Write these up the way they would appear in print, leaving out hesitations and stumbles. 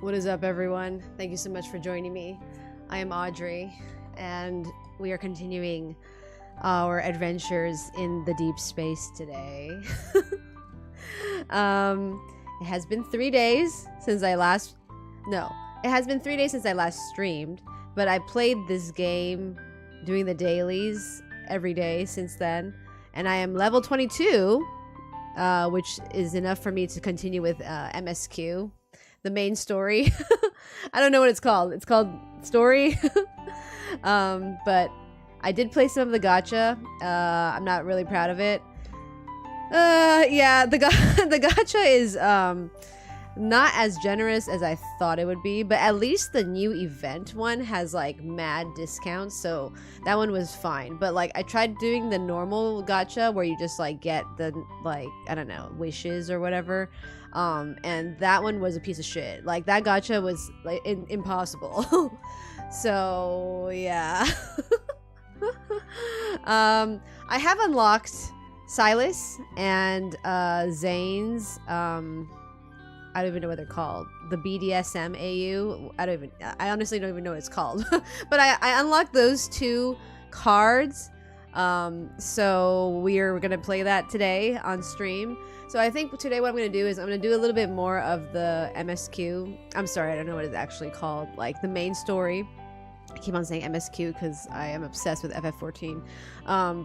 What is up, everyone? Thank you so much for joining me. I am Audrey, and we are continuing our adventures in the deep space today. It has been 3 days since I last... No, it has been 3 days since I last streamed, but I played this game doing the dailies every day since then, and I am level 22, which is enough for me to continue with MSQ. The main story. I don't know what it's called. It's called story. But I did play some of the gacha. I'm not really proud of it. Yeah, the gacha is not as generous as I thought it would be, but at least the new event one has like mad discounts, so that one was fine. But like I tried doing the normal gacha where you just like get the like, I don't know, wishes or whatever. And that one was a piece of shit. Like that gacha was like impossible. So yeah. I have unlocked Silas and Zane's I don't even know what they're called. The BDSM AU. I honestly don't even know what it's called. But I unlocked those 2 cards. So we're gonna play that today on stream. So I think today what I'm gonna do is I'm gonna do a little bit more of the MSQ. I'm sorry, I don't know what it's actually called. Like the main story. I keep on saying MSQ because I am obsessed with FF14.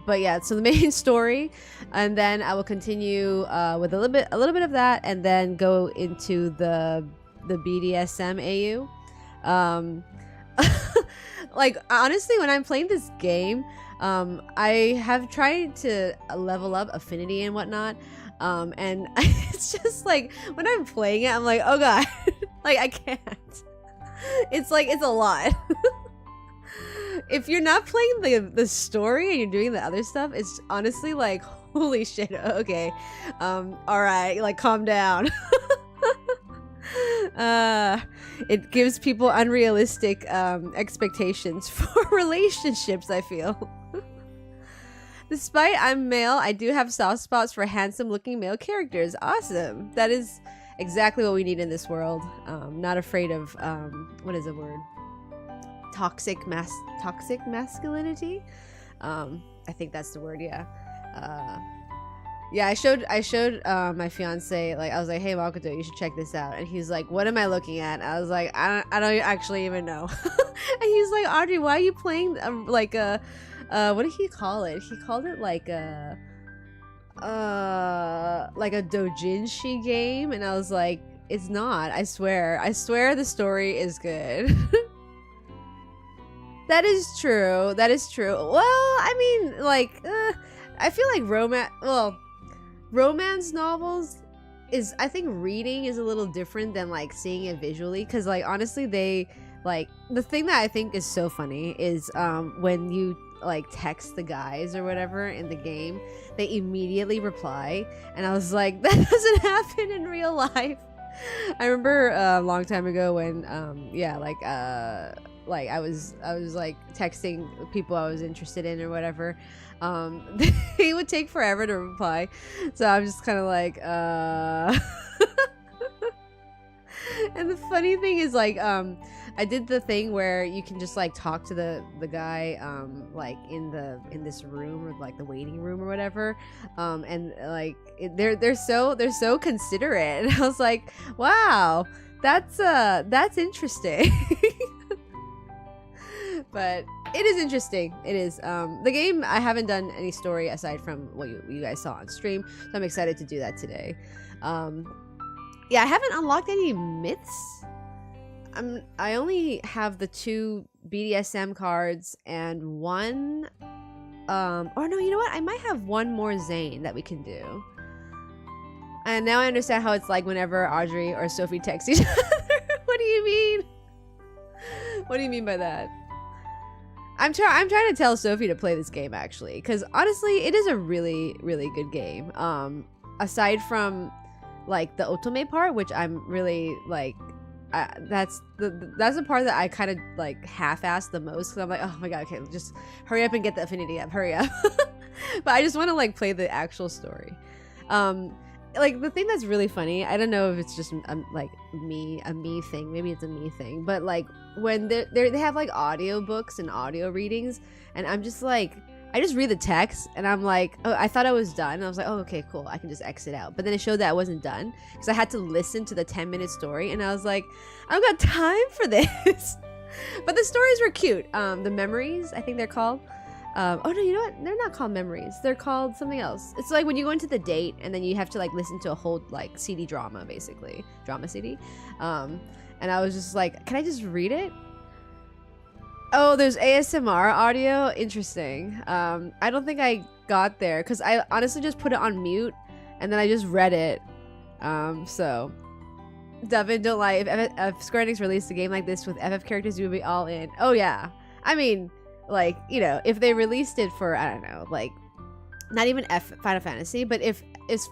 But yeah, so the main story, and then I will continue with a little bit of that, and then go into the BDSM AU. Like honestly, when I'm playing this game, I have tried to level up affinity and whatnot, and it's just like when I'm playing it, I'm like, oh god, like I can't. It's like it's a lot. If you're not playing the story and you're doing the other stuff, it's honestly like, holy shit, okay. Alright, like calm down. It gives people unrealistic expectations for relationships, I feel. Despite I'm male, I do have soft spots for handsome looking male characters. Awesome. That is exactly what we need in this world. Not afraid of, what is the word? Toxic masculinity. I think that's the word. Yeah. Yeah, I showed my fiance, like I was like, hey Makoto, you should check this out, and he's like, what am I looking at? I was like, I don't actually even know. And he's like, Audrey, why are you playing like a what did he call it? He called it like a doujinshi game, and I was like, it's not. I swear the story is good. That is true. That is true. Well, I mean, like, I feel like romance novels is, I think reading is a little different than like seeing it visually, because like honestly, they like, the thing that I think is so funny is when you like text the guys or whatever in the game, they immediately reply, and I was like, that doesn't happen in real life. I remember a long time ago when yeah, like I was like texting people I was interested in or whatever. They would take forever to reply, so I'm just kind of like And the funny thing is, like, I did the thing where you can just like talk to the guy like in this room, or like the waiting room or whatever, and like they're so considerate, and I was like, wow, that's interesting. But it is interesting. It is. The game, I haven't done any story aside from what you guys saw on stream, so I'm excited to do that today. Yeah, I haven't unlocked any myths. I only have the 2 BDSM cards and 1... or no, you know what? I might have 1 more Zane that we can do. And now I understand how it's like whenever Audrey or Sophie text each other. What do you mean? What do you mean by that? I'm trying to tell Sophie to play this game, actually, because honestly, it is a really, really good game. Aside from like the otome part, which I'm really like, that's the part that I kind of like half-assed the most, because I'm like, oh my god, okay, just hurry up and get the affinity up, hurry up. But I just want to like play the actual story. like the thing that's really funny, I don't know if it's just like a me thing, maybe it's a me thing, but like when they have like audio books and audio readings, and I'm just like, I just read the text and I'm like, oh, I thought I was done, and I was like, oh, okay, cool, I can just exit out. But then it showed that I wasn't done because I had to listen to the 10-minute story, and I was like, I don't got time for this. But the stories were cute. The memories, I think they're called. Oh no, you know what? They're not called memories. They're called something else. It's like when you go into the date and then you have to like listen to a whole like CD drama, basically. Drama CD. And I was just like, can I just read it? Oh, there's ASMR audio? Interesting. I don't think I got there because I honestly just put it on mute and then I just read it. So... Devin, don't lie. If Square Enix released a game like this with FF characters, you would be all in. Oh yeah. I mean, like, you know, if they released it for, I don't know, like, not even Final Fantasy, but if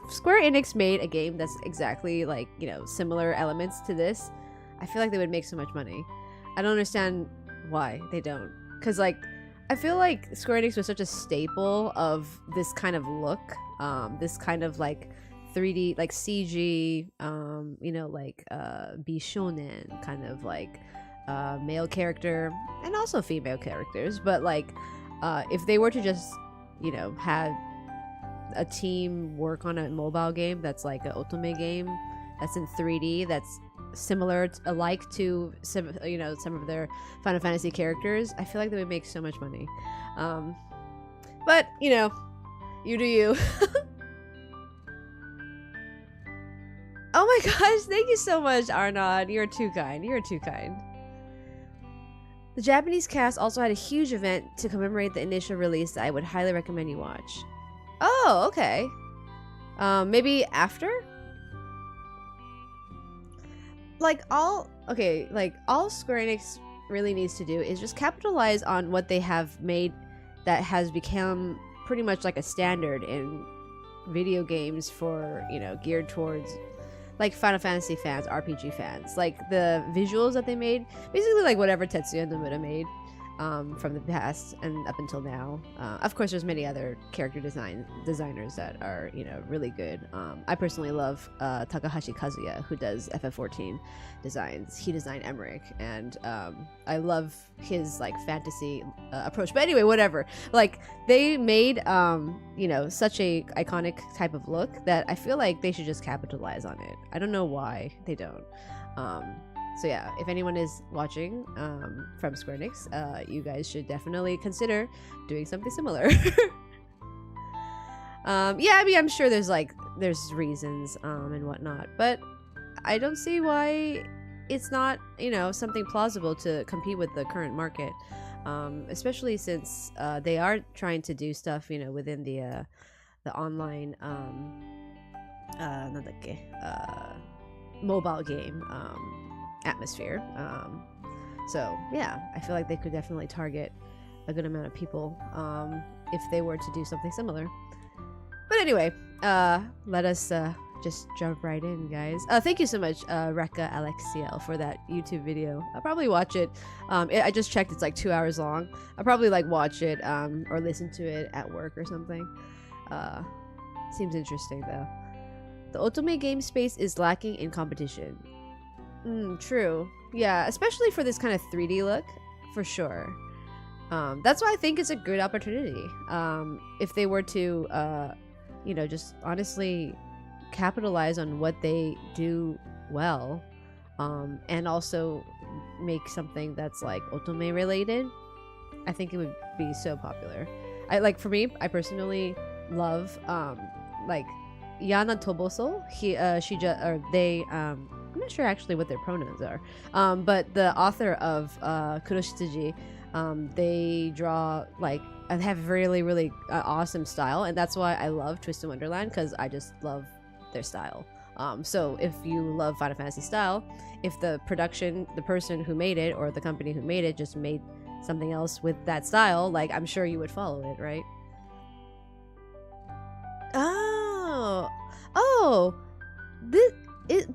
Square Enix made a game that's exactly like, you know, similar elements to this, I feel like they would make so much money. I don't understand why they don't. Because, like, I feel like Square Enix was such a staple of this kind of look, this kind of like 3D, like CG, you know, like Bishonen kind of like male character and also female characters. But like if they were to just, you know, have a team work on a mobile game that's like an otome game that's in 3D, that's similar alike to some, you know, some of their Final Fantasy characters, I feel like they would make so much money. But you know, you do you. Oh my gosh, thank you so much, Arnaud. You're too kind. You're too kind. The Japanese cast also had a huge event to commemorate the initial release that I would highly recommend you watch. Oh, okay. Maybe after? Like all Square Enix really needs to do is just capitalize on what they have made that has become pretty much like a standard in video games for, you know, geared towards like Final Fantasy fans, RPG fans. Like the visuals that they made, basically like whatever Tetsuya Nomura made from the past and up until now. Of course, there's many other character designers that are, you know, really good. I personally love Takahashi Kazuya, who does FF14 designs. He designed Emmerich, and I love his like fantasy approach. But anyway, whatever. Like they made you know, such a iconic type of look that I feel like they should just capitalize on it. I don't know why they don't. So yeah, if anyone is watching from Square Enix, you guys should definitely consider doing something similar. Yeah, I mean, I'm sure there's reasons and whatnot, but I don't see why it's not, you know, something plausible to compete with the current market, especially since they are trying to do stuff, you know, within the online mobile game atmosphere. So yeah, I feel like they could definitely target a good amount of people if they were to do something similar. But anyway, let us just jump right in, guys. Thank you so much, Rekka Alexiel, for that YouTube video. I'll probably watch it. I just checked, it's like 2 hours long. I'll probably like watch it or listen to it at work or something. Seems interesting though. The otome game space is lacking in competition. True. Yeah, especially for this kind of 3D look, for sure. That's why I think it's a good opportunity. If they were to, you know, just honestly capitalize on what they do well, and also make something that's like otome related, I think it would be so popular. For me, I personally love, like, Yana Toboso. I'm not sure actually what their pronouns are, but the author of Kuroshitsuji, they draw like, and have really, really awesome style, and that's why I love Twisted Wonderland, because I just love their style. So if you love Final Fantasy style, if the person who made it, or the company who made it, just made something else with that style, like, I'm sure you would follow it, right?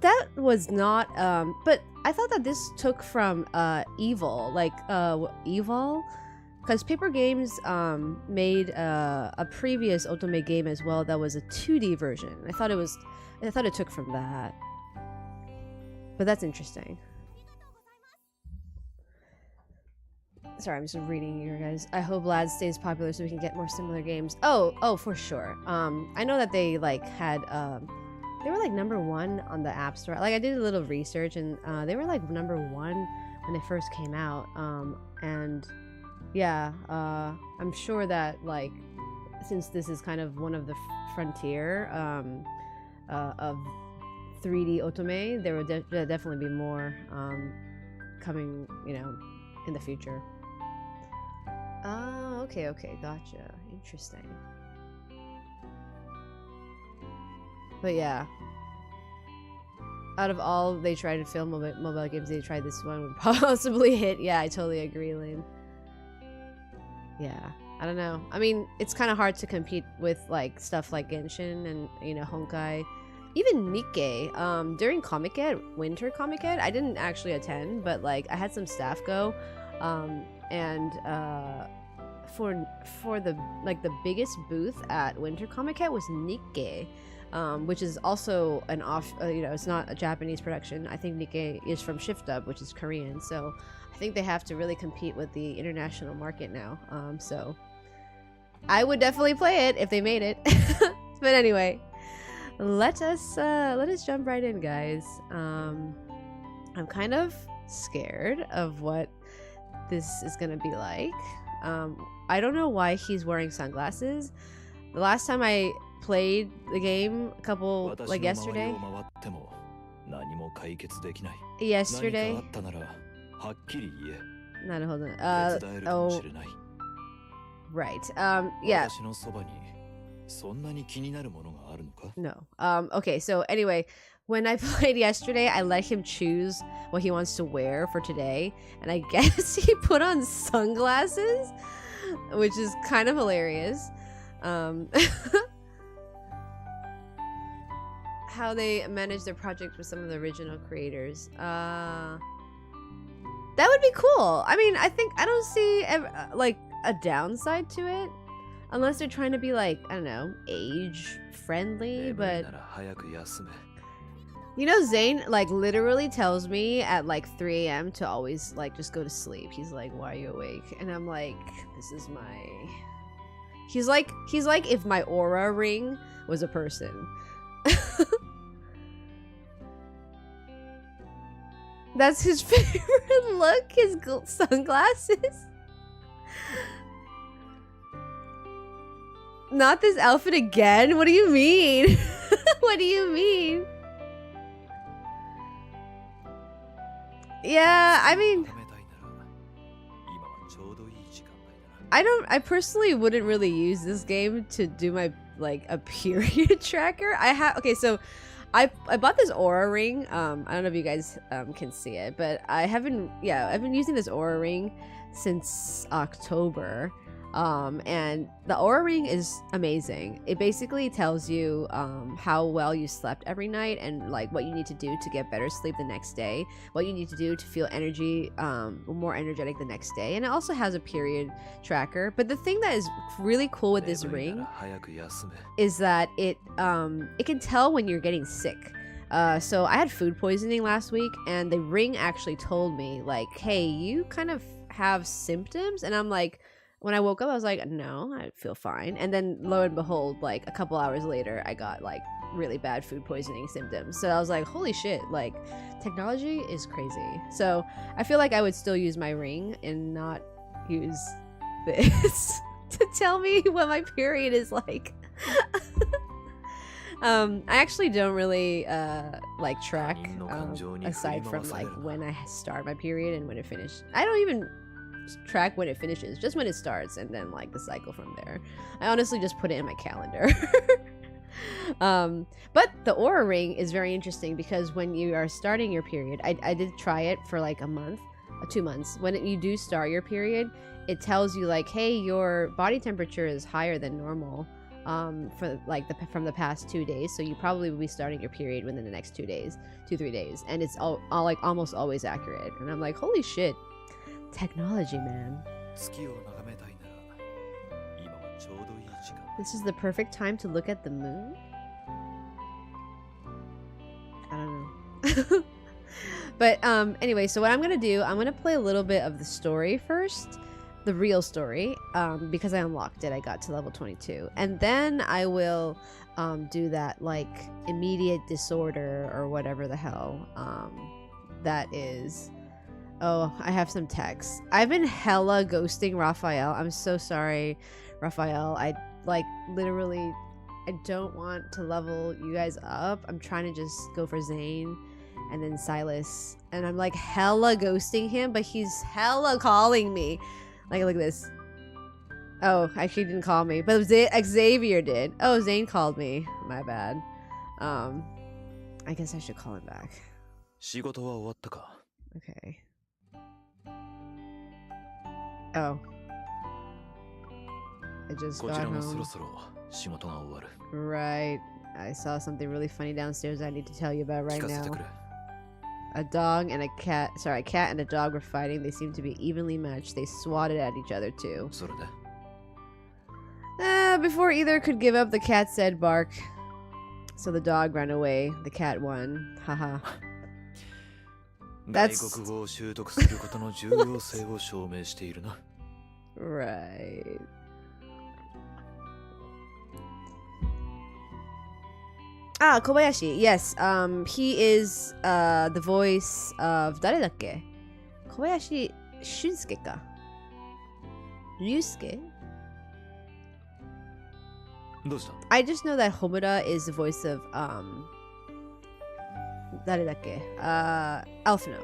That was not, but I thought that this took from Evil, like Evil, because Paper Games made a previous otome game as well that was a 2D version. I thought it took from that, but that's interesting. Sorry, I'm just reading you guys. I hope Lad stays popular so we can get more similar games. Oh, for sure. I know that they like had they were like #1 on the App Store. Like I did a little research and they were like #1 when they first came out. And yeah, I'm sure that like since this is kind of one of the frontier of 3D otome, there will definitely be more coming, you know, in the future. Oh, okay, gotcha. Interesting. But yeah, out of all they tried to film mobile games, they tried this one would possibly hit. Yeah, I totally agree, Lynn. Yeah, I don't know. I mean, it's kind of hard to compete with like stuff like Genshin and, you know, Honkai. Even Nikkei, during Winter Comic-Con, I didn't actually attend, but like I had some staff go, and for the like the biggest booth at Winter Comic-Con was Nikkei, which is also an you know, it's not a Japanese production. I think Nikkei is from Shift Up, which is Korean, so I think they have to really compete with the international market now. So I would definitely play it if they made it. But anyway, let us jump right in, guys. I'm kind of scared of what this is gonna be like. I don't know why he's wearing sunglasses. The last time I played the game, like yesterday. Not hold on. Oh, right. Yeah. No. Okay, so anyway, when I played yesterday, I let him choose what he wants to wear for today, and I guess he put on sunglasses, which is kind of hilarious. How they manage their project with some of the original creators. That would be cool. I mean, I don't see like a downside to it. Unless they're trying to be like, I don't know, age friendly, but you know, Zane like literally tells me at like 3 a.m. to always like just go to sleep. He's like, why are you awake? And I'm like, this is my... He's like if my aura ring was a person. That's his favorite look, his sunglasses. Not this outfit again? What do you mean? What do you mean? Yeah, I mean, I personally wouldn't really use this game to do my like a period tracker. Okay, so I bought this aura ring. I don't know if you guys can see it, but I've been using this aura ring since October. And the aura ring is amazing. It basically tells you how well you slept every night and like what you need to do to get better sleep the next day, what you need to do to feel more energetic the next day. And it also has a period tracker. But the thing that is really cool with this ring is that it can tell when you're getting sick. So I had food poisoning last week, and the ring actually told me like, hey, you kind of have symptoms. And I'm like, when I woke up, I was like, no, I feel fine. And then lo and behold, like a couple hours later, I got like really bad food poisoning symptoms. So I was like, holy shit, like technology is crazy. So I feel like I would still use my ring and not use this to tell me what my period is like. I actually don't really like track aside from like when I start my period and when it finished. I don't even track when it finishes, just when it starts, and then like the cycle from there. I honestly just put it in my calendar. But the aura ring is very interesting because when you are starting your period, I did try it for like a month, 2 months. When you do start your period, it tells you like, hey, your body temperature is higher than normal for like from the past 2 days, so you probably will be starting your period within the next 2 days, 2-3 days, and it's all like almost always accurate. And I'm like, holy shit, technology, man. This is the perfect time to look at the moon? I don't know. But anyway, so what I'm gonna do, I'm gonna play a little bit of the story first. The real story, because I unlocked it. I got to level 22. And then I will do that, like, immediate disorder or whatever the hell that is. Oh, I have some text. I've been hella ghosting Raphael. I'm so sorry, Raphael. I, like, literally, I don't want to level you guys up. I'm trying to just go for Zane and then Silas. And I'm, like, hella ghosting him, but he's hella calling me. Like, look at this. Oh, actually didn't call me, but Xavier did. Oh, Zane called me. My bad. I guess I should call him back. Okay. Oh. I just got home. Right. I saw something really funny downstairs I need to tell you about right now. A dog and a cat. Sorry, a cat and a dog were fighting. They seemed to be evenly matched. They swatted at each other too. Before either could give up, the cat said bark. So the dog ran away. The cat won. Haha. That's... Right. Ah, Kobayashi. Yes. He is the voice of 誰だっけ? Kobayashi Shunsuke ka? Ryusuke? I just know that Homura is the voice of 誰だっけ? Alphino.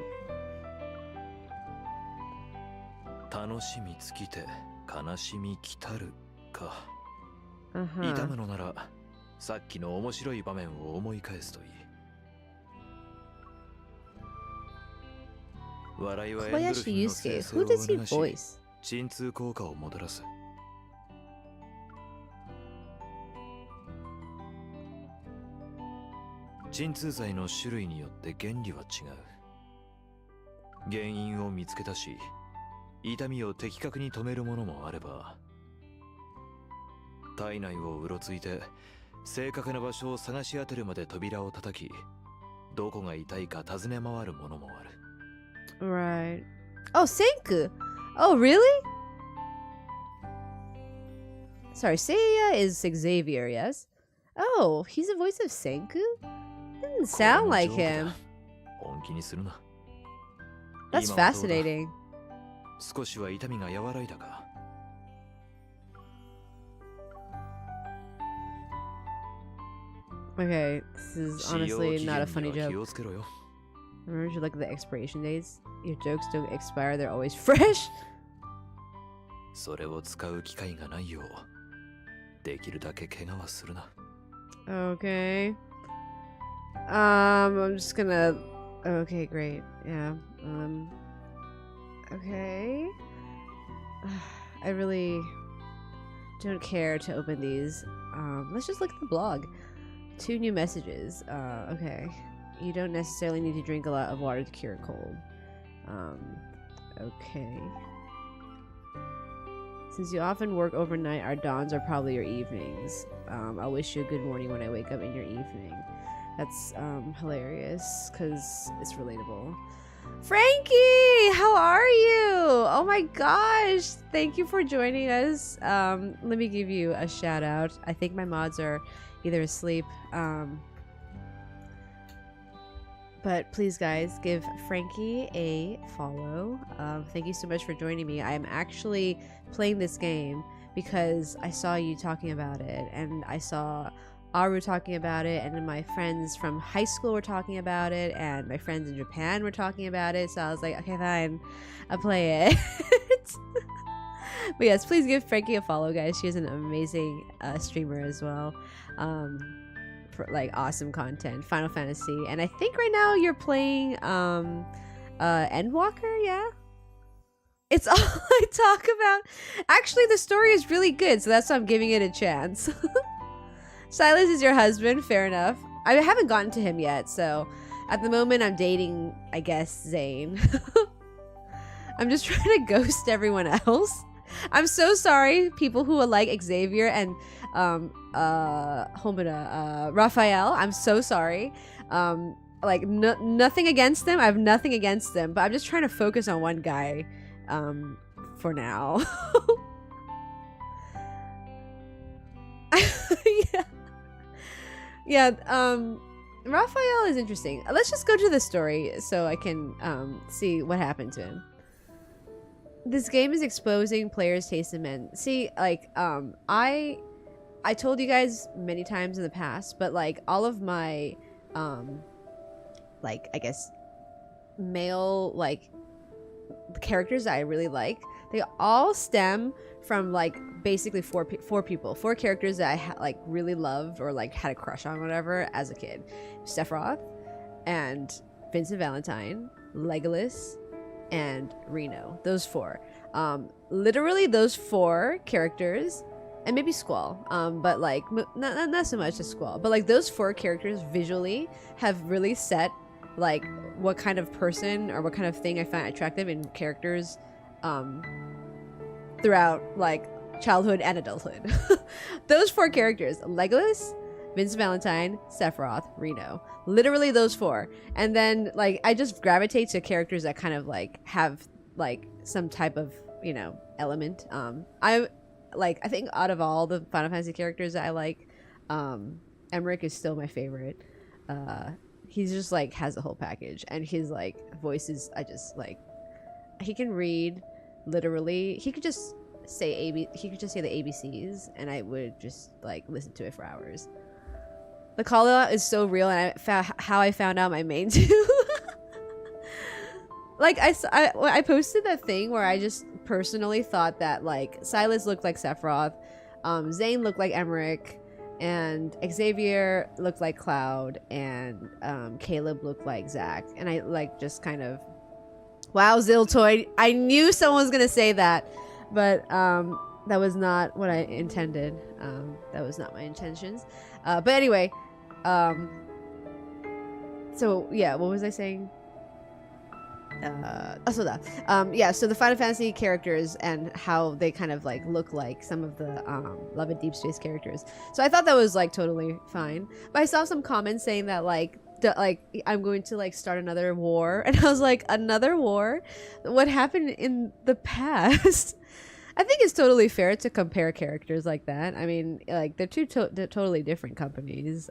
楽しみ尽きて悲しみ来たるか。痛むのならさっきの面白い場面を思い返すといい。笑いはエンドルフィンの生成を促し、鎮痛効果をもたらす。鎮痛剤の種類によって原理は違う。原因を見つけたし、痛みを的確に止めるものもあれば、体内をうろついて正確な場所を探し当てるまで扉を叩き、どこが痛いか尋ね回るものもある。Right. Oh, Senku. Oh, really? Sorry, Seiya is Xavier, yes? Oh, he's the voice of Senku? Didn't sound like him. That's fascinating. 少しは痛みが和らいだか。Okay, this is honestly not a funny joke. Remember to look at the expiration dates? Your jokes don't expire, they're always fresh. それを使う機会がないよう、できるだけ怪我はするな。Okay. I'm just gonna... Okay, great. Yeah. Okay. I really don't care to open these. Let's just look at the blog. 2 new messages. Okay. You don't necessarily need to drink a lot of water to cure a cold. Okay. Since you often work overnight, our dawns are probably your evenings. I'll wish you a good morning when I wake up in your evening. That's hilarious because it's relatable. Frankie, how are you? Oh my gosh, thank you for joining us. Let me give you a shout out. I think my mods are either asleep, but please guys, give Frankie a follow. Thank you so much for joining me. I am actually playing this game because I saw you talking about it, and I saw Aru talking about it, and then my friends from high school were talking about it, and my friends in Japan were talking about it, so I was like, okay, fine, I'll play it. But yes, please give Frankie a follow, guys. She is an amazing streamer as well. For like awesome content, Final Fantasy, and I think right now you're playing Endwalker, yeah? It's all I talk about. Actually, the story is really good, so that's why I'm giving it a chance. Silas is your husband, fair enough. I haven't gotten to him yet, so at the moment I'm dating, I guess, Zane. I'm just trying to ghost everyone else. I'm so sorry, people who are like Xavier and Homina, Raphael. I'm so sorry. Like nothing against them. I have nothing against them, but I'm just trying to focus on one guy for now. Yeah. Raphael is interesting. Let's just go to the story so I can see what happened to him. This game is exposing players' taste in men. See, like, I told you guys many times in the past, but like all of my like, I guess male like characters that I really like, they all stem from like basically four characters that I like really loved or like had a crush on, whatever, as a kid. Sephiroth and Vincent Valentine, Legolas, and Reno. Those four. Literally those four characters, and maybe Squall, but like not so much as Squall, but like those four characters visually have really set like what kind of person or what kind of thing I find attractive in characters throughout like childhood and adulthood. Those four characters: Legolas, Vincent Valentine, Sephiroth, Reno. Literally those four. And then like I just gravitate to characters that kind of like have like some type of, you know, element. I think out of all the Final Fantasy characters that I like, Emmerich is still my favorite. He's just like has the whole package, and his like voices, I just like, he can read literally. He could just say the ABCs and I would just like listen to it for hours. The call out is so real, and how I found out my main too. Like I posted that thing where I just personally thought that like Silas looked like Sephiroth, Zane looked like Emmerich, and Xavier looked like Cloud, and Caleb looked like Zack. And I like just kind of, wow, Ziltoid, I knew someone was gonna say that, but that was not what I intended. That was not my intentions. But anyway, so yeah, what was I saying? So the Final Fantasy characters and how they kind of like look like some of the Love and Deep Space characters. So I thought that was like totally fine. But I saw some comments saying that like I'm going to like start another war, and I was like, another war? What happened in the past? I think it's totally fair to compare characters like that. I mean, like they're they're totally different companies,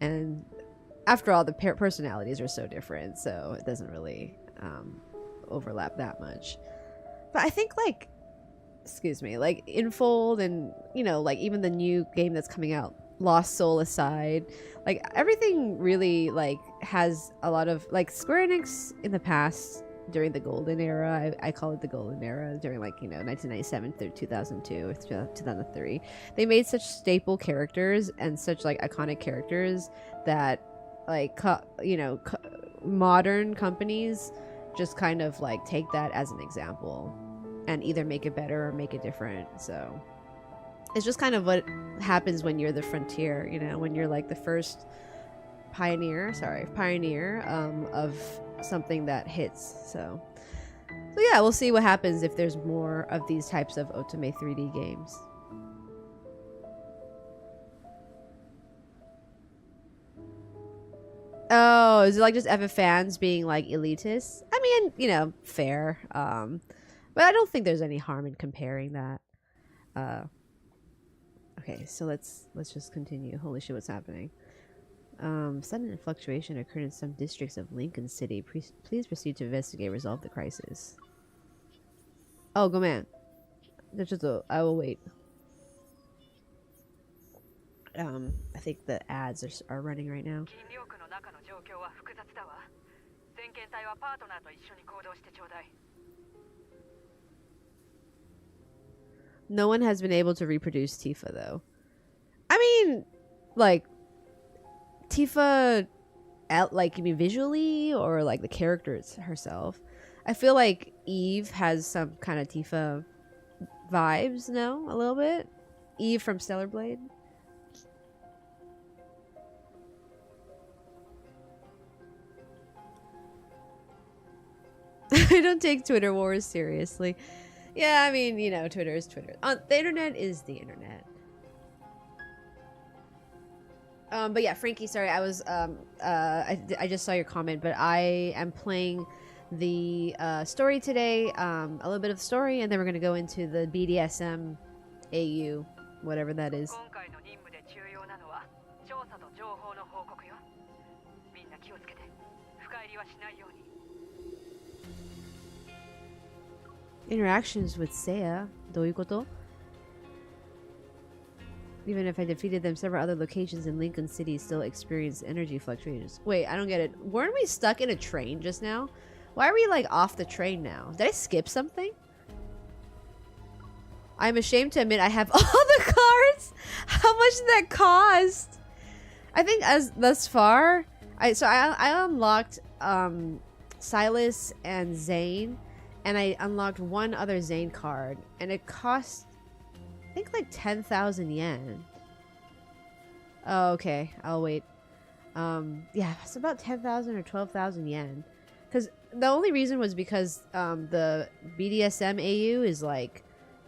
and after all, the personalities are so different, so it doesn't really overlap that much. But I think like, excuse me, like Infold and, you know, like even the new game that's coming out, Lost Soul aside, like everything really like has a lot of like Square Enix in the past during the golden era. I call it the golden era, during like, you know, 1997 through 2002 or 2003. They made such staple characters and such like iconic characters that like modern companies just kind of like take that as an example and either make it better or make it different. So it's just kind of what happens when you're the frontier, you know, when you're like the first pioneer of something that hits. So yeah, we'll see what happens if there's more of these types of Otome 3D games. Oh, is it like just FF fans being like elitist? I mean, you know, fair. But I don't think there's any harm in comparing that. Okay, so let's just continue. Holy shit, what's happening? Sudden fluctuation occurred in some districts of Lincoln City. Please proceed to investigate, resolve the crisis. Oh, go man. I will wait. I think the ads are running right now. No one has been able to reproduce Tifa, though. I mean, like, Tifa, like, you mean visually or like the characters herself? I feel like Eve has some kind of Tifa vibes, no? A little bit? Eve from Stellar Blade? I don't take Twitter wars seriously. Yeah, I mean, you know, Twitter is Twitter. The internet is the internet. But yeah, Frankie, sorry, I was, I just saw your comment, but I am playing the, story today, a little bit of the story, and then we're gonna go into the BDSM AU, whatever that is. Interactions with Seiya, どういうこと? Even if I defeated them, several other locations in Lincoln City still experience energy fluctuations. Wait, I don't get it. Weren't we stuck in a train just now? Why are we like off the train now? Did I skip something? I'm ashamed to admit I have all the cards. How much did that cost? I think as thus far, I unlocked Silas and Zane, and I unlocked one other Zane card, and it cost I think like 10,000 yen. Oh, okay. I'll wait. Yeah, it's about 10,000 or 12,000 yen. Because the only reason was because the BDSM AU is like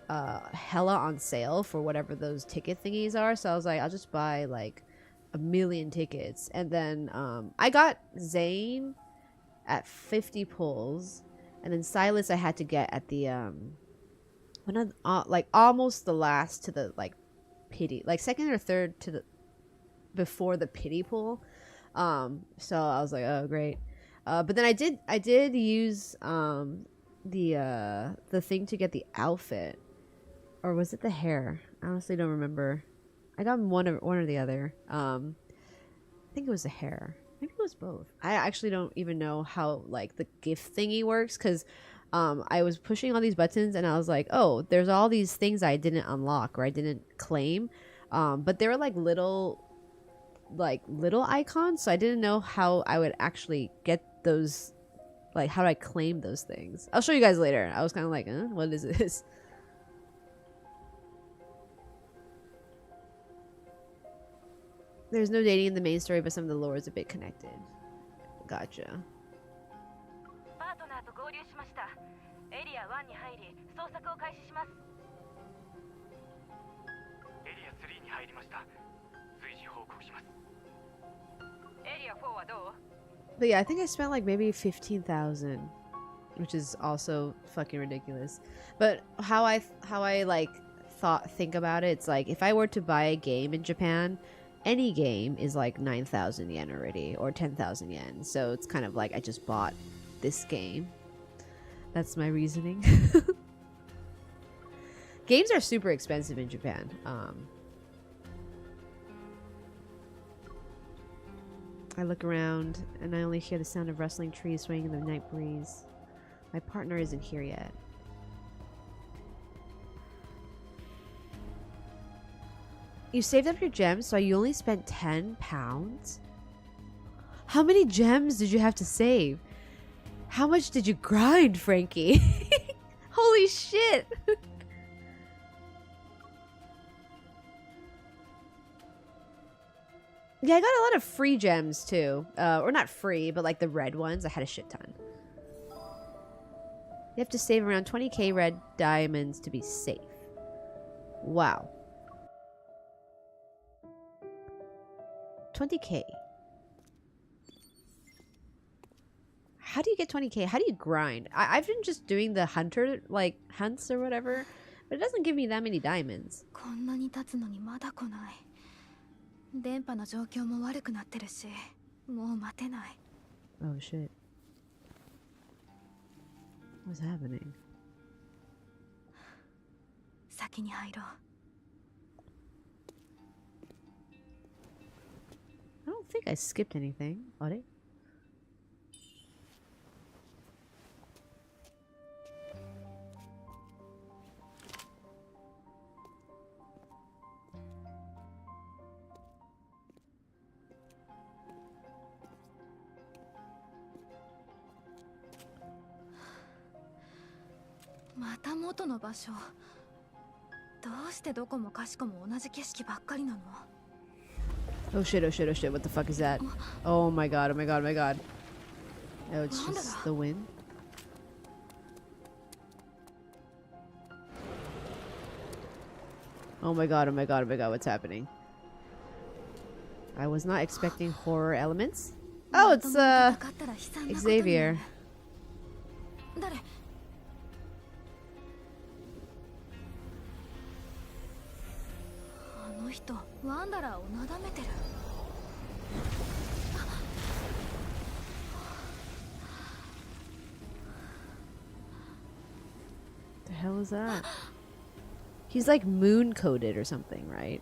hella on sale for whatever those ticket thingies are. So I was like, I'll just buy like 1,000,000 tickets. And then I got Zane at 50 pulls. And then Silas I had to get at the like almost the last to the like pity, like second or third to the before the pity pool. So I was like, oh great. But then I did use the thing to get the outfit, or was it the hair? I honestly don't remember. I got one or the other. I think it was the hair. Maybe it was both. I actually don't even know how like the gift thingy works, because I was pushing all these buttons and I was like, oh, there's all these things I didn't unlock or I didn't claim, but they were like little icons, so I didn't know how I would actually get those, like how do I claim those things. I'll show you guys later. I was kind of like, what is this? There's no dating in the main story, but some of the lore is a bit connected. Gotcha. But yeah, I think I spent like maybe 15,000, which is also fucking ridiculous. But how I like think about it, it's like if I were to buy a game in Japan, any game is like 9,000 yen already, or 10,000 yen. So it's kind of like I just bought this game. That's my reasoning. Games are super expensive in Japan. I look around and I only hear the sound of rustling trees swaying in the night breeze. My partner isn't here yet. You saved up your gems, so you only spent £10? How many gems did you have to save? How much did you grind, Frankie? Holy shit! Yeah, I got a lot of free gems too. Or not free, but like the red ones. I had a shit ton. You have to save around 20k red diamonds to be safe. Wow. 20k. How do you get 20k? How do you grind? I've been just doing the hunter, like, hunts or whatever, but it doesn't give me that many diamonds. Oh shit. What's happening? I don't think I skipped anything. Are they? Oh shit, oh shit, oh shit, what the fuck is that? Oh my god, oh my god, oh my god. Oh, it's just the wind. Oh my god, oh my god, oh my god, what's happening? I was not expecting horror elements. Oh, it's Xavier. あの人、ワンダラーをなだめてる。The hell is that? He's like moon coated or something, right?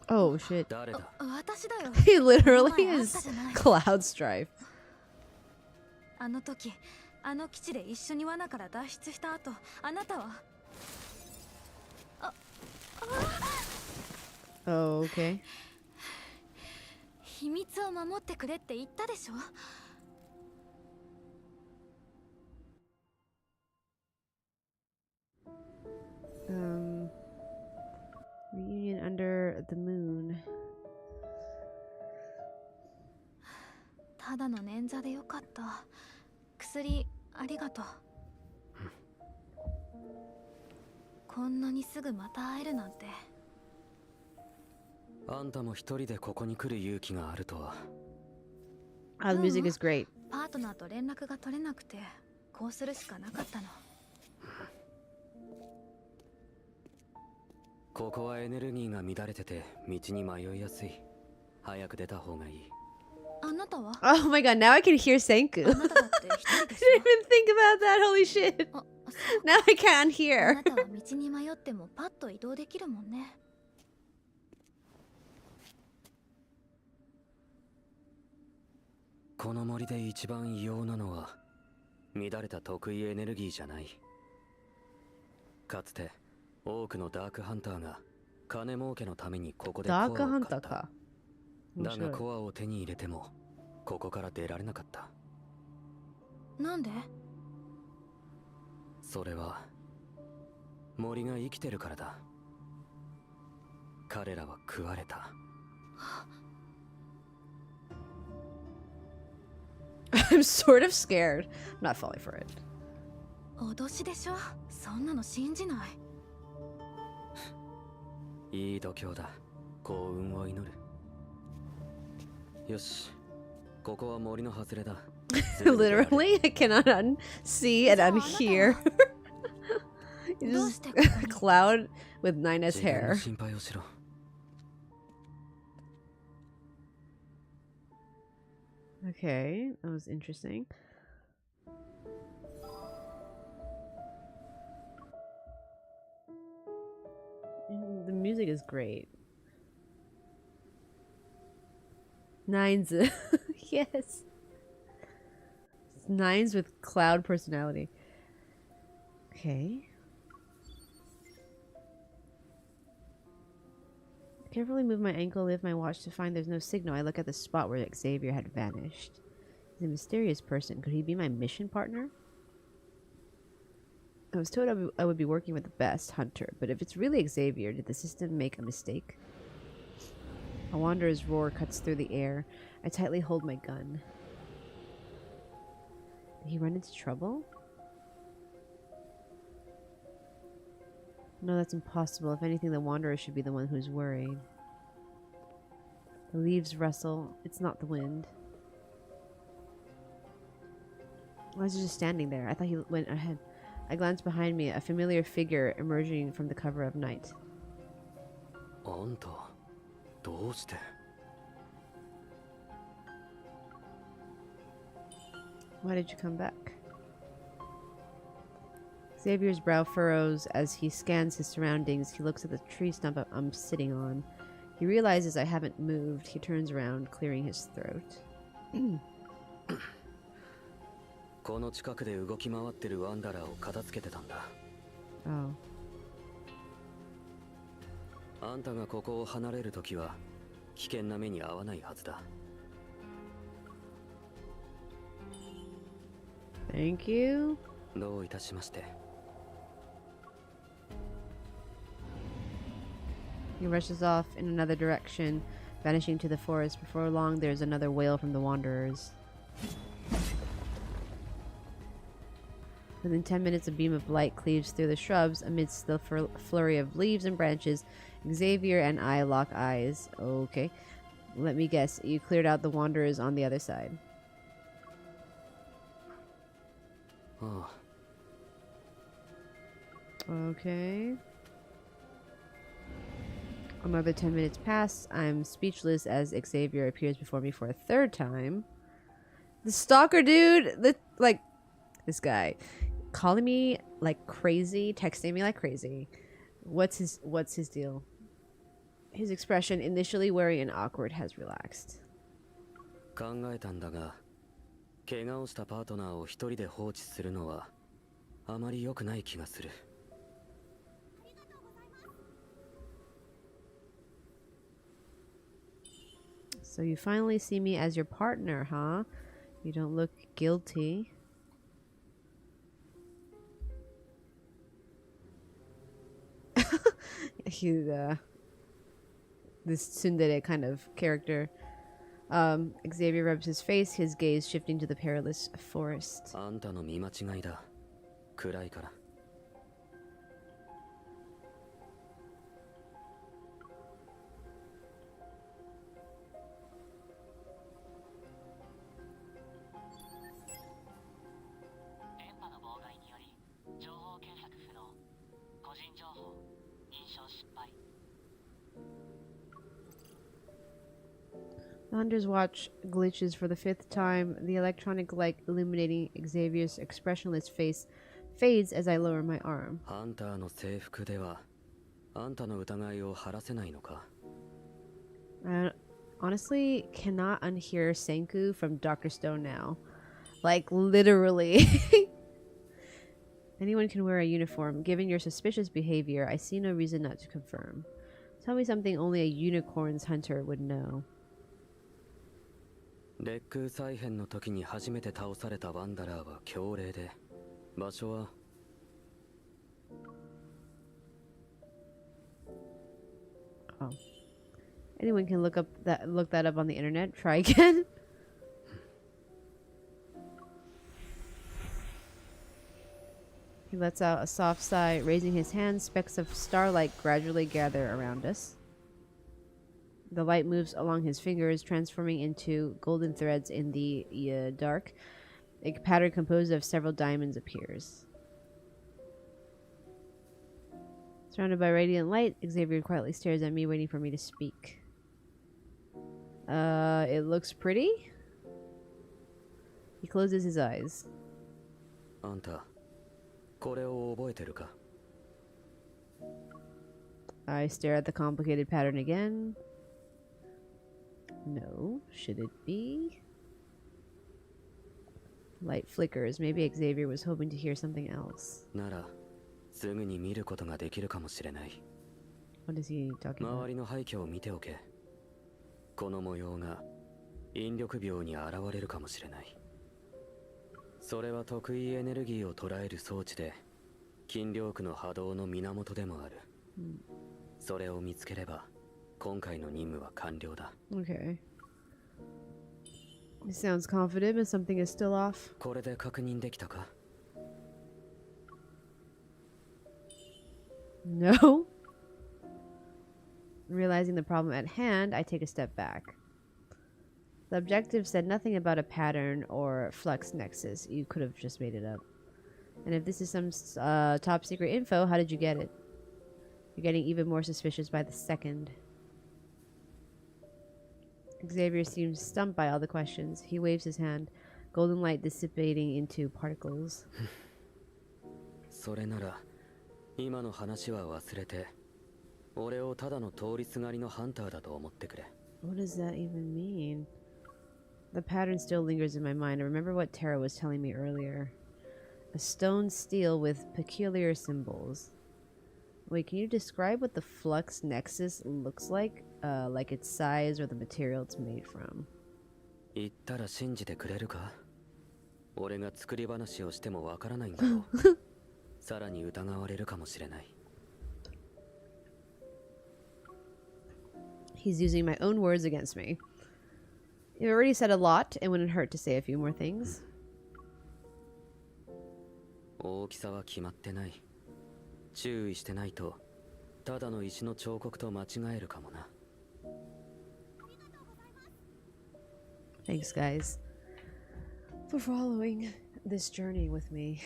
Oh shit. He literally is Cloud Strife. あの時、あの基地で一緒に罠から脱出した後、あなたは。Oh, okay. 秘密を守ってくれって言ったでしょ。Reunion under the moon. ただの捻挫でよかった。薬ありがとう。こんなにすぐまた会えるなんて。あんたも一人でここに来る勇気があるとは。The music is great. パートナーと連絡が取れなくて、こうするしかなかったの。ここはエネルギーが乱れてて道に迷いやすい。早く出た方がいい。あなたは Oh my god, now I can hear Senku. I あなただって一人でし didn't even think about that, holy shit. ょ。Now I can't あ hear. なたは道に迷ってもパッと移動できるもんね。この森で一番異様なのは乱れた得意エネルギーじゃない。かつて多くのダークハンターが金儲けのためにここでコアを買った。ダークハンターか。だがコアを手に入れてもここから出られなかった。なんで？それは森が生きてるからだ。彼らは食われた。I'm sort of scared. I'm not falling for it. 脅しでしょ。そんなの信じない。いい度胸だ。幸運を祈る。よし、ここは森の外れだ。Literally, I cannot unsee and unhear. Just Cloud with 9S hair. 心配をしろ。Okay, that was interesting. The music is great. Nines. Yes. Nines with Cloud personality. Okay. Carefully move my ankle, lift my watch to find there's no signal. I look at the spot where Xavier had vanished. He's a mysterious person. Could he be my mission partner? I was told I would be working with the best hunter, but if it's really Xavier, did the system make a mistake? A wanderer's roar cuts through the air. I tightly hold my gun. Did he run into trouble? No, that's impossible. If anything, the wanderer should be the one who's worried. The leaves rustle. It's not the wind. Why was he just standing there? I thought he went ahead. I glanced behind me, a familiar figure emerging from the cover of night. あんた、どうして? Why did you come back? Xavier's brow furrows as he scans his surroundings. He looks at the tree stump I'm sitting on. He realizes I haven't moved. He turns around, clearing his throat. この近くで動き回ってるワンダラーを片付けてたんだ。Oh. あんたがここを離れるときは危険な目に遭わないはずだ。Thank you. どういたしまして。He rushes off in another direction, vanishing to the forest. Before long, there's another wail from the wanderers. Within 10 minutes, a beam of light cleaves through the shrubs. Amidst the flurry of leaves and branches, Xavier and I lock eyes. Okay. Let me guess. You cleared out the wanderers on the other side. Oh. Okay. Another 10 minutes pass. I'm speechless as Xavier appears before me for a third time. The stalker dude! This guy. Calling me like crazy, texting me like crazy. What's his deal? His expression, initially wary and awkward, has relaxed. 考えたんだが、怪我をしたパートナーを一人で放置するのはあまり良くない気がする。So you finally see me as your partner, huh? You don't look guilty. He's this tsundere kind of character. Xavier rubs his face, his gaze shifting to the perilous forest. あんたの見間違いだ。暗いから。The hunters watch glitches for the 5th time. The electronic light illuminating Xavier's expressionless face fades as I lower my arm. ハンターの制服ではあんたの疑いを晴らせないのか? I honestly cannot unhear Senku from Dr. Stone now. Like, literally. Anyone can wear a uniform. Given your suspicious behavior, I see no reason not to confirm. Tell me something only a unicorn's hunter would know. レック再編の時に初めて倒されたワンダラーは強霊で、場所は Oh. Anyone can look that up on the internet. Try again. He lets out a soft sigh, raising his hands. Specks of starlight gradually gather around us. The light moves along his fingers, transforming into golden threads in the dark. A pattern composed of several diamonds appears. Surrounded by radiant light, Xavier quietly stares at me, waiting for me to speak. It looks pretty? He closes his eyes. あんた、これを覚えてるか? I stare at the complicated pattern again. No. Should it be? Light flickers. Maybe Xavier was hoping to hear something else. なら、すぐに見ることができるかもしれない。 What is he talking about? 周りの廃墟を見ておけ。この模様が引力病に現れるかもしれない。それは特異エネルギーを捉える装置で、筋力の波動の源でもある。それを見つければ、今回の任務は完了だ。Okay. He sounds confident, but something is still off. これで確認できたか? No. Realizing the problem at hand, I take a step back. The objective said nothing about a pattern or flux nexus. You could have just made it up. And if this is some top secret info, how did you get it? You're getting even more suspicious by the second. Xavier seems stumped by all the questions. He waves his hand, golden light dissipating into particles. それなら、今の話は忘れて、俺をただの通りすがりのハンターだと思ってくれ。What does that even mean? The pattern still lingers in my mind. I remember what Tara was telling me earlier. A stone steel with peculiar symbols. Wait, can you describe what the flux nexus looks like? Like its size or the material it's made from? 言ったら信じてくれるか? 俺が作り話をしてもわからないんだろう。さらに疑われるかもしれない。He's using my own words against me. You've already said a lot. It wouldn't hurt to say a few more things. 大きさは決まってない。注意してないと、ただの石の彫刻と間違えるかもな。Thanks, guys, for following this journey with me.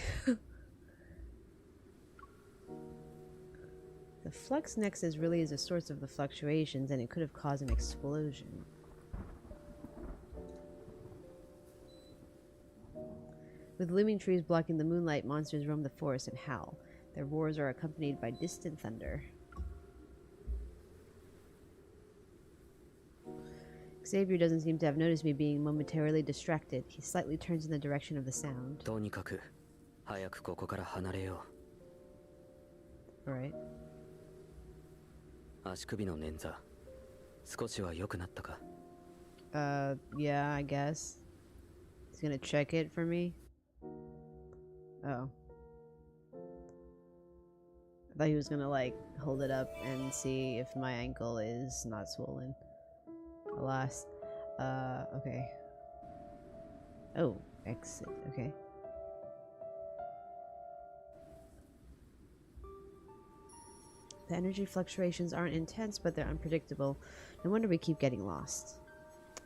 The flux nexus really is a source of the fluctuations, and it could have caused an explosion. With looming trees blocking the moonlight, monsters roam the forest and howl. Their roars are accompanied by distant thunder. Xavier doesn't seem to have noticed me being momentarily distracted. He slightly turns in the direction of the sound. とにかく早くここから離れよう。Alright. 足首の捻挫、少しは良くなったか? Yeah, I guess. He's gonna check it for me. Oh. I thought he was gonna, like, hold it up and see if my ankle is not swollen. Alas. Okay. Oh, exit. Okay. The energy fluctuations aren't intense, but they're unpredictable. No wonder we keep getting lost.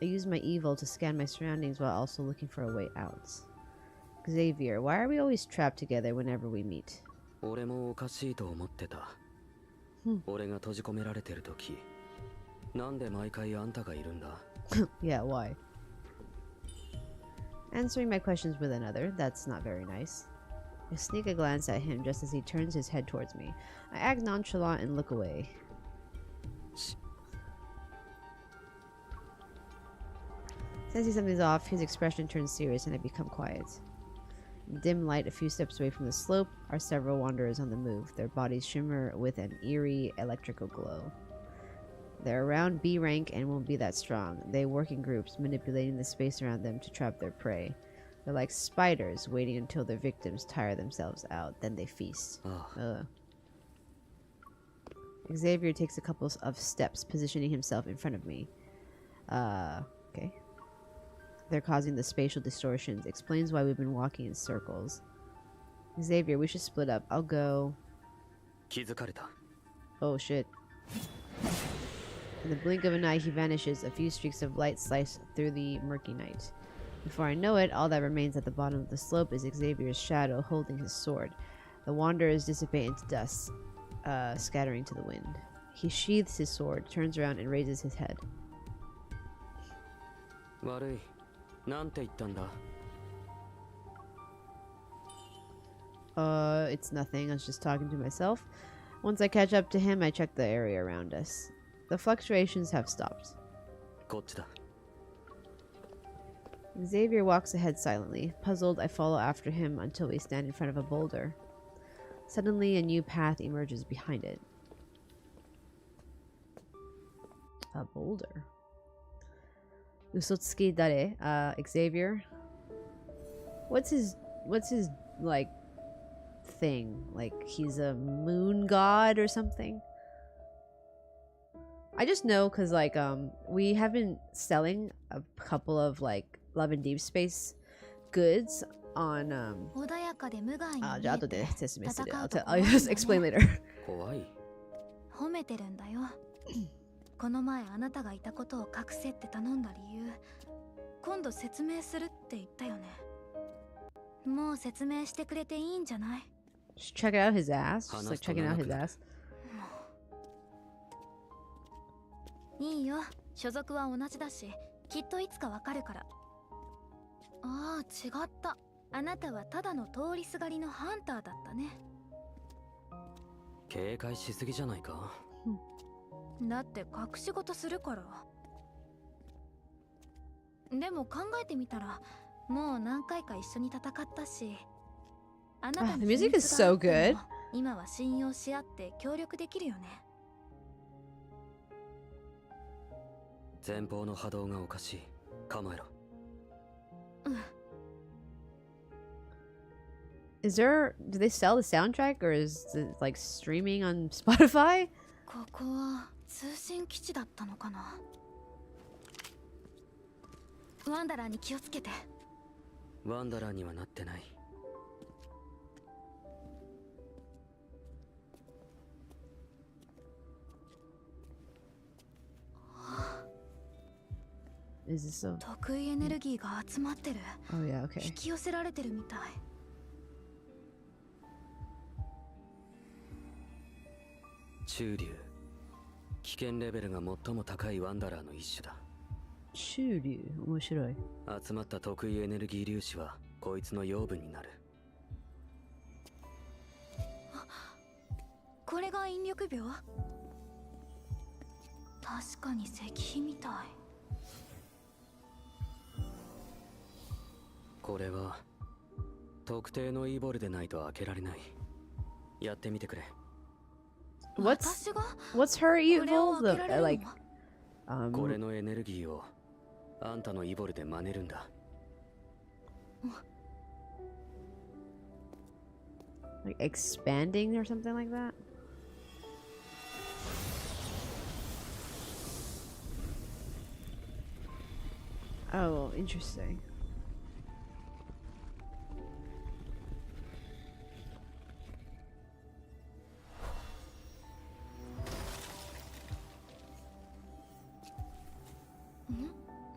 I use my evil to scan my surroundings while also looking for a way out. Xavier, why are we always trapped together whenever we meet? 俺もおかしいと思ってた。俺が閉じ込められてる時、なんで毎回あんたがいるんだ? Yeah, why? Answering my questions with another, that's not very nice. I sneak a glance at him just as he turns his head towards me. I act nonchalant and look away. Sensing something's off, his expression turns serious and I become quiet. In dim light, a few steps away from the slope, are several wanderers on the move. Their bodies shimmer with an eerie electrical glow. They're around B rank and won't be that strong. They work in groups, manipulating the space around them to trap their prey. They're like spiders, waiting until their victims tire themselves out. Then they feast. Xavier takes a couple of steps, positioning himself in front of me. Okay. They're causing the spatial distortions. Explains why we've been walking in circles. Xavier, we should split up. I'll go... Oh, shit. In the blink of an eye, he vanishes. A few streaks of light slice through the murky night. Before I know it, all that remains at the bottom of the slope is Xavier's shadow holding his sword. The wanderers dissipate into dust, scattering to the wind. He sheathes his sword, turns around, and raises his head. It's nothing. I was just talking to myself. Once I catch up to him, I check the area around us. The fluctuations have stopped. Xavier walks ahead silently. Puzzled, I follow after him until we stand in front of a boulder. Suddenly, a new path emerges behind it. A boulder. Usotsuki dare? Xavier? What's his, like, thing? Like, he's a moon god or something? I just know because, like, we have been selling a couple of, like, Love and Deep Space goods on, I'll just explain later. 褒めてるんだよ。この前あなたがいたことを隠せって頼んだ理由、今度説明するって言ったよね。もう説明してくれていいんじゃない? Just check out his ass. Just like checking out his ass. いいよ。所属は同じだし、きっといつかわかるから。ああ、違った。あなたはただの通りすがりのハンターだったね。警戒しすぎじゃないか。だって隠し事するから。でも考えてみたら、もう何回か一緒に戦ったし、あなたの秘密があっても今は信用し合って協力できるよね。前方の波動がおかしい。構えろ。Is there, do they sell the soundtrack or is it like streaming on Spotify? ここは通信人基地だったのかな。ワンダラーに気をつけて。ワンダラーにはなってない。Is this so? 得意エネルギーが集まってる。 Oh yeah, okay. 引き寄せられてるみたい。中流、危険レベルが最も高いワンダラーの一種だ。中流、面白い。集まった得意エネルギー粒子はこいつの養分になる。これが引力病？確かに石碑みたい。これは特定のイボルでないと開けられない。やってみてくれ。What's 私が What's her これを evil? 開けられるの？ Like これのエネルギーをあんたのイボルで真似るんだ。like expanding or something like that. Oh, interesting. Hmm?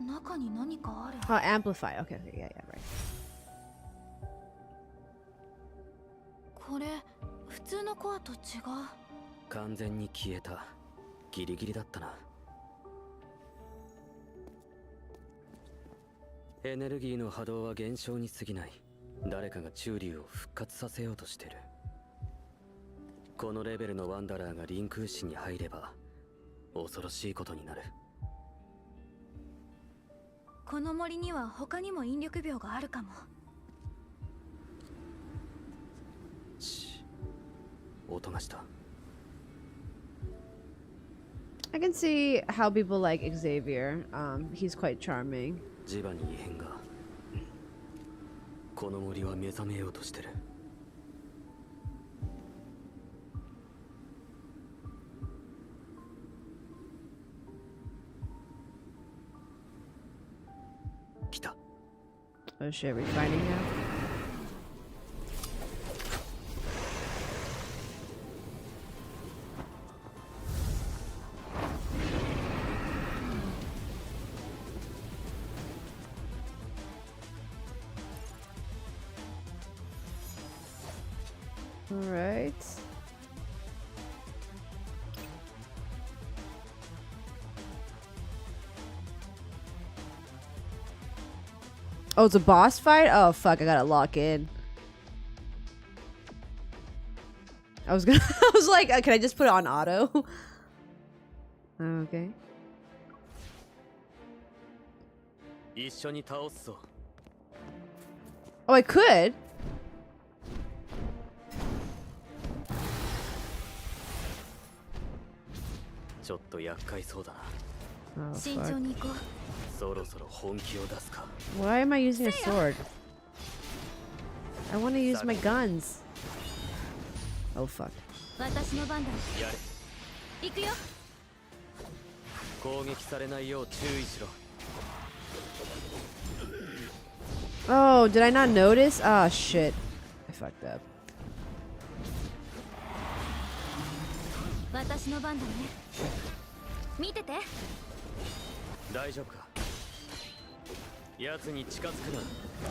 中に何かある。 Oh, amplify. Okay, okay, yeah, yeah, right. これ普通のコアと違う。完全に消えた。ギリギリだったな。エネルギーの波動は減少に過ぎない。誰かが中流を復活させようとしてる。このレベルのワンダラーがリンクーシに入れば恐ろしいことになる。この森には他にも引力病があるかも。音がした。 I can see how people like Xavier. He's quite charming. 磁場に異変が。この森は目覚めようとしてる。来た。 Oh shit, we're fighting now? Alright. Oh, it's a boss fight? Oh, fuck, I gotta lock in. I was gonna- I was like, can I just put it on auto? Okay. 一緒に倒すぞ。 Oh, I could? ちょっと厄介そうだな。 Oh, 慎重 fuck. に行こう。そろそろ本気を出すか。 Why am I using a sword? I want to use my guns. Oh, fuck. 私の番だ。やれ。行くよ。攻撃されないよう注意しろ。 Oh, did I not notice? Ah, shit. I fucked up. 私の番だね。見てて。大丈夫か。奴に近づくな。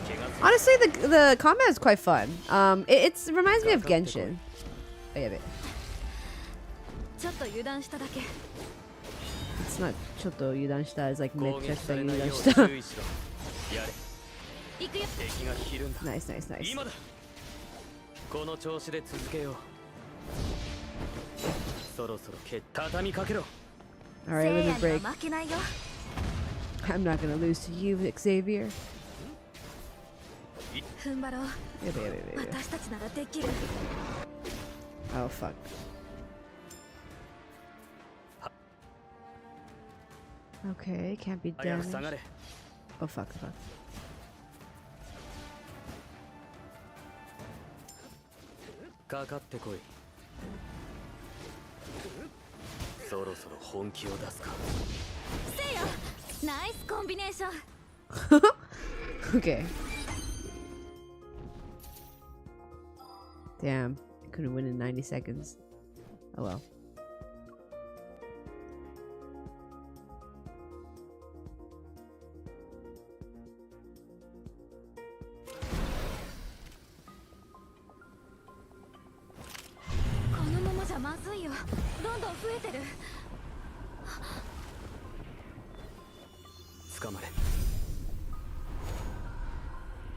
怪我する。 Honestly, the combat is quite fun. It reminds me of Genshin. Oh, yeah, wait. ちょっと油断しただけ。 It's not ちょっと油断した It's like めっちゃ攻撃されないよう油断した。注意しろ。やれ。行くよ。敵がひるんだ。 Nice, nice, nice. 今だ。この調子で続けよう。そろそろ畳みかけろ。 Alright, let me 聖夜 break. には負けないよ。 I'm not gonna lose to you, Xavier. 踏ん張ろう。 Yeah, wait, wait, wait, wait. 私たちならできる。 Oh, fuck. Okay, can't be 早く下 damaged. がれ。 Oh, fuck, fuck. かかってこい。そろそろ本気を出すか。せいや、ナイスコンビネーション。Okay. Damn, I couldn't win in 90 seconds. Oh well.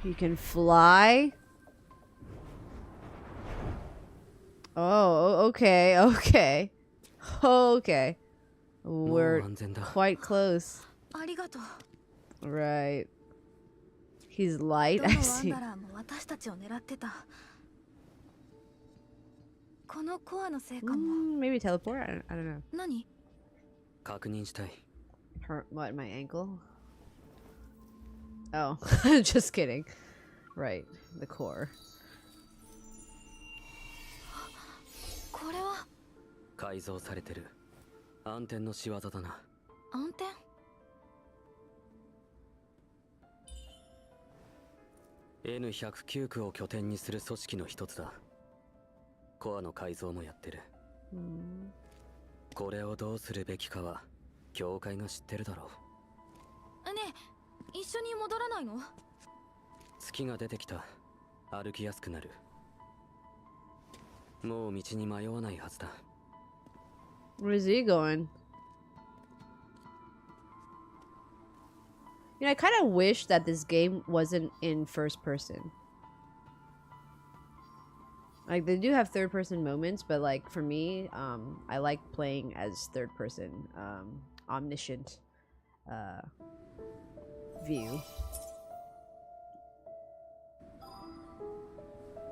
You can fly? Oh, okay, okay. Okay. We're quite close. Right. He's light, I see. Maybe teleport? I don't know. Hurt what, my ankle? Oh, just kidding. Right, the core. 改造されてる暗転の仕業だな。暗転？ N109 区を拠点にする組織の一つだ。コアの改造もやってる。これをどうするべきかは教会が知ってるだろう。ねえ、一緒に戻らないの？月が出てきた。歩きやすくなる。もう道に迷わないはずだ。Where is he going? You know, I kind of wish that this game wasn't in first person. Like, they do have third person moments, but like, for me, I like playing as third person, omniscient, view.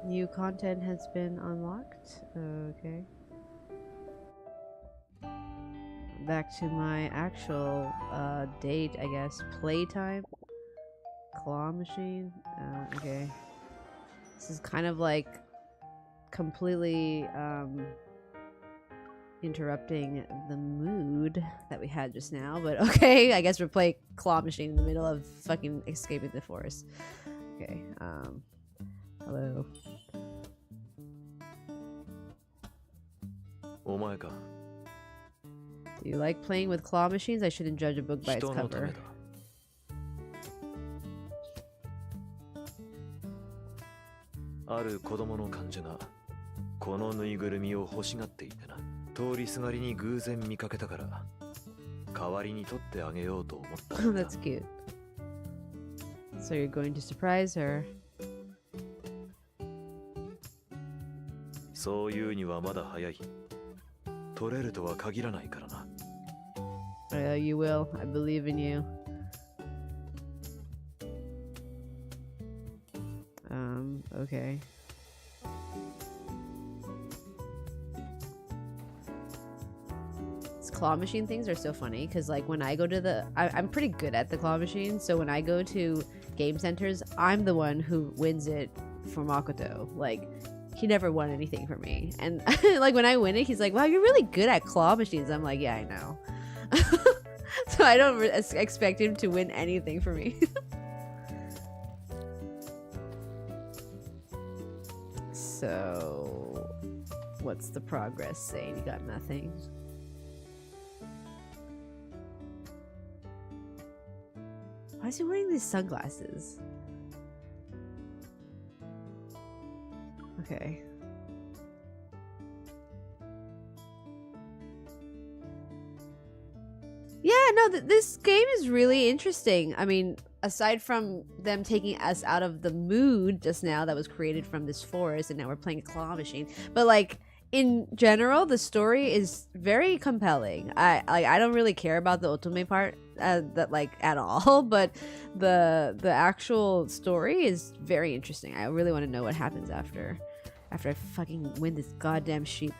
New content has been unlocked. Okay. Back to my actual date, I guess. Playtime. Claw machine. Okay. This is kind of like completely interrupting the mood that we had just now, but okay, I guess we're playing claw machine in the middle of fucking escaping the forest. Okay, hello. お前か。 Do you like playing with claw machines? I shouldn't judge a book by its 人のため cover. だ。ある子供の患者がこのぬいぐるみを欲しがっていてな。通りすがりに偶然見かけたから代わりに取ってあげようと思ったんだ。That's cute. So you're going to surprise her. そういうにはまだ早い。取れるとは限らないからな。You will. I believe in you. Okay. These claw machine things are so funny because, like, when I go to the... I'm pretty good at the claw machine, so when I go to game centers, I'm the one who wins it for Makoto. Like, he never won anything for me. And, like, when I win it, he's like, wow, you're really good at claw machines. I'm like, yeah, I know. So I don't expect him to win anything for me. So, what's the progress saying? You got nothing. Why is he wearing these sunglasses? Okay. Yeah, no, this game is really interesting. I mean, aside from them taking us out of the mood just now that was created from this forest, and now we're playing a claw machine. But like in general, the story is very compelling. I don't really care about the otome part that like at all, but the actual story is very interesting. I really want to know what happens after I fucking win this goddamn sheep.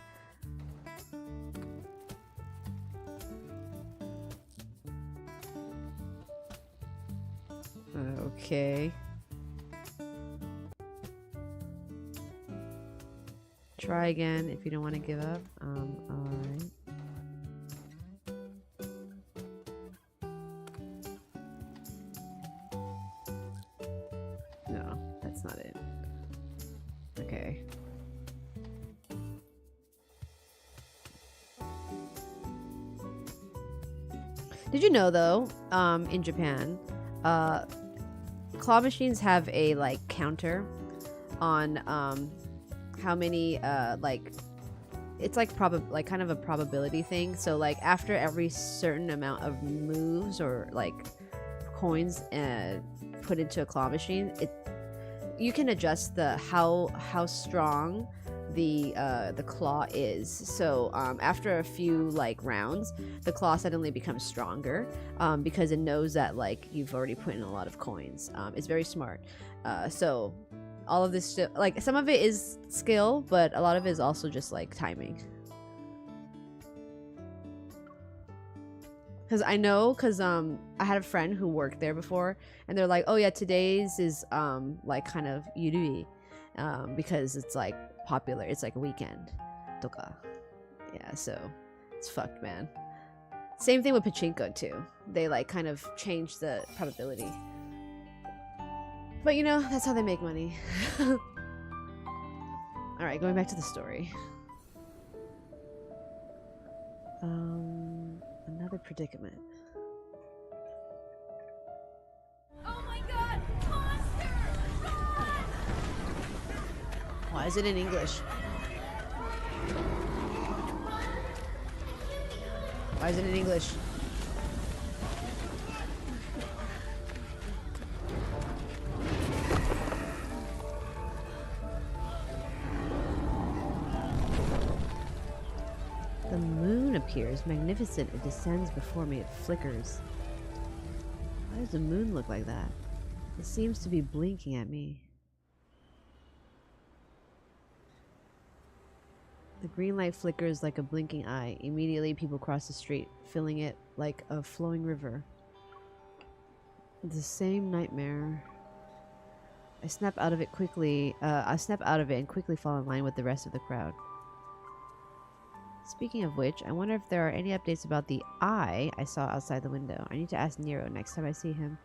Okay. Try again if you don't want to give up. Alright. not it. Okay. Did you know though, in Japan, claw machines have a like counter on how many like it's like kind of a probability thing. So like after every certain amount of moves or like coins put into a claw machine, you can adjust the how strong the claw is. So after a few like rounds, the claw suddenly becomes stronger because it knows that like you've already put in a lot of coins. It's very smart. So all of this like some of it is skill, but a lot of it is also just like timing. Because I know, I had a friend who worked there before, and they're like, oh yeah, today's is like kind of yurui, because it's like popular, it's like a weekend toka. Yeah, so it's fucked, man. Same thing with pachinko too. They like kind of change the probability. But you know, that's how they make money. Alright, going back to the story. Another predicament. Oh my god! Monster! Run! Why is it in English? Why is it in English? The moon appears magnificent. It descends before me. It flickers. Why does the moon look like that? It seems to be blinking at me. The green light flickers like a blinking eye. Immediately, people cross the street, filling it like a flowing river. The same nightmare. I snap out of it quickly. I snap out of it and quickly fall in line with the rest of the crowd. Speaking of which, I wonder if there are any updates about the eye I saw outside the window. I need to ask Nero next time I see him.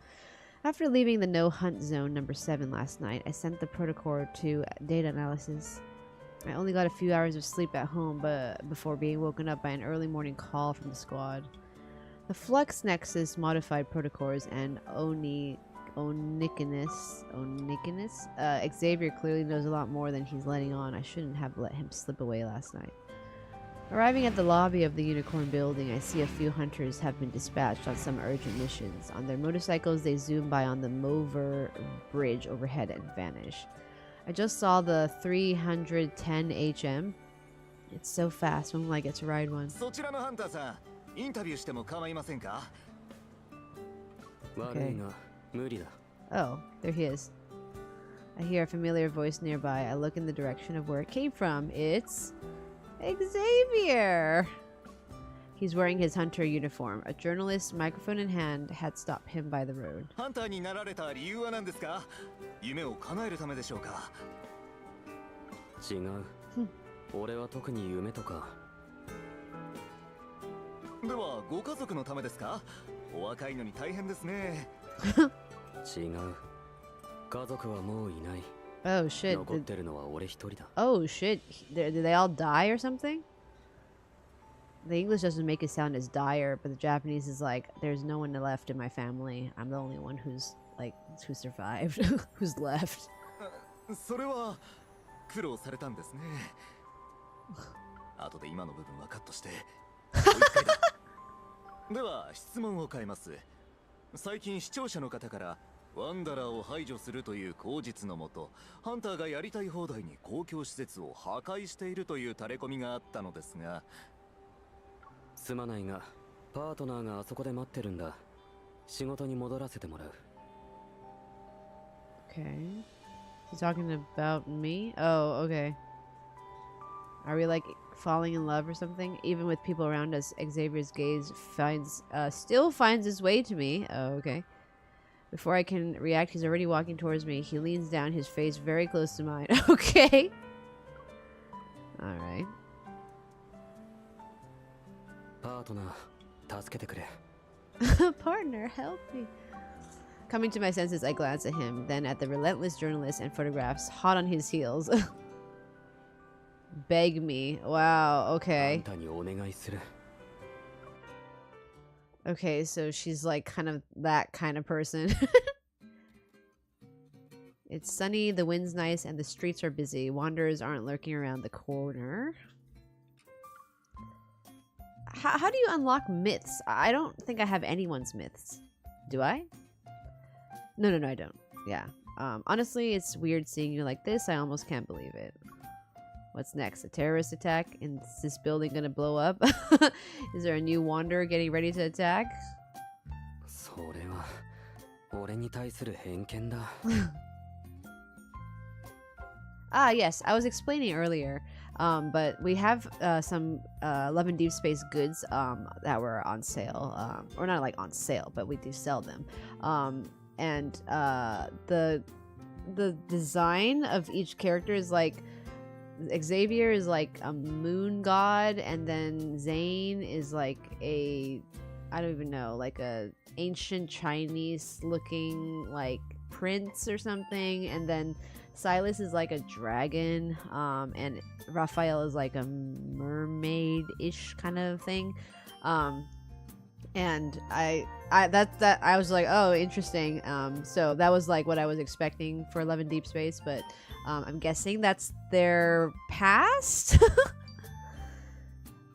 After leaving the no-hunt zone number 7 last night, I sent the protocol to data analysis. I only got a few hours of sleep at home before being woken up by an early morning call from the squad. The Flux Nexus modified protocols and Onikinus. Xavier clearly knows a lot more than he's letting on. I shouldn't have let him slip away last night. Arriving at the lobby of the Unicorn building, I see a few hunters have been dispatched on some urgent missions. On their motorcycles, they zoom by on the Mover bridge overhead and vanish. I just saw the 310 HM. It's so fast. When will I get to ride one? Okay. Oh, there he is. I hear a familiar voice nearby. I look in the direction of where it came from. It's Xavier! He's wearing his hunter uniform. A journalist, microphone in hand, had stopped him by the road. Oh shit. Oh shit. Did they all die or something? The English doesn't make it sound as dire, but the Japanese is like, there's no one left in my family. I'm the only one who's who survived, who's left. それは苦労されたんですね。後で今の部分はカットして。では質問を変えます。最近視聴者の方からワンダラーを排除するという口実のもと、ハンターがやりたい放題に公共施設を破壊しているという垂れ込みがあったのですが。すまないが、パートナーがあそこで待ってるんだ。仕事に戻らせてもらう。Okay. He's talking about me? Oh, okay. Are we like falling in love or something? Even with people around us, Xavier's gaze still finds his way to me. Oh, okay. Before I can react, he's already walking towards me. He leans down, his face very close to mine. Okay. Alright. Partner, 助けてくれ. Partner, help me. Coming to my senses, I glance at him, then at the relentless journalist and photographs, hot on his heels. Beg me. Wow, okay. Okay, so she's like kind of that kind of person. It's sunny, the wind's nice, and the streets are busy. Wanderers aren't lurking around the corner. How do you unlock myths? I don't think I have anyone's myths. Do I? No, I don't. Yeah. Honestly, it's weird seeing you like this. I almost can't believe it. What's next? A terrorist attack? Is this building gonna blow up? Is there a new wanderer getting ready to attack? Ah, yes. I was explaining earlier. But we have some Love and Deep Space goods that were on sale. Or not like on sale, but we do sell them. And the design of each character is like Xavier is like a moon god, and then Zane is like a, I don't even know, like a ancient Chinese looking like prince or something, and then Silas is like a dragon, and Raphael is like a mermaid-ish kind of thing. And I was like, oh, interesting. So that was like what I was expecting for Love and Deep Space, but I'm guessing that's their past.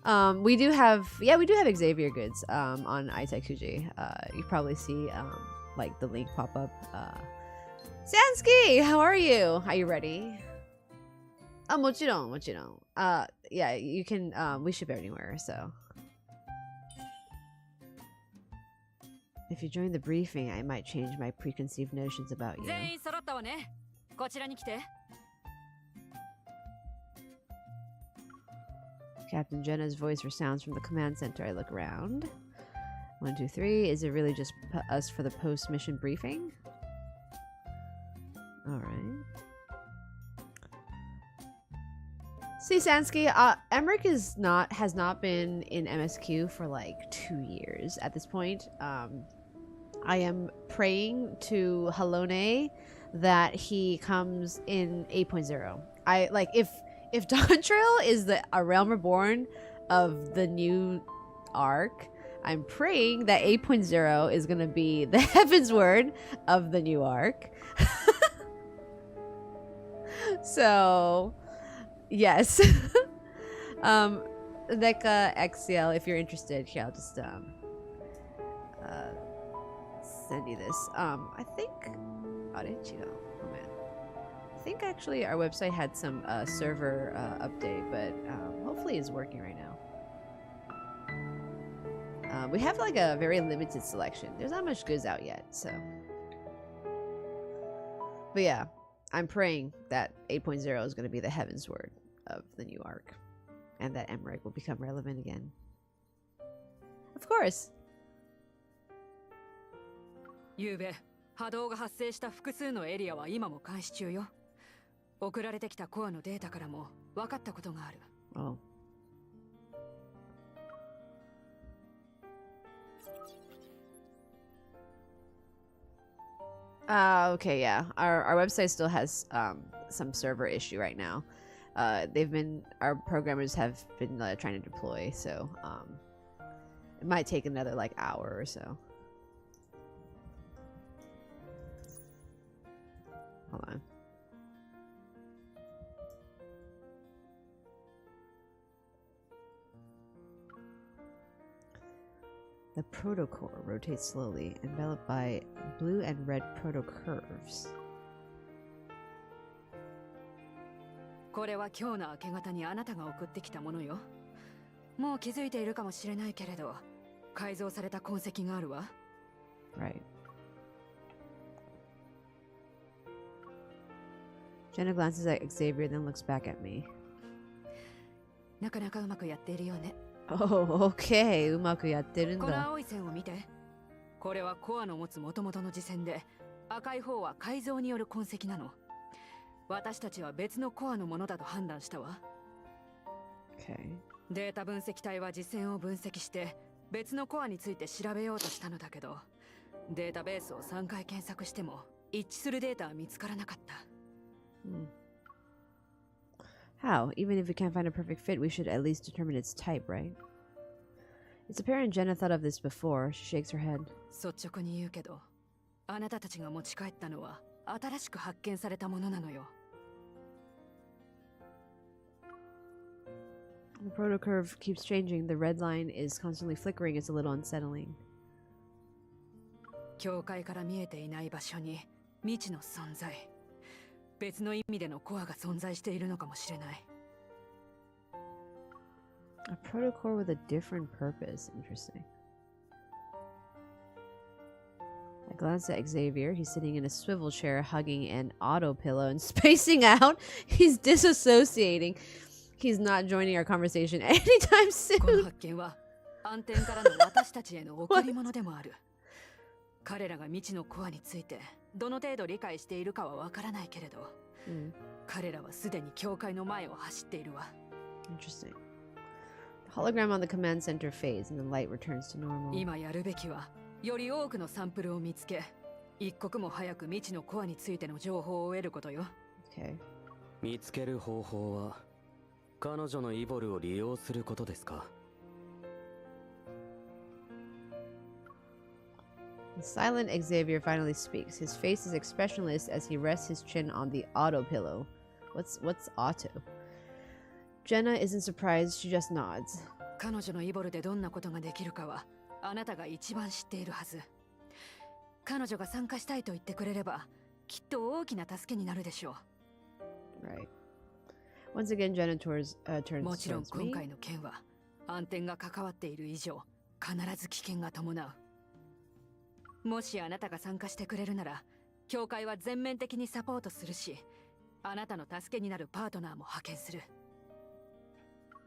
We do have Xavier goods on iTech2G. You probably see like the link pop up. Sansky, how are you? Are you ready? Mochiron. Yeah, you can. We ship anywhere, so. If you join the briefing, I might change my preconceived notions about you. Captain Jenna's voice resounds from the command center. I look around. 1, 2, 3. Is it really just us for the post-mission briefing? Alright. See, Sansky, Emmerich has not been in MSQ for like 2 years at this point. I am praying to Halone that he comes in 8.0. I like if Dawntrail is a realm reborn of the new arc, I'm praying that 8.0 is gonna be the Heaven's Word of the new arc. So, yes. NECA XCL, if you're interested, here, I'll just send you this. I think, oh, didn't you know? Oh man, I think actually our website had some server update, but hopefully it's working right now. We have like a very limited selection. There's not much goods out yet, so. But yeah, I'm praying that 8.0 is going to be the Heaven's Word of the new arc, and that Emmerich will become relevant again. Of course. ゆうべ、波動が発生した複数のエリアは今も監視中よ。送られてきたコアのデータからも分かったことがある。Oh. Okay, yeah. Our website still has some server issue right now. Our programmers have been trying to deploy, so it might take another like hour or so. Hold on. The protocore rotates slowly, enveloped by blue and red protocurves. これは今日の明け方にあなたが送ってきたものよ。もう気づいているかもしれないけれど、改造された痕跡があるわ。Right. Jenna glances at Xavier, then looks back at me. なかなかうまくやっているよね。Oh, okay. うまくやってるんだ。この青い線を見て。これはコアの持つ元々の磁線で、赤い方は改造による痕跡なの。私たちは別のコアのものだと判断したわ。Okay. データ分析体は磁線を分析して別のコアについて調べようとしたのだけど、データベースを3回検索しても一致するデータは見つからなかった。How? Even if we can't find a perfect fit, we should at least determine its type, right? It's apparent Jenna thought of this before. She shakes her head. 率直に言うけど、あなたたちが持ち帰ったのは新しく発見されたものなのよ。The protocurve keeps changing. The red line is constantly flickering. It's a little unsettling. 境界から見えていない場所に未知の存在、別の意味でのコアが存在しているのかもしれない。A protocore with a different purpose. Interesting. I glance at Xavier. He's sitting in a swivel chair, hugging an auto pillow and spacing out. He's disassociating. He's not joining our conversation anytime この soon. 発見は暗転からの私たちへの贈り物でもある。彼らが未知のコアについてどの程度理解しているかはわからないけれど、彼らはすでに境界の前を走っているわ。Interesting. The hologram on the command center fades and the light returns to normal. 今やるべきはより多くのサンプルを見つけ、一刻も早く未知のコアについての情報を得ることよ。Okay. 見つける方法は彼女のイボルを利用することですか？ The silent Xavier finally speaks. His face is expressionless as he rests his chin on the auto pillow. What's auto? Jenna isn't surprised. She just nods. 彼女のイボルでどんなことができるかはあなたが一番知っているはず。彼女が参加したいと言ってくれればきっと大きな助けになるでしょう。 Right. Once again, Jenna turns もちろん towards 今 me. 回の件は暗転が関わっている以上必ず危険が伴う。もしあなたが参加してくれるなら教会は全面的にサポートするし、あなたの助けになるパートナーも派遣する。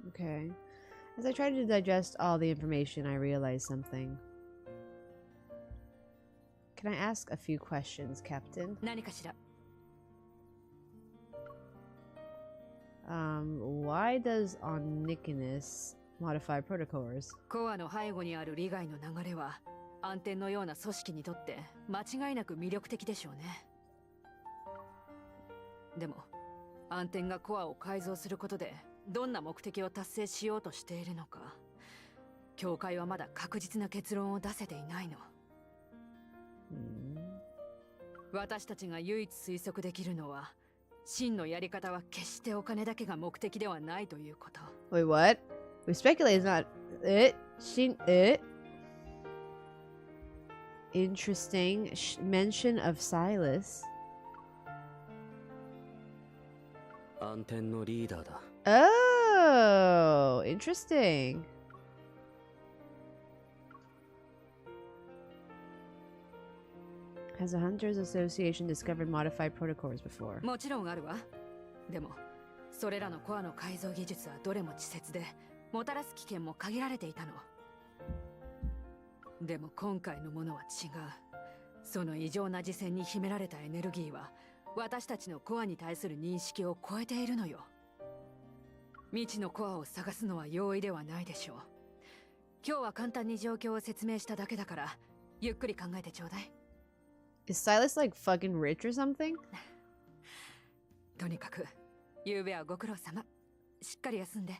Okay. As I try to digest all the information, I realize something. Can I ask a few questions, Captain? 何かしら。 Why does Onychus modify protocors? コアの背後にある利害の流れは暗転のような組織にとって間違いなく魅力的でしょうね。でも暗転がコアを改造することでどんな目的を達成しようとしているのか、教会はまだ確実な結論を出せていないの。私たちが唯一推測できるのは、真のやり方は決してお金だけが目的ではないということ。Wait, what? We speculate it's not it. It. Interesting mention of Silas. 暗転のリーダーだ。Oh, interesting. Has the Hunters Association discovered modified protocors before? もちろんあるわ。でもそれらのコアの改造技術はどれも稚拙で、もたらす危険も限られていたの。でも今回のものは違う。その異常な次戦に秘められたエネルギーは私たちのコアに対する認識を超えているのよ。未知のコアを探すのは容易ではないでしょう。今日は簡単に状況を説明しただけだから、ゆっくり考えてちょうだい。Is Silas like fucking rich or something? とにかく、ゆうべはご苦労様。しっかり休んで。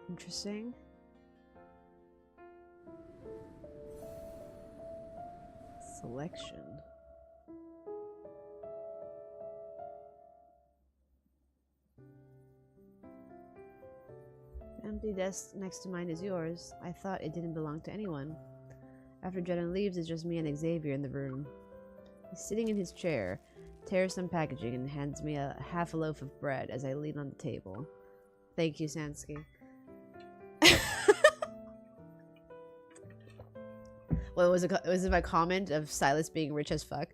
Interesting. Selection. The empty desk next to mine is yours. I thought it didn't belong to anyone. After Jenna leaves, it's just me and Xavier in the room. He's sitting in his chair, tears some packaging, and hands me half a loaf of bread as I lean on the table. Thank you, Sansky. Well, was it my comment of Silas being rich as fuck?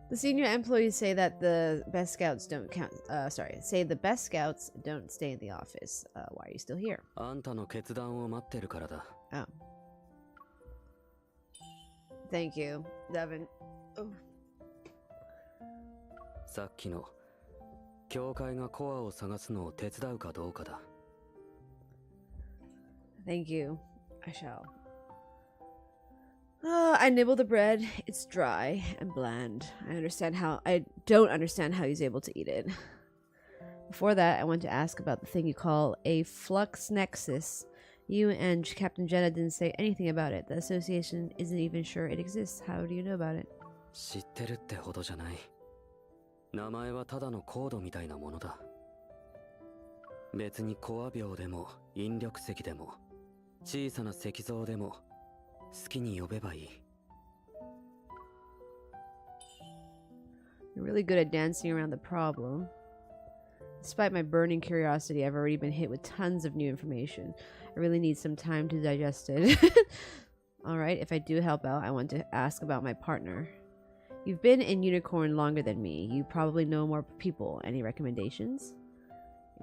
The senior employees say that the best scouts don't count. Say the best scouts don't stay in the office. Why are you still here? あんたの決断を待ってるからだ。Oh. Thank you, Devin. Oh. さっきの教会がコアを探すのを手伝うかどうかだ。Thank you. I shall. I nibble the bread. It's dry and bland. I don't understand how he's able to eat it. Before that, I want to ask about the thing you call a flux nexus. You and Captain Jenna didn't say anything about it. The association isn't even sure it exists. How do you know about it? 知ってるってほどじゃない。名前はただのコードみたいなものだ。別にコア病でも引力石でも小さな石像でも好きに呼べばいい。You're really good at dancing around the problem. Despite my burning curiosity, I've already been hit with tons of new information. I really need some time to digest it. Alright, if I do help out, I want to ask about my partner. You've been in Unicorn longer than me. You probably know more people. Any recommendations?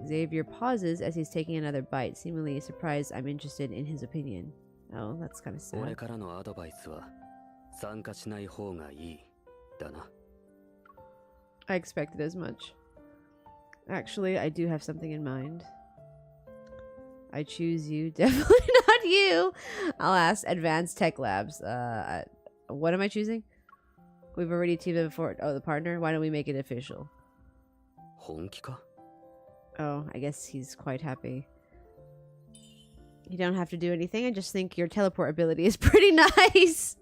Xavier pauses as he's taking another bite, seemingly surprised I'm interested in his opinion. Oh, that's kind of sad. 俺からのアドバイスは参加しない方がいいだな。I expected as much. Actually, I do have something in mind. I choose you. Definitely not you. I'll ask Advanced Tech Labs. What am I choosing? We've already teamed up before. Oh, the partner? Why don't we make it official? 本気か? Oh, I guess he's quite happy. You don't have to do anything. I just think your teleport ability is pretty nice.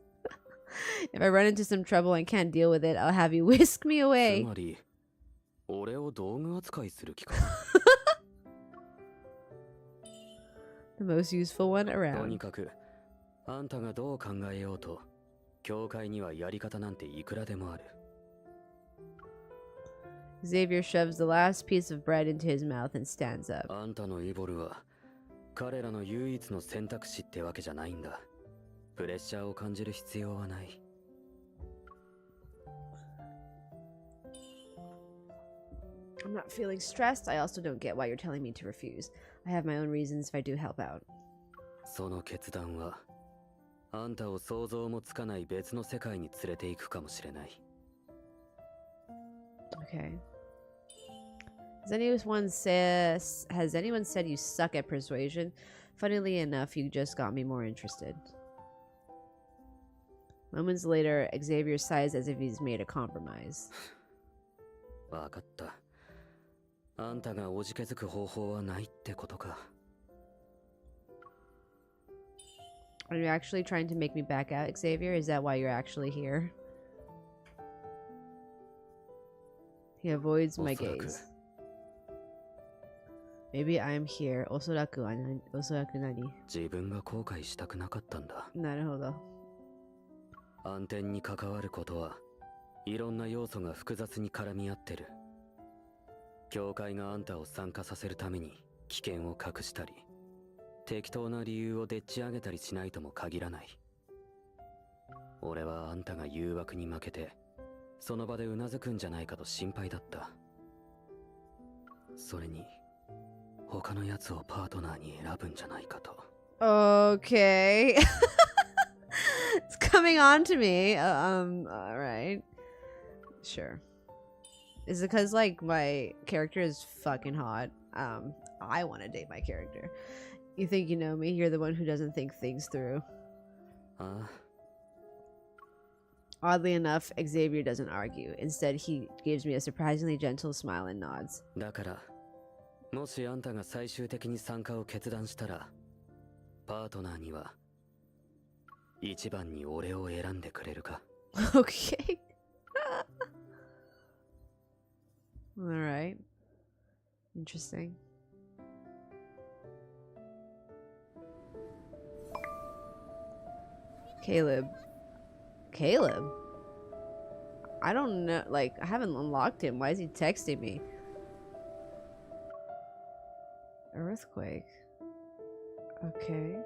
If I run into some trouble and can't deal with it, I'll have you whisk me away. つまり俺を道具扱いする気か。The most useful one と around. にかくあんたがどう考えようと教会にはやり方なんていくらでもある。Xavier shoves the last piece of bread into his mouth and stands up. あんたのイボルは彼らの唯一の選択肢ってわけじゃないんだ。プレッシャーを感じる必要はない。I'm not feeling stressed. I also don't get why you're telling me to refuse. I have my own reasons if I do help out. その決断はあんたを想像もつかない別の世界に連れて行くかもしれない。Okay. Has anyone said you suck at persuasion? Funnily enough, you just got me more interested. Moments later, Xavier sighs as if he's made a compromise. わかった。あんたがおじけづく方法はないってことか。Are you actually trying to make me back out, Xavier? Is that why you're actually here? He avoids my gaze. Maybe I'm here. おそらく何? 自分が後悔したくなかったんだ。なるほど。暗転に関わることはいろんな要素が複雑に絡み合ってる。教会があんたを参加させるために危険を隠したり、適当な理由をでっち上げたりしないとも限らない。俺はあんたが誘惑に負けてその場でうなずくんじゃないかと心配だった。それに他のやつをパートナーに選ぶんじゃないかと。Okay. It's coming on to me. Alright. Sure. Is it because, like, my character is fucking hot? I want to date my character. You think you know me? You're the one who doesn't think things through. Oddly enough, Xavier doesn't argue. Instead, he gives me a surprisingly gentle smile and nods. だから、もしあんたが最終的に参加を決断したら、パートナーには一番に俺を選んでくれるか? Okay. Alright. Interesting. Caleb. I don't know, like, I haven't unlocked him. Why is he texting me? Earthquake. Okay.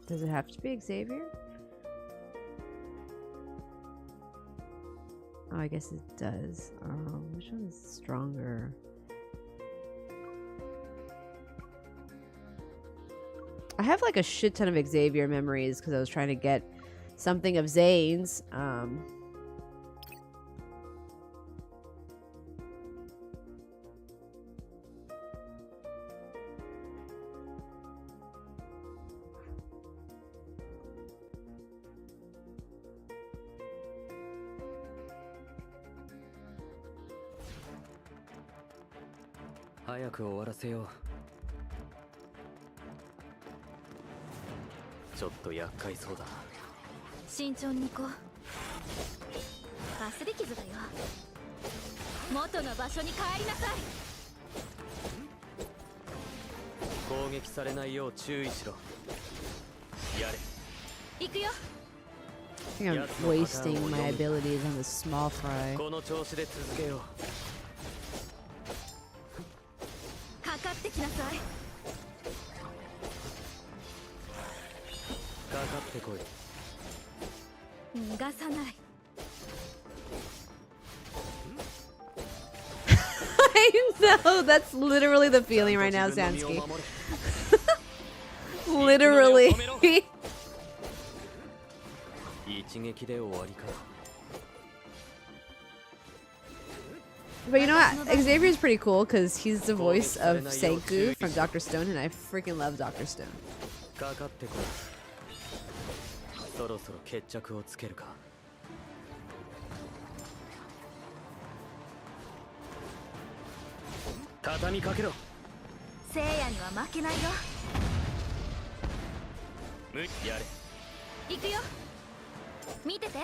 Does it have to be Xavier? Oh, I guess it does. Which one is stronger? I have like a shit ton of Xavier memories because I was trying to get something of Zane's. 早く終わらせよう。ちょっと厄介そうだな。慎重に行こう。かすり傷だよ。元の場所に帰りなさい。攻撃されないよう注意しろ。やれ。行くよ。I think I'm wasting my abilities on the small fry. この調子で続けよう。かかってきなさい。かかってこい。逃がさない。I know, that's literally the feeling right now, Sansky. Literally. 一撃で終わりか。 But you know what? Xavier's pretty cool because he's the voice of Senku from Dr. Stone, and I freaking love Dr. Stone. かかってこい。そろそろ決着をつけるか。畳みかけろ。聖夜には負けないよ。やれ。行くよ。見てて。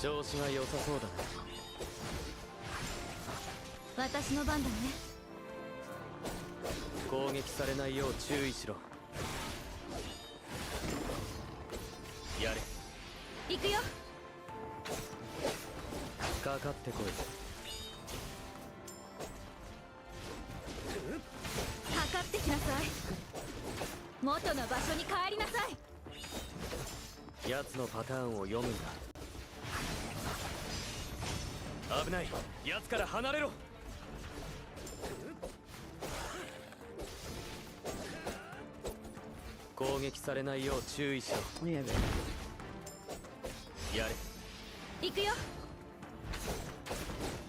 調子が良さそうだな。私の番だね。攻撃されないよう注意しろ。やれ。行くよ。かかってこい。かかってきなさい。元の場所に帰りなさい。奴のパターンを読むんだ。危ない。奴から離れろ。攻撃されないよう注意しろ。Yeah, baby. やれ。行くよ。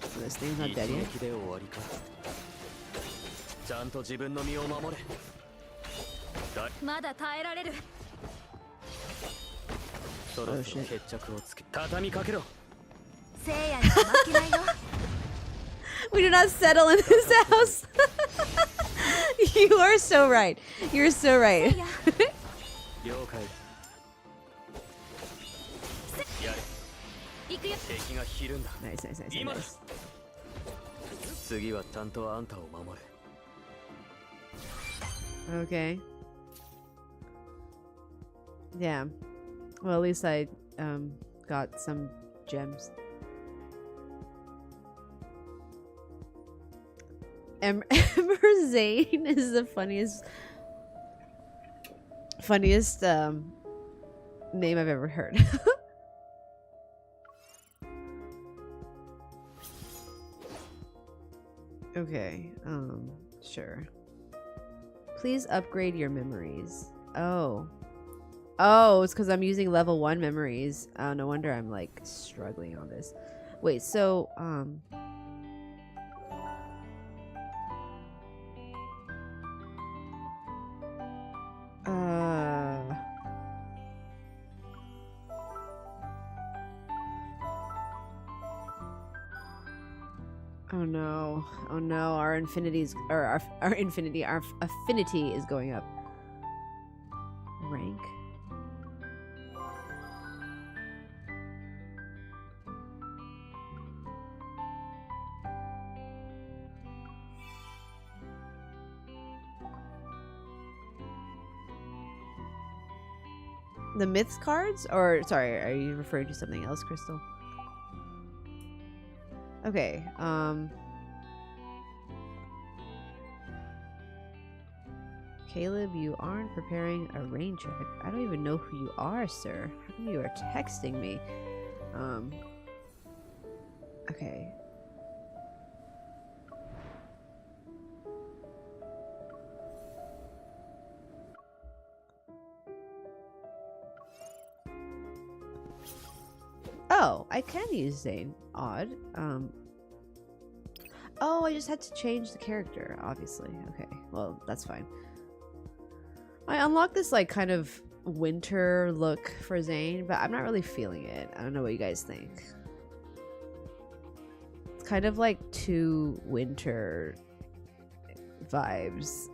So this thing's not 一 dead yet. 撃で終わりか。ちゃんと自分の身を守れ。まだ耐えられる。そろそろ決着をつけ。畳みかけろ。聖夜には負けないよ。We do not settle in this house. You are so right. You're so right. 了解。やれ。行くよ。敵がひるんだ。 Nice, nice, nice, 今だ。 nice. 次はちゃんとあんたを守れ。 Okay. Yeah. Well, at least I got some gems. Ember Zane is the funniest name I've ever heard. Okay, sure. Please upgrade your memories. Oh. Oh, it's because I'm using level 1 memories. Oh, no wonder I'm like struggling on this. Wait, so oh no. Oh no, our infinities or our affinity is going up. Rank. The myths cards? Or, sorry, are you referring to something else, Crystal? Okay, Caleb, you aren't preparing a rain check. I don't even know who you are, sir. How come you are texting me? Okay. Oh, I can use Zane. Odd. Oh, I just had to change the character, obviously. Okay, well, that's fine. I unlocked this, like, kind of winter look for Zane, but I'm not really feeling it. I don't know what you guys think. kind of like two winter vibes.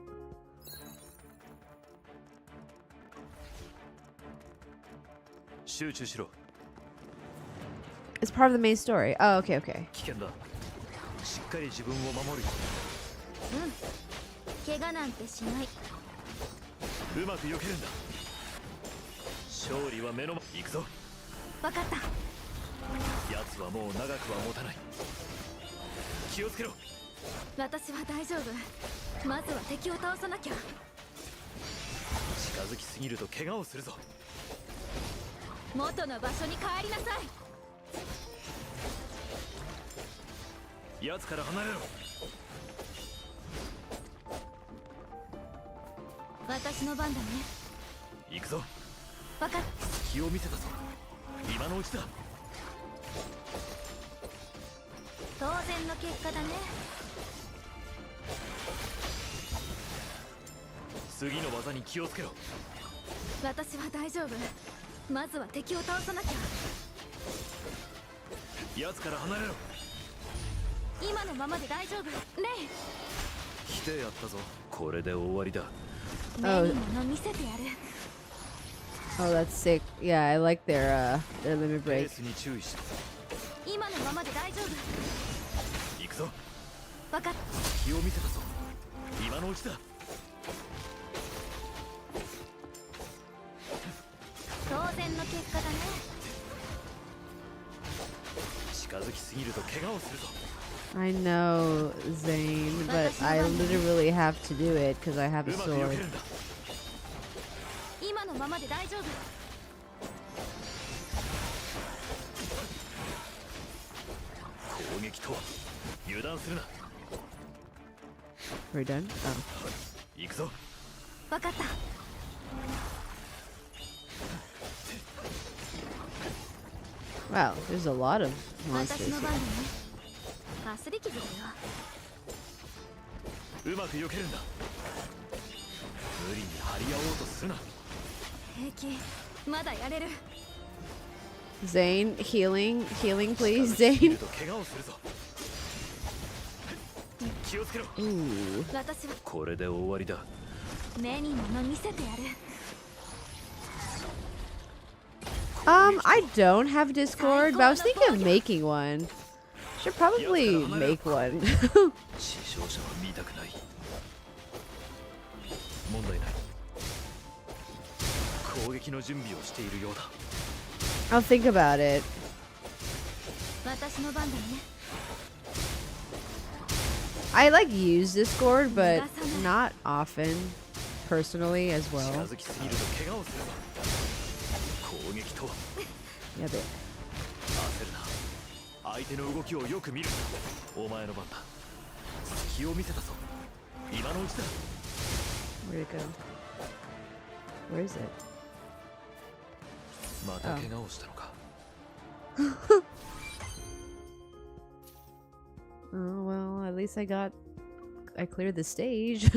It's part of the main story. Oh, okay, okay. 危険だ。しっかり自分を守るよ。怪我なんてしない。うまく避けるんだ。勝利は目の前。行くぞ。わかった。奴はもう長くは持たない。気をつけろ。私は大丈夫。まずは敵を倒さなきゃ。近づきすぎると怪我をするぞ。元の場所に帰りなさい。奴から離れろ。私の番だね。行くぞ。わかっ。隙を見せたぞ。今のうちだ。当然の結果だね。次の技に気をつけろ。私は大丈夫。まずは敵を倒さなきゃ。奴から離れろ。今のままで大丈夫。レイ。来てやったぞ。これで終わりだ。目に物見せてやる。Oh, that's sick. Yeah, I like their limit レー break. スに注意しろ。今のままで大丈夫。行くぞ。わかっ。気を見せたぞ。今のうちだ。当然の結果だね。近づきすぎると怪我をするぞ。I know, Zane, but I literally have to do it because I have a うまく避 sword. けるんだ。今のままで大丈夫。攻撃とは油断するな。We're done? Oh. 行くぞ。わかった。Wow, there's a lot of 私 monsters の here. 番だね。かすり傷だよ。うまく避けるんだ。無理に張り合おうとするな。平気。まだやれる。Zane, healing, please, 近づきすぎる Zane. と怪我をするぞ。気をつけろ。 Ooh. 私はこれで終わりだ。目に物見せてやる。I don't have Discord, but I was thinking of making one. Should probably make one. 死傷者は見たくない。問題ない。攻撃の準備をしているようだ。I'll think about it. 私の番だね。I like use Discord, but not often, personally as 近 well. づきすぎると怪我をするぞ。攻撃とは Yeah, but 焦るな。相手の動きをよく見るんだ。お前の番だ。隙を見せたぞ。今のうちだ。 where'd it go? Where is it? また怪我をしたのか。Oh well, at least I cleared the stage.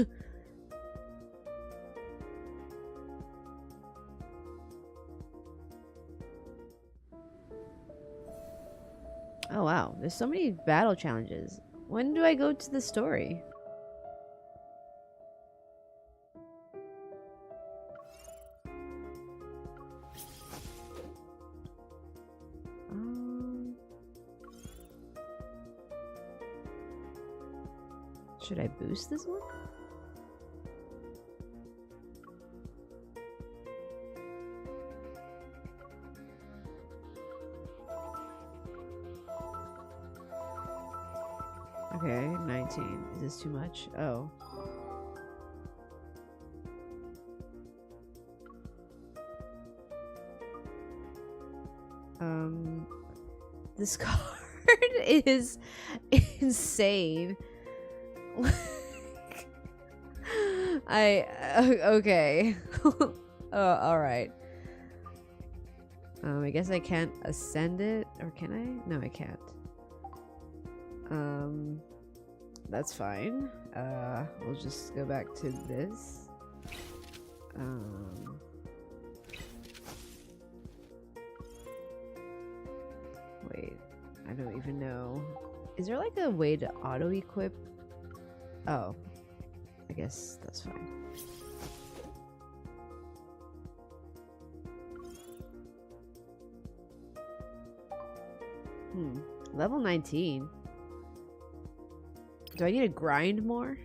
Oh wow, there's so many battle challenges. When do I go to the story? Should I boost this one? Okay, 19. Is this too much? Oh. This card is insane. Okay. All right. I guess I can't ascend it, or can I? No, I can't. That's fine. We'll just go back to this. Wait, I don't even know. Is there like a way to auto equip? Oh, I guess that's fine. Level 19. Do I need to grind more?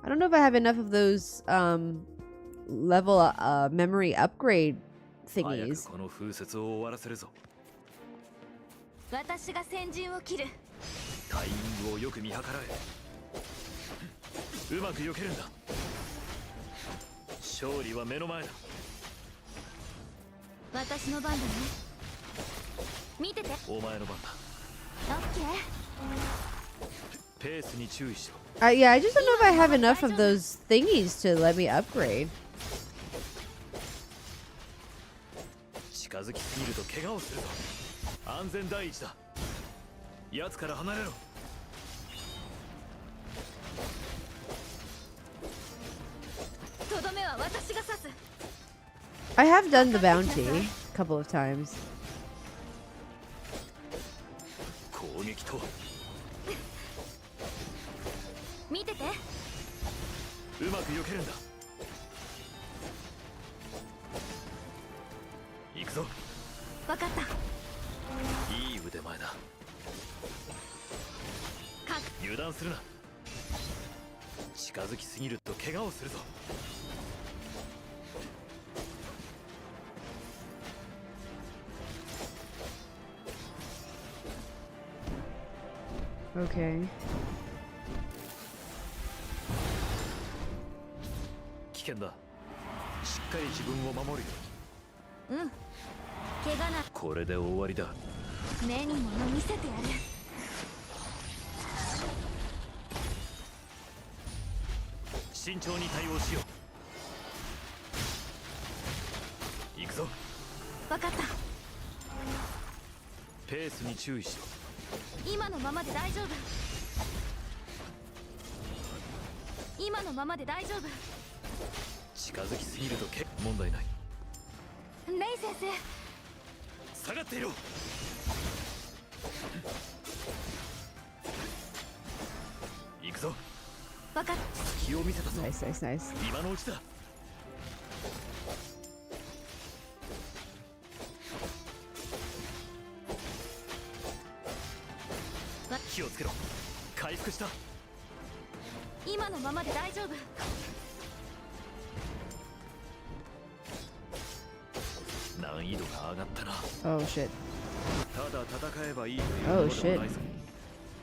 I don't know if I have enough of those level memory upgrade 早く thingies. この風雪を終わらせるぞ。私が先陣を切る。タイミングをよく見計らえ。うまく避けるんだ。勝利は目の前だ。私の番だね。見てて。お前の番だ。オッケー。ペースに注意しろ。Yeah, I just don't know if I have enough of those thingies to let me upgrade. 近づきすぎると怪我をするぞ。安全第一だ。奴から離れろ。とどめは私が刺す。I have done the bounty a couple of times. 攻撃とは見てて。うまく避けるんだ。行くぞ。わかった。いい腕前だ。油断するな。近づきすぎると怪我をするぞ。Okay. 危険だ。しっかり自分を守るようん。怪我な。うに。これで終わりだ。目に物見せてやる。慎重に対応しよう。行くぞ。わかった。ペースに注意しろ。今のままで大丈夫。今のままで大丈夫。近づきすぎると問題ない。レイ先生。下がっていろ。行くぞ。わかった。隙を見せたぞ。 Nice, nice, nice. 今のうちだ。気をつけろ。回復した。今のままで大丈夫。難易度が上がったな。 Oh shit. ただ戦えばいいという Oh ものでもないぞ。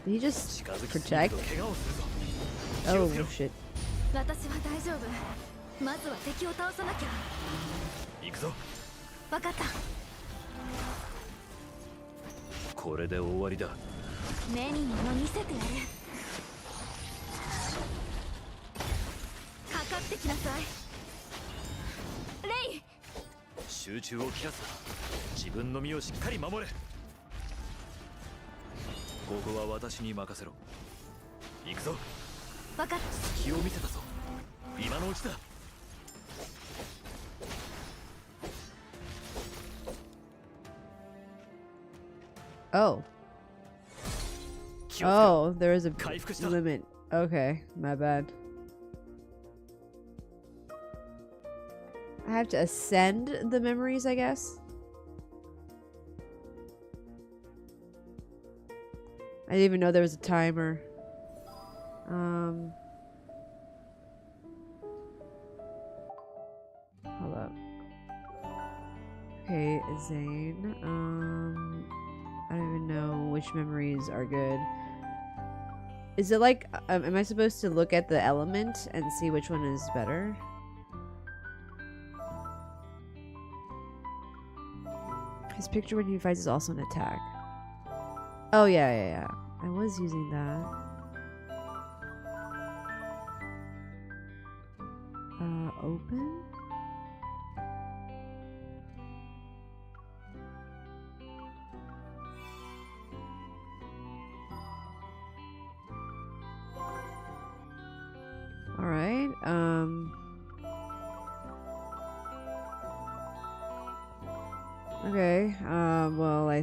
Did he just 近づきすぎる protect? と怪我をするぞ。 Oh 気をつ shit. 私は大丈夫。まずは敵を倒さなきゃ。行くぞ。わかった。これで終わりだ。目に物見せてやる。かかってきなさい。レイ。集中を切らすな。自分の身をしっかり守れ。ここは私に任せろ。行くぞ。わかった。隙を見せたぞ。今のうちだ。Oh. 気をつけろ。 Oh, there is a 回復した。 limit. Okay, my bad. I have to ascend the memories, I guess. I didn't even know there was a timer. Hold up. Okay, Zane. I don't even know which memories are good. Is it like, am I supposed to look at the element and see which one is better? His picture when he fights is also an attack. Oh, yeah. I was using that. Open?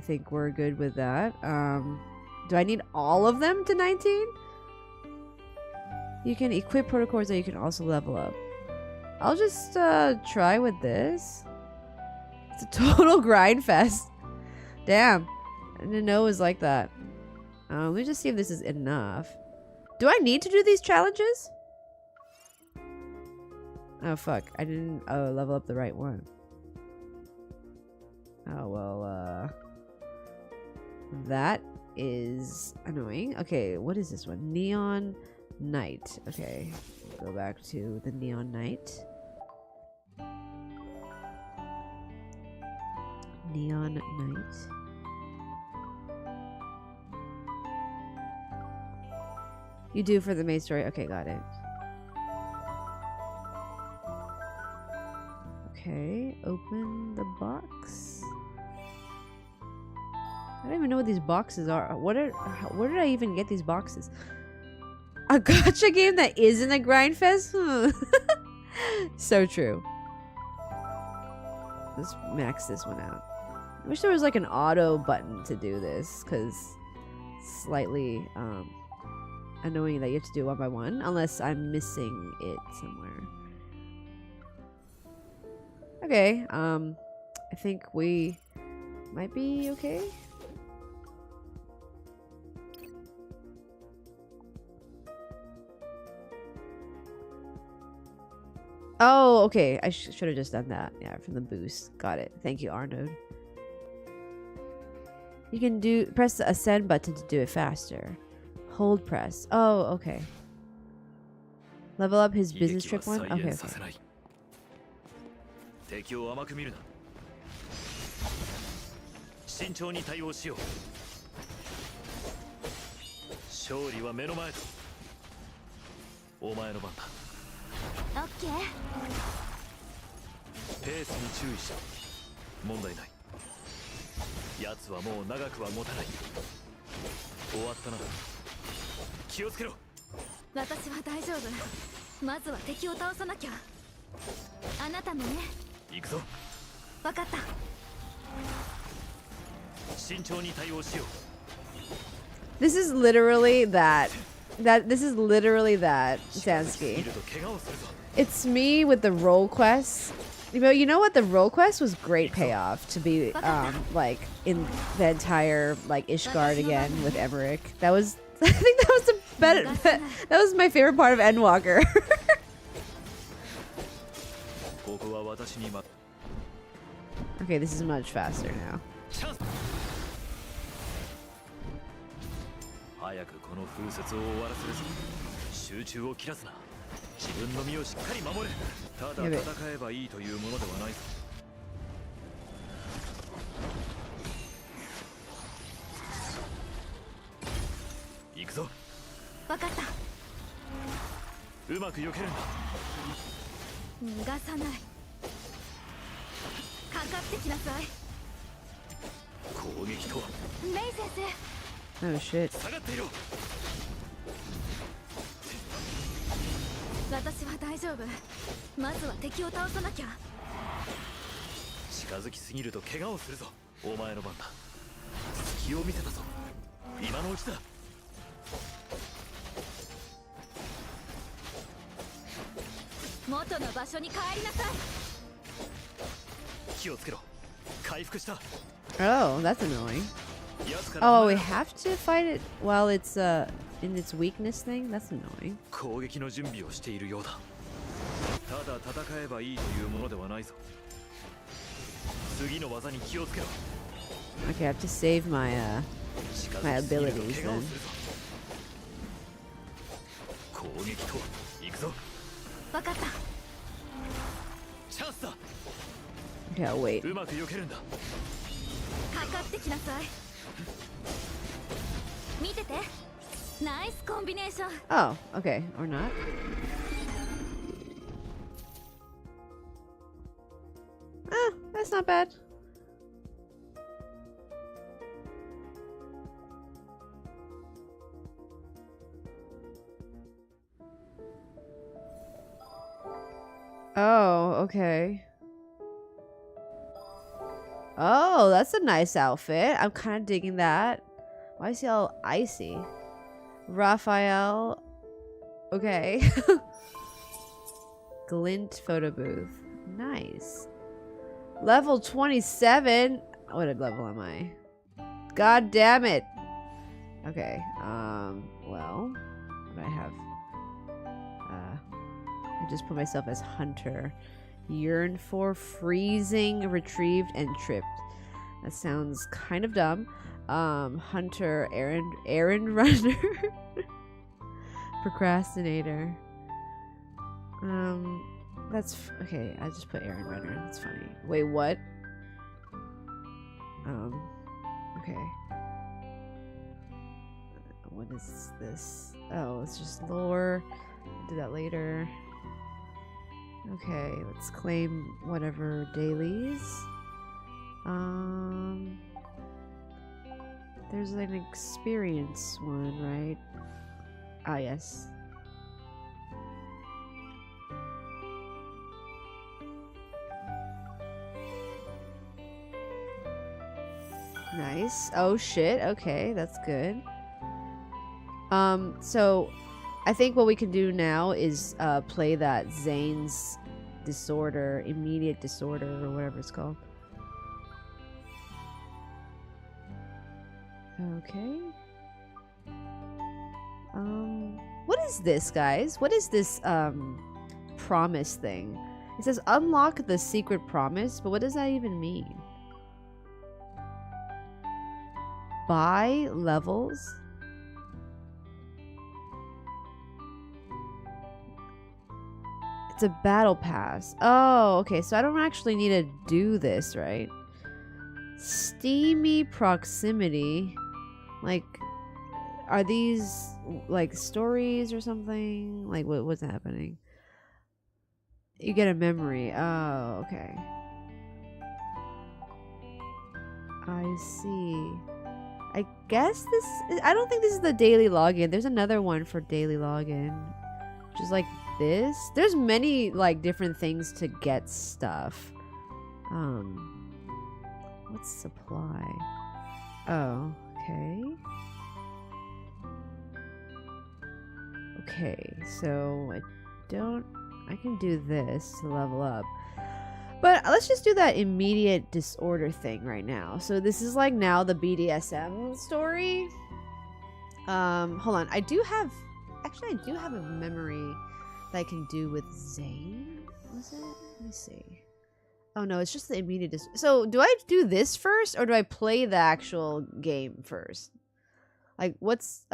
think we're good with that. Do I need all of them to 19? You can equip protocols that you can also level up. I'll just try with this. It's a total grind fest. Damn. I didn't know it was like that. Let me just see if this is enough. Do I need to do these challenges? Oh, fuck. I didn't level up the right one. Oh, well, that is annoying. Okay, what is this one? Neon Night. Okay, go back to the Neon Night. Neon Night. You do for the main story. Okay, got it. Okay, open the box. I don't even know what these boxes are. Where did I even get these boxes? A gacha game that isn't a grind fest? So true. Let's max this one out. I wish there was like an auto button to do this, because it's slightly annoying that you have to do it one by one, unless I'm missing it somewhere. Okay, I think we might be okay. Oh, okay. I should have just done that. Yeah, from the boost. Got it. Thank you, Arnold. You can press the ascend button to do it faster. Hold press. Oh, okay. Level up his business trip one? Okay, okay. 敵を甘く見るな。慎重に対応しよう。勝利は目の前だ。お前の番だ。オッケー。ペースに注意しろ。問題ない。奴はもう長くは持たない。終わったな。気をつけろ。私は大丈夫。まずは敵を倒さなきゃ。あなたもね。行くぞ。わかった。慎重に対応しよう。This is literally that. This is literally that, Sansky. It's me with the role quests. You know what? The role quest was great payoff to be like in the entire like Ishgard again with Emmerich. That was I think that was the better. That was my favorite part of Endwalker. Okay, this is much faster now. 早くこの風雪を終わらせるぞ。集中を切らすな。自分の身をしっかり守れ。ただ戦えばいいというものではないぞ。行くぞ。わかった。うまく避けるんだ。逃がさない。かかってきなさい。攻撃とは。メイ先生。Oh shit. 下がっていろ。私は大丈夫。まずは敵を倒さなきゃ。近づきすぎると怪我をするぞ。お前の番だ。隙を見せたぞ。今のうちだ。元の場所に帰りなさい。気をつけろ。回復した。Oh, that's annoying. Oh, we have to fight it while it's in its weakness thing? That's annoying. 攻撃の準備をしているようだ。ただ戦えばいいというものではないぞ。次の技に気をつけろ。Okay, I have to save my my abilities then. 攻撃とは行くぞ。わかった。チャンスだ。Okay, I'll wait. うまく避けるんだ。かかってきなさい。見てて。ナイスコンビネーション。Oh, okay, or not. Ah, that's not bad. Oh, okay. Oh, that's a nice outfit. I'm kind of digging that. Why is he all icy? Raphael. Okay. Glint photo booth. Nice. Level 27. What level am I? God damn it. Okay. Well, what do I have? I just put myself as hunter. Yearn for, freezing, retrieved, and tripped. That sounds kind of dumb. Hunter, errand runner, procrastinator. That's okay. I just put errand runner. That's funny. Wait, what? Okay. What is this? Oh, it's just lore. I'll do that later. Okay, let's claim whatever dailies. There's an experience one, right? Ah, yes. Nice. Oh shit. Okay, that's good. So I think what we can do now is play that Zane's disorder, immediate disorder, or whatever it's called. Okay. What is this, guys? What is this promise thing? It says unlock the secret promise, but what does that even mean? Buy levels? It's a battle pass. Oh, okay. So I don't actually need to do this, right? Steamy proximity. Like, are these like stories or something? Like, what's happening? You get a memory. Oh, okay. I see. I guess this is, I don't think this is the daily login. There's another one for daily login, which is like this. There's many like different things to get stuff. What's supply? Oh, okay. Okay, so I can do this to level up. But let's just do that immediate disorder thing right now. So this is like now the BDSM story. Hold on. I do have a memory that I can do with Zane. Was it? Let me see. Oh no, it's just the immediate so do I do this first or do I play the actual game first? Like what's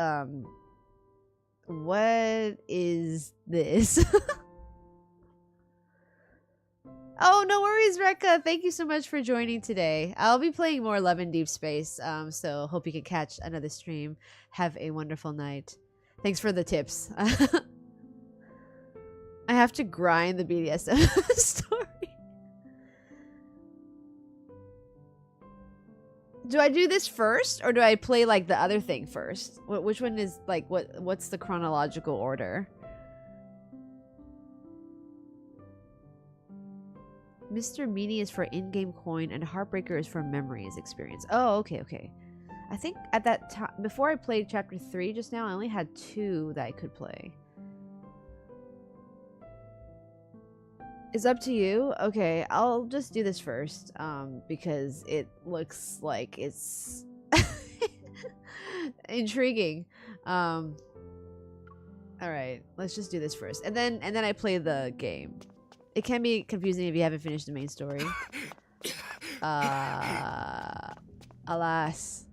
what is this? Oh, no worries, Rekka. Thank you so much for joining today. I'll be playing more Love in Deep Space, so hope you can catch another stream. Have a wonderful night. Thanks for the tips. I have to grind the BDSM story. Do I do this first, or do I play, like, the other thing first? Which one is, like, what's the chronological order? Mr. Meanie is for in-game coin, and Heartbreaker is for memories experience. Oh, okay, okay. I think at that time, before I played Chapter 3 just now, I only had 2 that I could play. It's up to you? Okay, I'll just do this first, because it looks like it's intriguing. Alright, let's just do this first. And then I play the game. It can be confusing if you haven't finished the main story. Alas.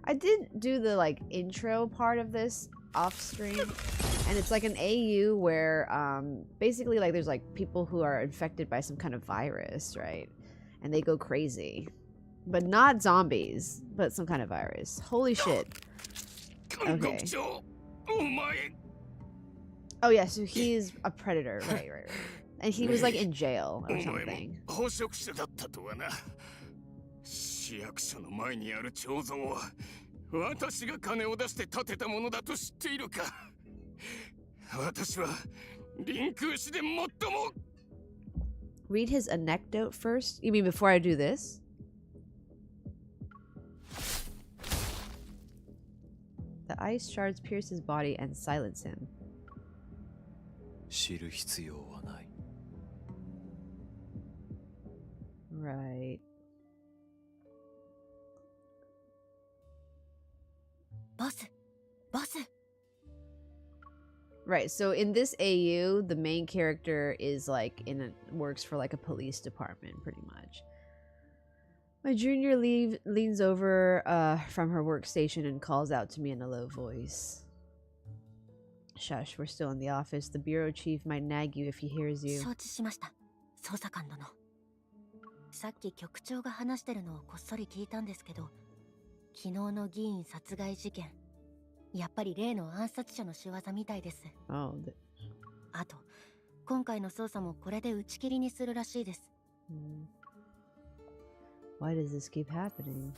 I did do the like intro part of this off stream, and it's like an AU where basically like there's like people who are infected by some kind of virus, right? And they go crazy. But not zombies, but some kind of virus. Holy shit. Okay. Oh yeah, so he's a predator, right. And he was like in jail or something. 私はリンク士で最も Read his anecdote first? You mean before I do this? The ice shards pierce his body and silence him. 知る必要はない。 Right. Boss. Right, so in this AU, the main character is like works for like a police department, pretty much. My junior leans over from her workstation and calls out to me in a low voice. Shush, we're still in the office. The bureau chief might nag you if he hears you. 承知しました。捜査官殿。さっき局長が話してるのをこっそり聞いたんですけど、昨日の議員殺害事件、やっぱり例の暗殺者の仕業みたいです。Oh, あと、今回の捜査もこれで打ち切りにするらしいです。Why does this keep happening?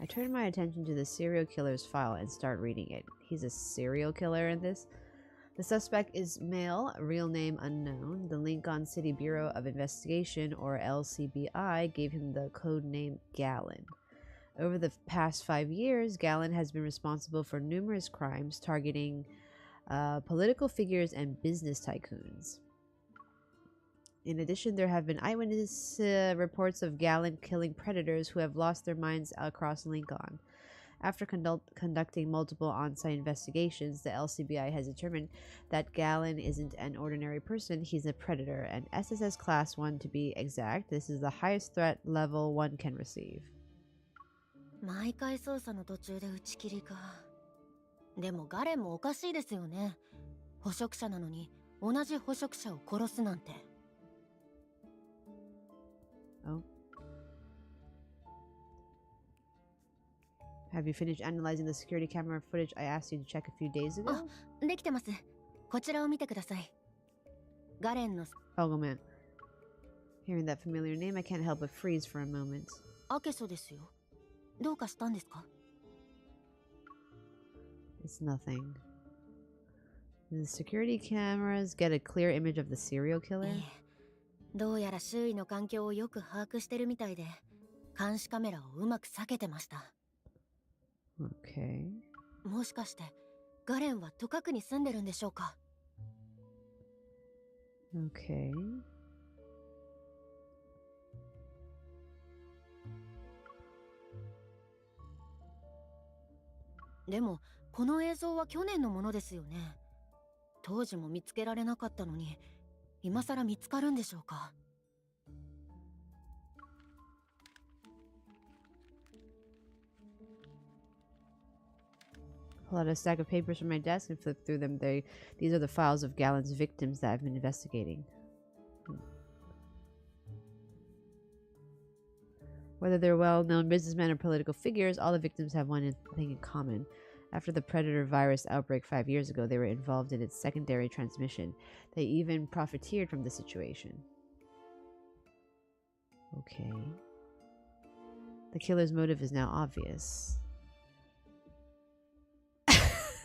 I turn my attention to the serial killer's file and start reading it. He's a serial killer in this? The suspect is male, real name unknown. The Lincoln City Bureau of Investigation, or LCBI, gave him the code name Gallon. Over the past 5 years, Gallon has been responsible for numerous crimes targeting political figures and business tycoons. In addition, there have been eyewitness reports of Gallon killing predators who have lost their minds across Lincoln. After conducting multiple on-site investigations, the LCBI has determined that Gallon isn't an ordinary person, he's a predator, an SSS Class 1 to be exact. This is the highest threat level one can receive. 毎回捜査の途中で打ち切りか。でもガレンもおかしいですよね。捕食者なのに同じ捕食者を殺すなんて。Oh. Have you finished analyzing the security camera footage I asked you to check a few days ago? あ、できてます。こちらを見てください。ガレンの Oh man. Hearing that familiar name, I can't help but freeze for a moment. アケソですよ。どうかしたんですか？ It's nothing. The security cameras get a clear image of the serial killer? どうやら周囲の環境をよく把握してるみたいで、監視カメラをうまく避けてました。Okay. もしかしてガレンは都郭に住んでるんでしょうか？ Okay. でもこの映像は去年のものですよね。当時も見つけられなかったのに、今さら見つかるんでしょうか？Pull out a stack of papers from my desk and flip through them. These are the files of Gallon's victims that I've been investigating. Whether they're well-known businessmen or political figures, all the victims have one thing in common. After the predator virus outbreak 5 years ago, they were involved in its secondary transmission. They even profiteered from the situation. Okay. The killer's motive is now obvious.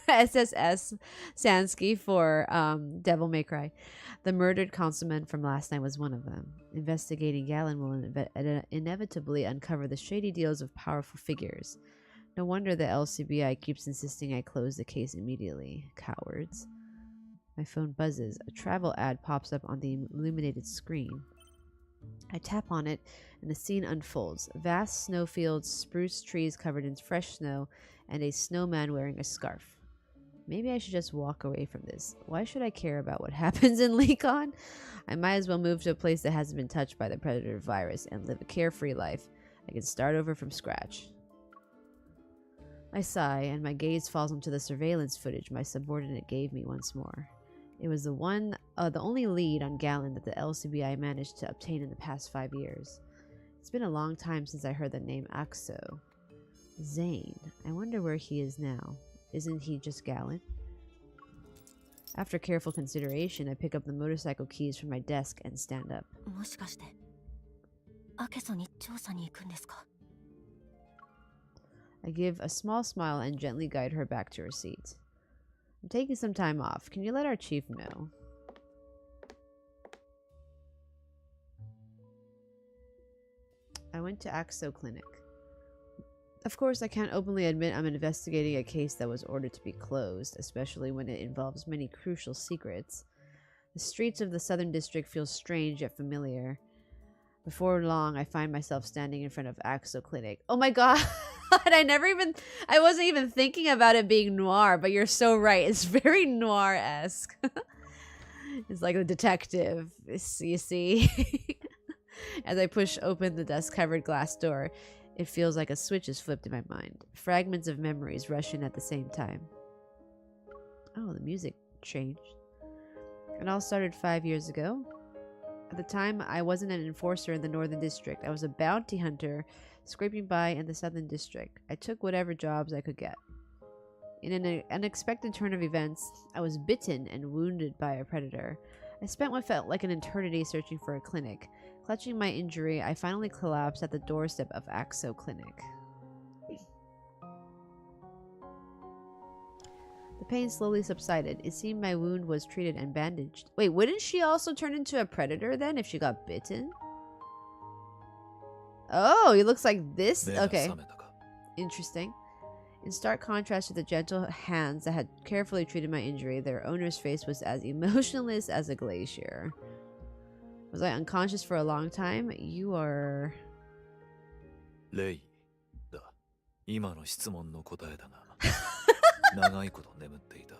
SSS Sansky for Devil May Cry. The murdered councilman from last night was one of them. Investigating Gallon will inevitably uncover the shady deals of powerful figures. No wonder the LCBI keeps insisting I close the case immediately. Cowards. My phone buzzes. A travel ad pops up on the illuminated screen. I tap on it, and a scene unfolds. Vast snowfields, spruce trees covered in fresh snow, and a snowman wearing a scarf. Maybe I should just walk away from this. Why should I care about what happens in Lincoln? I might as well move to a place that hasn't been touched by the predator virus and live a carefree life. I can start over from scratch. I sigh, and my gaze falls onto the surveillance footage my subordinate gave me once more. It was the only lead on Gallon that the LCBI managed to obtain in the past 5 years. It's been a long time since I heard the name Axo. Zane. I wonder where he is now. Isn't he just Gallon? After careful consideration, I pick up the motorcycle keys from my desk and stand up. もしかしてアケソに調査に行くんですか？ I give a small smile and gently guide her back to her seat. I'm taking some time off. Can you let our chief know? I went to Axo Clinic. Of course, I can't openly admit I'm investigating a case that was ordered to be closed, especially when it involves many crucial secrets. The streets of the Southern District feel strange yet familiar. Before long, I find myself standing in front of Axo Clinic. Oh my god! I wasn't even thinking about it being noir, but you're so right. It's very noir-esque. It's like a detective, you see. As I push open the dust-covered glass door, it feels like a switch is flipped in my mind. Fragments of memories rush in at the same time. Oh, the music changed. It all started 5 years ago. At the time, I wasn't an enforcer in the Northern District. I was a bounty hunter scraping by in the Southern District. I took whatever jobs I could get. In an unexpected turn of events, I was bitten and wounded by a predator. I spent what felt like an eternity searching for a clinic. Clutching my injury, I finally collapsed at the doorstep of Axo Clinic. The pain slowly subsided. It seemed my wound was treated and bandaged. Wait, wouldn't she also turn into a predator then if she got bitten? Oh, he looks like this? Okay. Interesting. In stark contrast to the gentle hands that had carefully treated my injury, their owner's face was as emotionless as a glacier. Was I unconscious for a long time? You are... レイだ。今の質問の答えだが、長いこと眠っていた。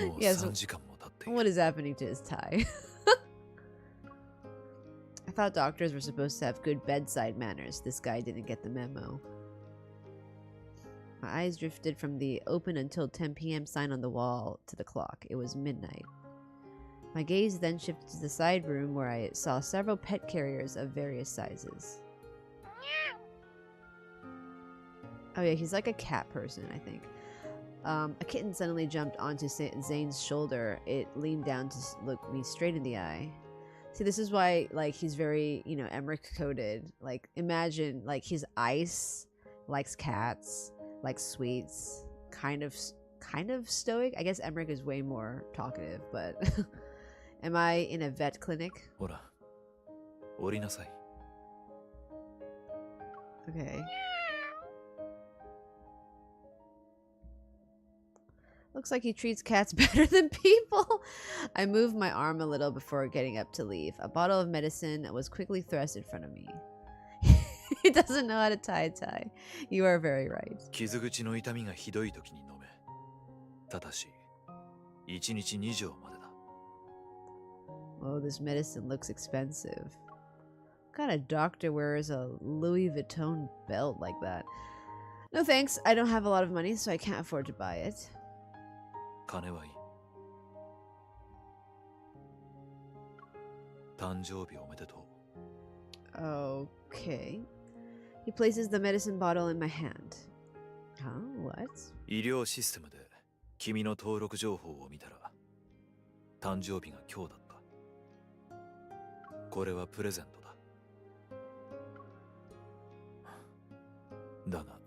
もう3時間も経っている。What is happening to his tie? I thought doctors were supposed to have good bedside manners. This guy didn't get the memo. My eyes drifted from the open until 10 p.m. sign on the wall to the clock. It was midnight. My gaze then shifted to the side room where I saw several pet carriers of various sizes. Oh yeah, he's like a cat person, I think. A kitten suddenly jumped onto Zane's shoulder. It leaned down to look me straight in the eye. See, this is why, like, he's very, you know, Emmerich coded. Like, imagine, like, he's ice, likes cats, likes sweets, kind of stoic. I guess Emmerich is way more talkative, but am I in a vet clinic? ほら、降りなさい。 Okay. Looks like he treats cats better than people. I moved my arm a little before getting up to leave. A bottle of medicine was quickly thrust in front of me. He doesn't know how to tie a tie. You are very right. 傷口の痛みがひどい時に飲め。ただし、1日2錠までだ。 Oh, this medicine looks expensive. What kind of doctor wears a Louis Vuitton belt like that? No thanks. I don't have a lot of money, so I can't afford to buy it. 金はいい。誕生日おめでとう。 Okay. He places the medicine bottle in my hand. Huh? What? 医療システムで君の登録情報を見たら、誕生日が今日だった。これはプレゼントだ。だが、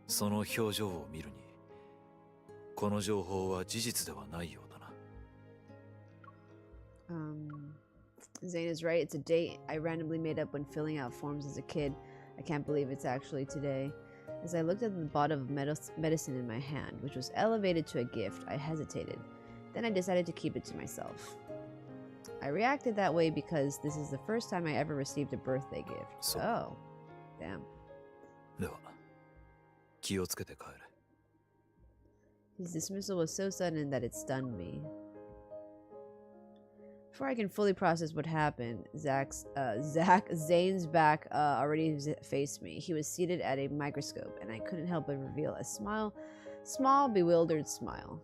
その表情を見るに、この情報は事実ではないようだな。Zane is right. It's a date I randomly made up when filling out forms as a kid. I can't believe it's actually today. As I looked at the bottle of medicine in my hand, which was elevated to a gift, I hesitated. Then I decided to keep it to myself. I reacted that way because this is the first time I ever received a birthday gift. So, oh, damn. では、気をつけて帰れ。 His dismissal was so sudden that it stunned me. Before I can fully process what happened, Zane's back already faced me. He was seated at a microscope, and I couldn't help but reveal a small, bewildered smile.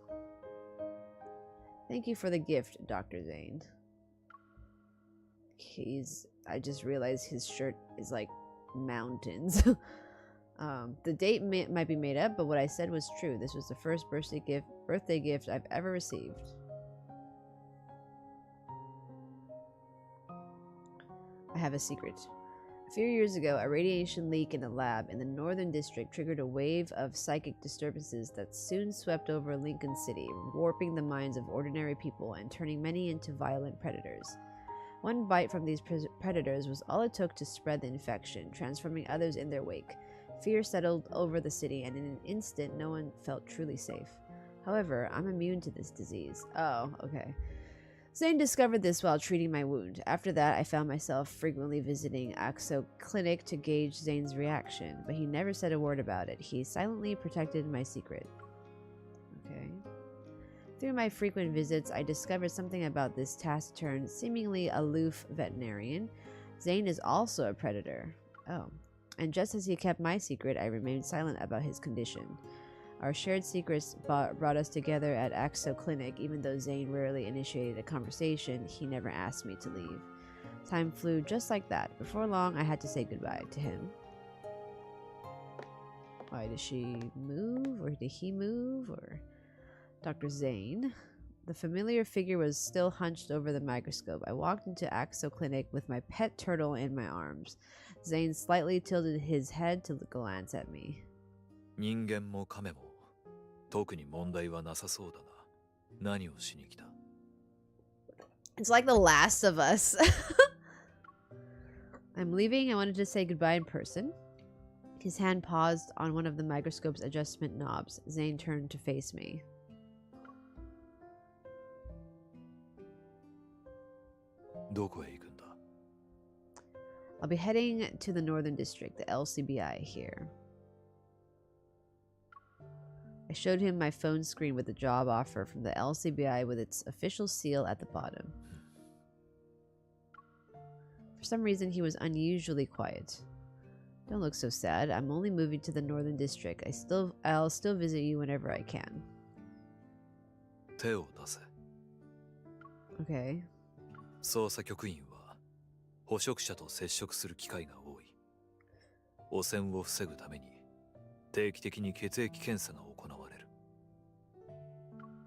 Thank you for the gift, Dr. Zane. I just realized his shirt is like mountains. The date might be made up, but what I said was true. This was the first birthday gift I've ever received. I have a secret. A few years ago, a radiation leak in a lab in the Northern District triggered a wave of psychic disturbances that soon swept over Lincoln City, warping the minds of ordinary people and turning many into violent predators. One bite from these predators was all it took to spread the infection, transforming others in their wake. Fear settled over the city, and in an instant, no one felt truly safe. However, I'm immune to this disease. Oh, okay. Zane discovered this while treating my wound. After that, I found myself frequently visiting Axo Clinic to gauge Zane's reaction, but he never said a word about it. He silently protected my secret. Okay. Through my frequent visits, I discovered something about this taciturn, seemingly aloof veterinarian. Zane is also a predator. Oh. And just as he kept my secret, I remained silent about his condition. Our shared secrets brought us together at Axo Clinic. Even though Zane rarely initiated a conversation, he never asked me to leave. Time flew just like that. Before long, I had to say goodbye to him. Why did she move? Or did he move? Or Dr. Zane? The familiar figure was still hunched over the microscope. I walked into Axo Clinic with my pet turtle in my arms. Zane slightly tilted his head to glance at me. 人間も亀も特に問題はなさそうだな。何をしに来た？ It's like the last of us. I'm leaving. I wanted to say goodbye in person. His hand paused on one of the microscope's adjustment knobs. Zane turned to face me. I'll be heading to the Northern District, the LCBI here. I showed him my phone screen with the job offer from the LCBI with its official seal at the bottom. For some reason, he was unusually quiet. Don't look so sad. I'm only moving to the Northern District. I'll still visit you whenever I can. 手を出せ。 Okay. 捜査局員は捕食者と接触する機会が多い。汚染を防ぐために定期的に血液検査が行われる。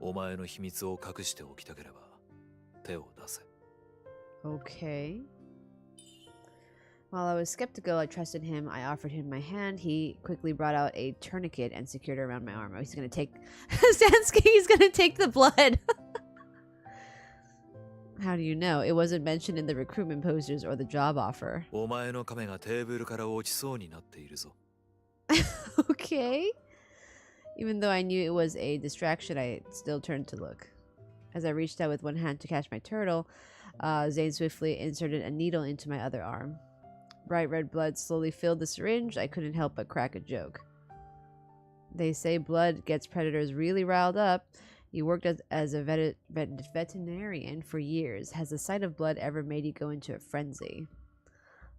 お前の秘密を隠しておきたければ手を出せ。 Okay. While I was skeptical, I trusted him. I offered him my hand. He quickly brought out a tourniquet and secured it around my arm. Oh, he's gonna take... Sansky, he's gonna take the blood! How do you know? It wasn't mentioned in the recruitment posters or the job offer. お前の亀がテーブルから落ちそうになっているぞ。 Okay. Even though I knew it was a distraction, I still turned to look. As I reached out with one hand to catch my turtle, Zane swiftly inserted a needle into my other arm. Bright red blood slowly filled the syringe. I couldn't help but crack a joke. They say blood gets predators really riled up. You worked as a veterinarian for years. Has the sight of blood ever made you go into a frenzy?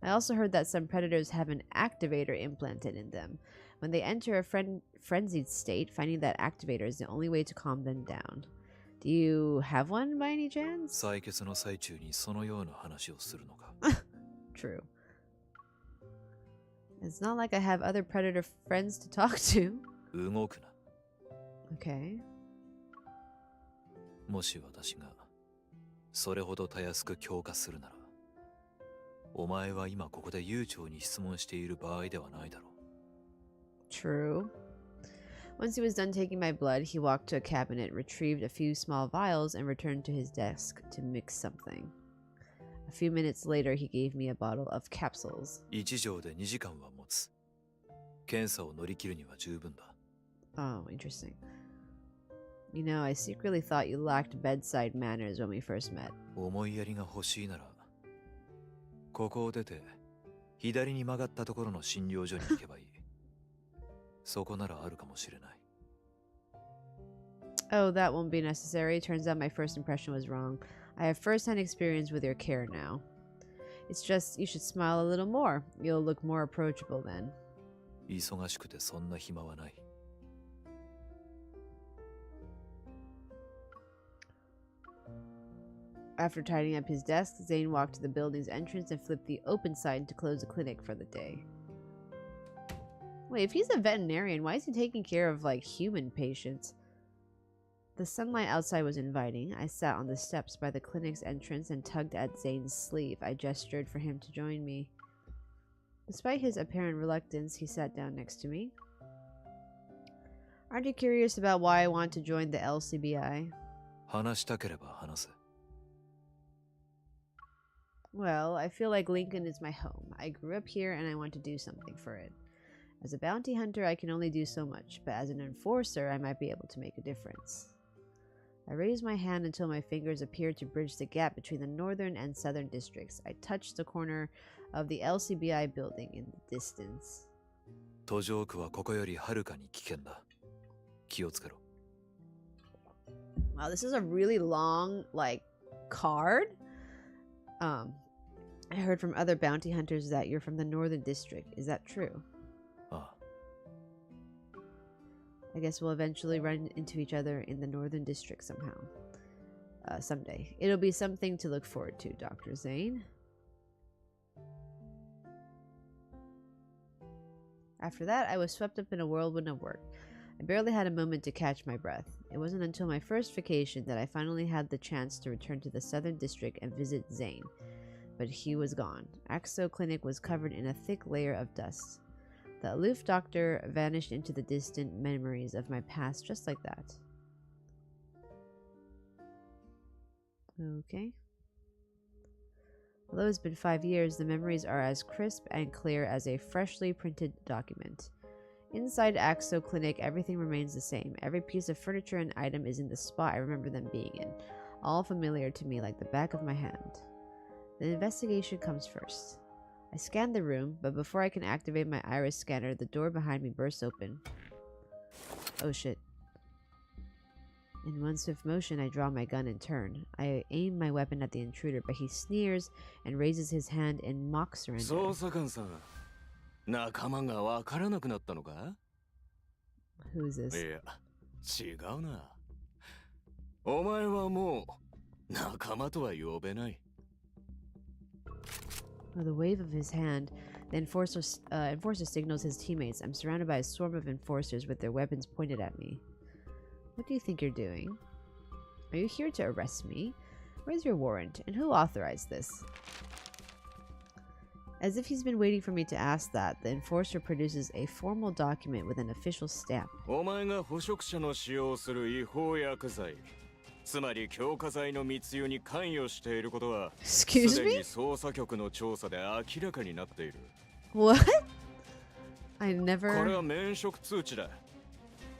I also heard that some predators have an activator implanted in them. When they enter a frenzied state, finding that activator is the only way to calm them down. Do you have one by any chance? 採血の最中にそのような話をするのか。 True. It's not like I have other predator friends to talk to. 動くな。 Okay. もし私がそれほどたやすく強化するなら、お前は今ここで悠長に質問している場合ではないだろう。 True. Once he was done taking my blood, he walked to a cabinet, retrieved a few small vials, and returned to his desk to mix something. A few minutes later, he gave me a bottle of capsules. 1錠で2時間は持つ。検査を乗り切るには十分だ。 Oh, interesting. You know, I secretly thought you lacked bedside manners when we first met. 思いやりが欲しいなら、ここを出て左に曲がったところの診療所に行けばいい。そこならあるかもしれない。 Oh, that won't be necessary. Turns out my first impression was wrong. I have first-hand experience with your care now. It's just, you should smile a little more. You'll look more approachable then. 忙しくてそんな暇はない。 After tidying up his desk, Zane walked to the building's entrance and flipped the open sign to close the clinic for the day. Wait, if he's a veterinarian, why is he taking care of, like, human patients? The sunlight outside was inviting. I sat on the steps by the clinic's entrance and tugged at Zane's sleeve. I gestured for him to join me. Despite his apparent reluctance, he sat down next to me. Aren't you curious about why I want to join the LCBI? 話したければ話せ。 Well, I feel like Lincoln is my home. I grew up here and I want to do something for it. As a bounty hunter, I can only do so much, but as an enforcer, I might be able to make a difference. I raised my hand until my fingers appeared to bridge the gap between the northern and southern districts. I touched the corner of the LCBI building in the distance. 途上区はここよりはるかに危険だ。気をつけろ。 Wow, this is a really long, card. I heard from other bounty hunters that you're from the northern district. Is that true? ああ。 I guess we'll eventually run into each other in the northern district somehow. Someday. It'll be something to look forward to, Dr. Zane. After that, I was swept up in a whirlwind of work. I barely had a moment to catch my breath. It wasn't until my first vacation that I finally had the chance to return to the southern district and visit Zane. But he was gone. Axo Clinic was covered in a thick layer of dust. The aloof doctor vanished into the distant memories of my past just like that. Okay. Although it's been 5 years, the memories are as crisp and clear as a freshly printed document. Inside Axo Clinic, everything remains the same. Every piece of furniture and item is in the spot I remember them being in, all familiar to me like the back of my hand. The investigation comes first. I scan the room, but before I can activate my iris scanner, the door behind me bursts open. Oh shit. In one swift motion, I draw my gun and turn. I aim my weapon at the intruder, but he sneers and raises his hand in mock surrender. 捜査官さん、仲間がわからなくなったのか？ Who is this? いや、違うな。お前はもう仲間とは呼べない。 With a wave of his hand, the enforcer signals his teammates. I'm surrounded by a swarm of enforcers with their weapons pointed at me. What do you think you're doing? Are you here to arrest me? Where's your warrant? And who authorized this? As if he's been waiting for me to ask that, the enforcer produces a formal document with an official stamp. お前が捕食者の使用する違法薬剤、つまり強化剤の密輸に関与していることは、す Excuse でに me? 捜査局の調査で明らかになっている。 What? I これ never... は免職通知だ。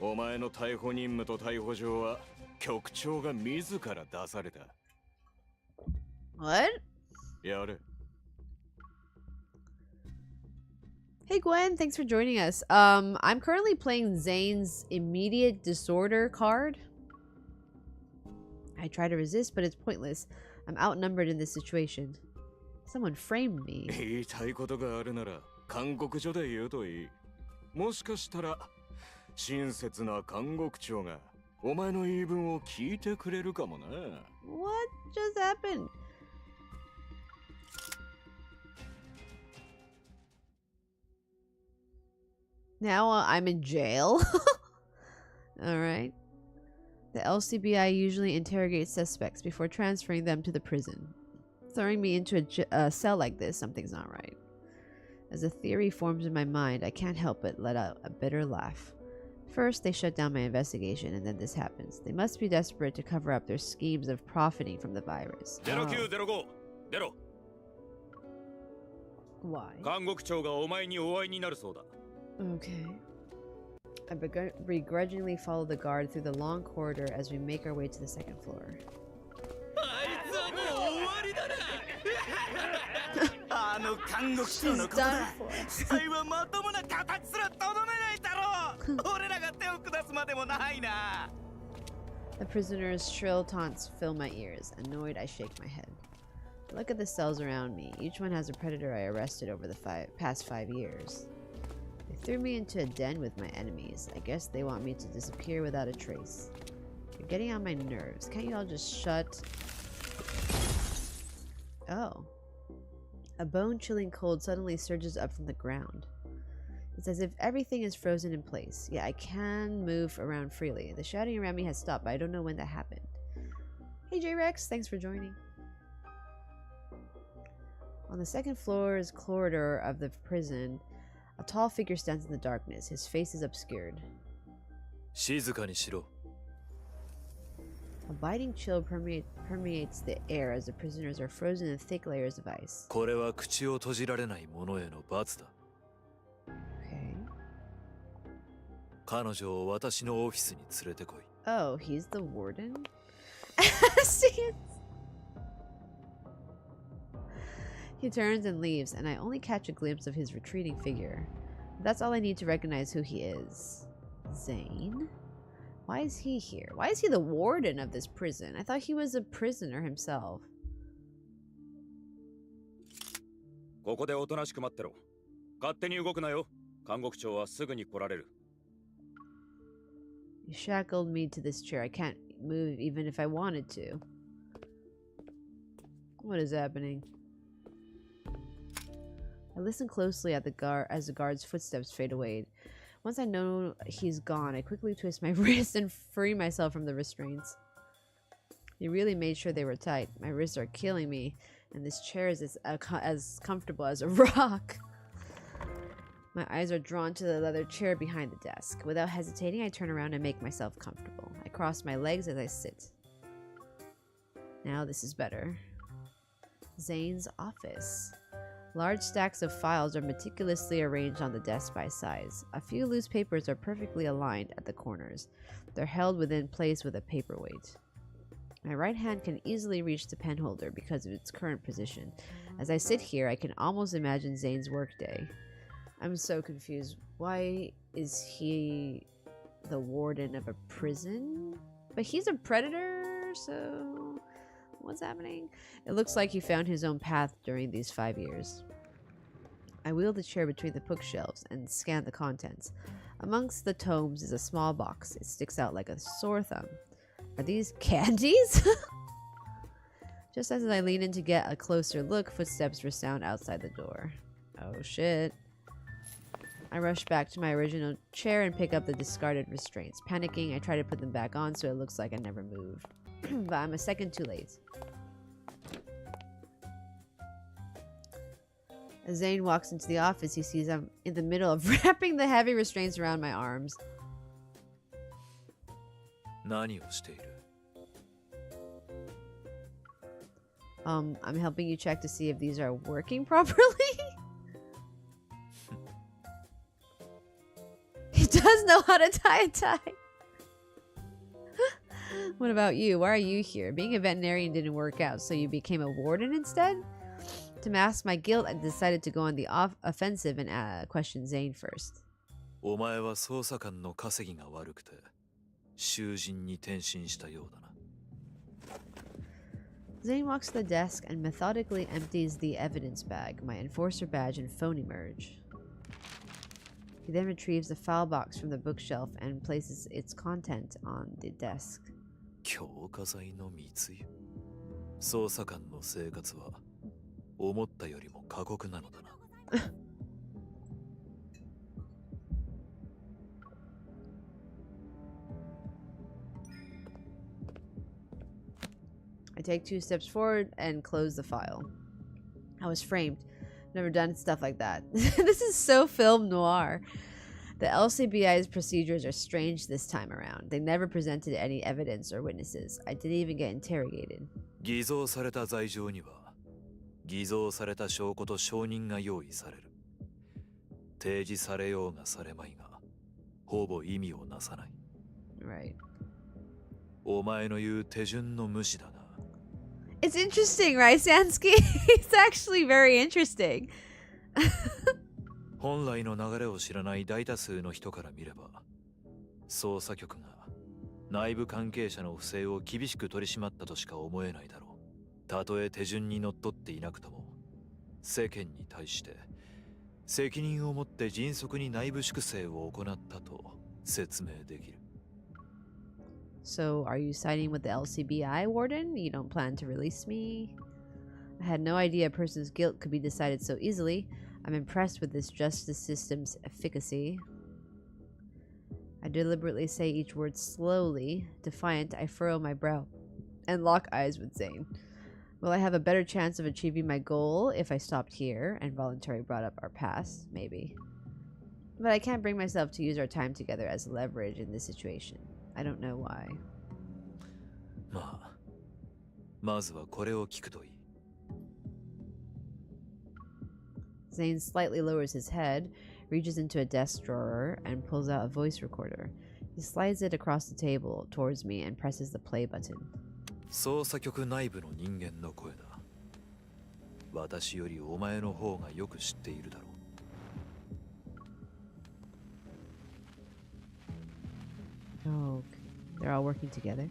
お前の逮捕任務と逮捕状は局長が自ら出された。 What? やれ。 Hey Gwen, thanks for joining us. I'm currently playing Zane's Immediate Disorder card. I try to resist, but it's pointless. I'm outnumbered in this situation. Someone framed me. 言いたいことがあるなら監獄所で言うといい。もしかしたら親切な監獄長がお前の言い分を聞いてくれるかもな。 What just happened? Now I'm in jail. Alright. The LCBI usually interrogates suspects before transferring them to the prison. Throwing me into a cell like this, something's not right. As a theory forms in my mind, I can't help but let out a bitter laugh. First, they shut down my investigation, and then this happens. They must be desperate to cover up their schemes of profiting from the virus. 0905出ろ。 Why? 監獄長がお前にお会いになるそうだ。 Okay. I begrudgingly follow the guard through the long corridor as we make our way to the second floor. あいつはもう終わりだな。あの監獄長のことだ。死体はまともな形すらとどめないだろう。俺らが手を下すまでもないな。 The prisoner's shrill taunts fill my ears. Annoyed, I shake my head. Look at the cells around me. Each one has a predator I arrested over the past 5 years. They threw me into a den with my enemies. I guess they want me to disappear without a trace. You're getting on my nerves. Can't you all just shut... Oh. A bone-chilling cold suddenly surges up from the ground. It's as if everything is frozen in place. Yeah, I can move around freely. The shouting around me has stopped, but I don't know when that happened. Hey J-Rex, thanks for joining. On the second floor's corridor of the prison, a tall figure stands in the darkness. His face is obscured. 静かにしろ。 A biting chill permeates the air as the prisoners are frozen in thick layers of ice. これは口を閉じられない者への罰だ。 Okay. 彼女を私のオフィスに連れてこい。 Oh, he's the warden? See it? He turns and leaves, and I only catch a glimpse of his retreating figure. That's all I need to recognize who he is. Zane? Why is he here? Why is he the warden of this prison? I thought he was a prisoner himself. ここでおとなしく待ってろ。勝手に動くなよ。監獄長はすぐに来られる。 You shackled me to this chair. I can't move even if I wanted to. What is happening? I listen closely at as the guard's footsteps fade away. Once I know he's gone, I quickly twist my wrist and free myself from the restraints. He really made sure they were tight. My wrists are killing me, and this chair is as comfortable as a rock. My eyes are drawn to the leather chair behind the desk. Without hesitating, I turn around and make myself comfortable. I cross my legs as I sit. Now this is better. Zane's office. Large stacks of files are meticulously arranged on the desk by size. A few loose papers are perfectly aligned at the corners. They're held within place with a paperweight. My right hand can easily reach the pen holder because of its current position. As I sit here, I can almost imagine Zane's workday. I'm so confused. Why is he the warden of a prison? But he's a predator, so... what's happening? It looks like he found his own path during these 5 years. I wheel the chair between the bookshelves and scan the contents. Amongst the tomes is a small box. It sticks out like a sore thumb. Are these candies? Just as I lean in to get a closer look, footsteps resound outside the door. Oh shit. I rush back to my original chair and pick up the discarded restraints. Panicking, I try to put them back on so it looks like I never moved. But I'm a second too late. As Zane walks into the office, he sees I'm in the middle of wrapping the heavy restraints around my arms. 何をしている？ I'm helping you check to see if these are working properly. He does know how to tie a tie. What about you? Why are you here? Being a veterinarian didn't work out, so you became a warden instead? To mask my guilt, I decided to go on the offensive and question Zane first. お前は捜査官の稼ぎが悪くて囚人に転身したようだな。 Zane walks to the desk and methodically empties the evidence bag, my enforcer badge and phone emerge. He then retrieves the file box from the bookshelf and places its content on the desk. 強化剤の密輸。捜査官の生活は思ったよりも過酷なのだな。I take 2 steps forward and close the file. I was framed. Never done stuff like that. This is so film noir. The LCBI's procedures are strange this time around. They never presented any evidence or witnesses. I didn't even get interrogated. 偽造された罪状には偽造された証拠と証人が用意される。提示されようがされまいがほぼ意味をなさない。 Right. お前の言う手順の無視だな。 It's interesting, right, Sansky? It's actually very interesting. 本来の流れを知らない大多数の人から見れば、捜査局が内部関係者の不正を厳しく取り締まったとしか思えないだろう。たとえ手順にのっとっていなくとも、世間に対して責任を持って迅速に内部粛正を行ったと説明できる。 So, are you siding with the LCBI, Warden? You don't plan to release me? I had no idea a person's guilt could be decided so easily. I'm impressed with this justice system's efficacy. I deliberately say each word slowly. Defiant, I furrow my brow and lock eyes with Zane. Will I have a better chance of achieving my goal if I stopped here and voluntarily brought up our past? Maybe. But I can't bring myself to use our time together as leverage in this situation. I don't know why. まあ、まずはこれを聞くといい。Zane slightly lowers his head, reaches into a desk drawer, and pulls out a voice recorder. He slides it across the table towards me and presses the play button. 捜査局内部の人間の声だ。私よりお前の方がよく知っているだろう。Oh, they're all working together.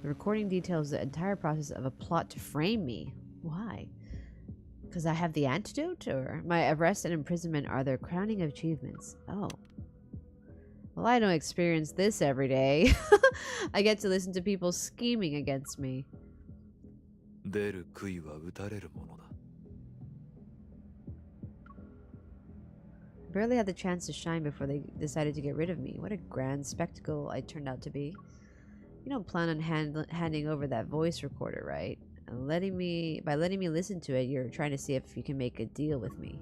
The recording details the entire process of a plot to frame me. Why? Because I have the antidote? Or my arrest and imprisonment are their crowning achievements? Oh. Well, I don't experience this every day. I get to listen to people scheming against me. 出る杭は打たれるものだ。Barely had the chance to shine before they decided to get rid of me. What a grand spectacle I turned out to be. You don't plan on handing over that voice recorder, right? And by letting me listen to it, you're trying to see if you can make a deal with me.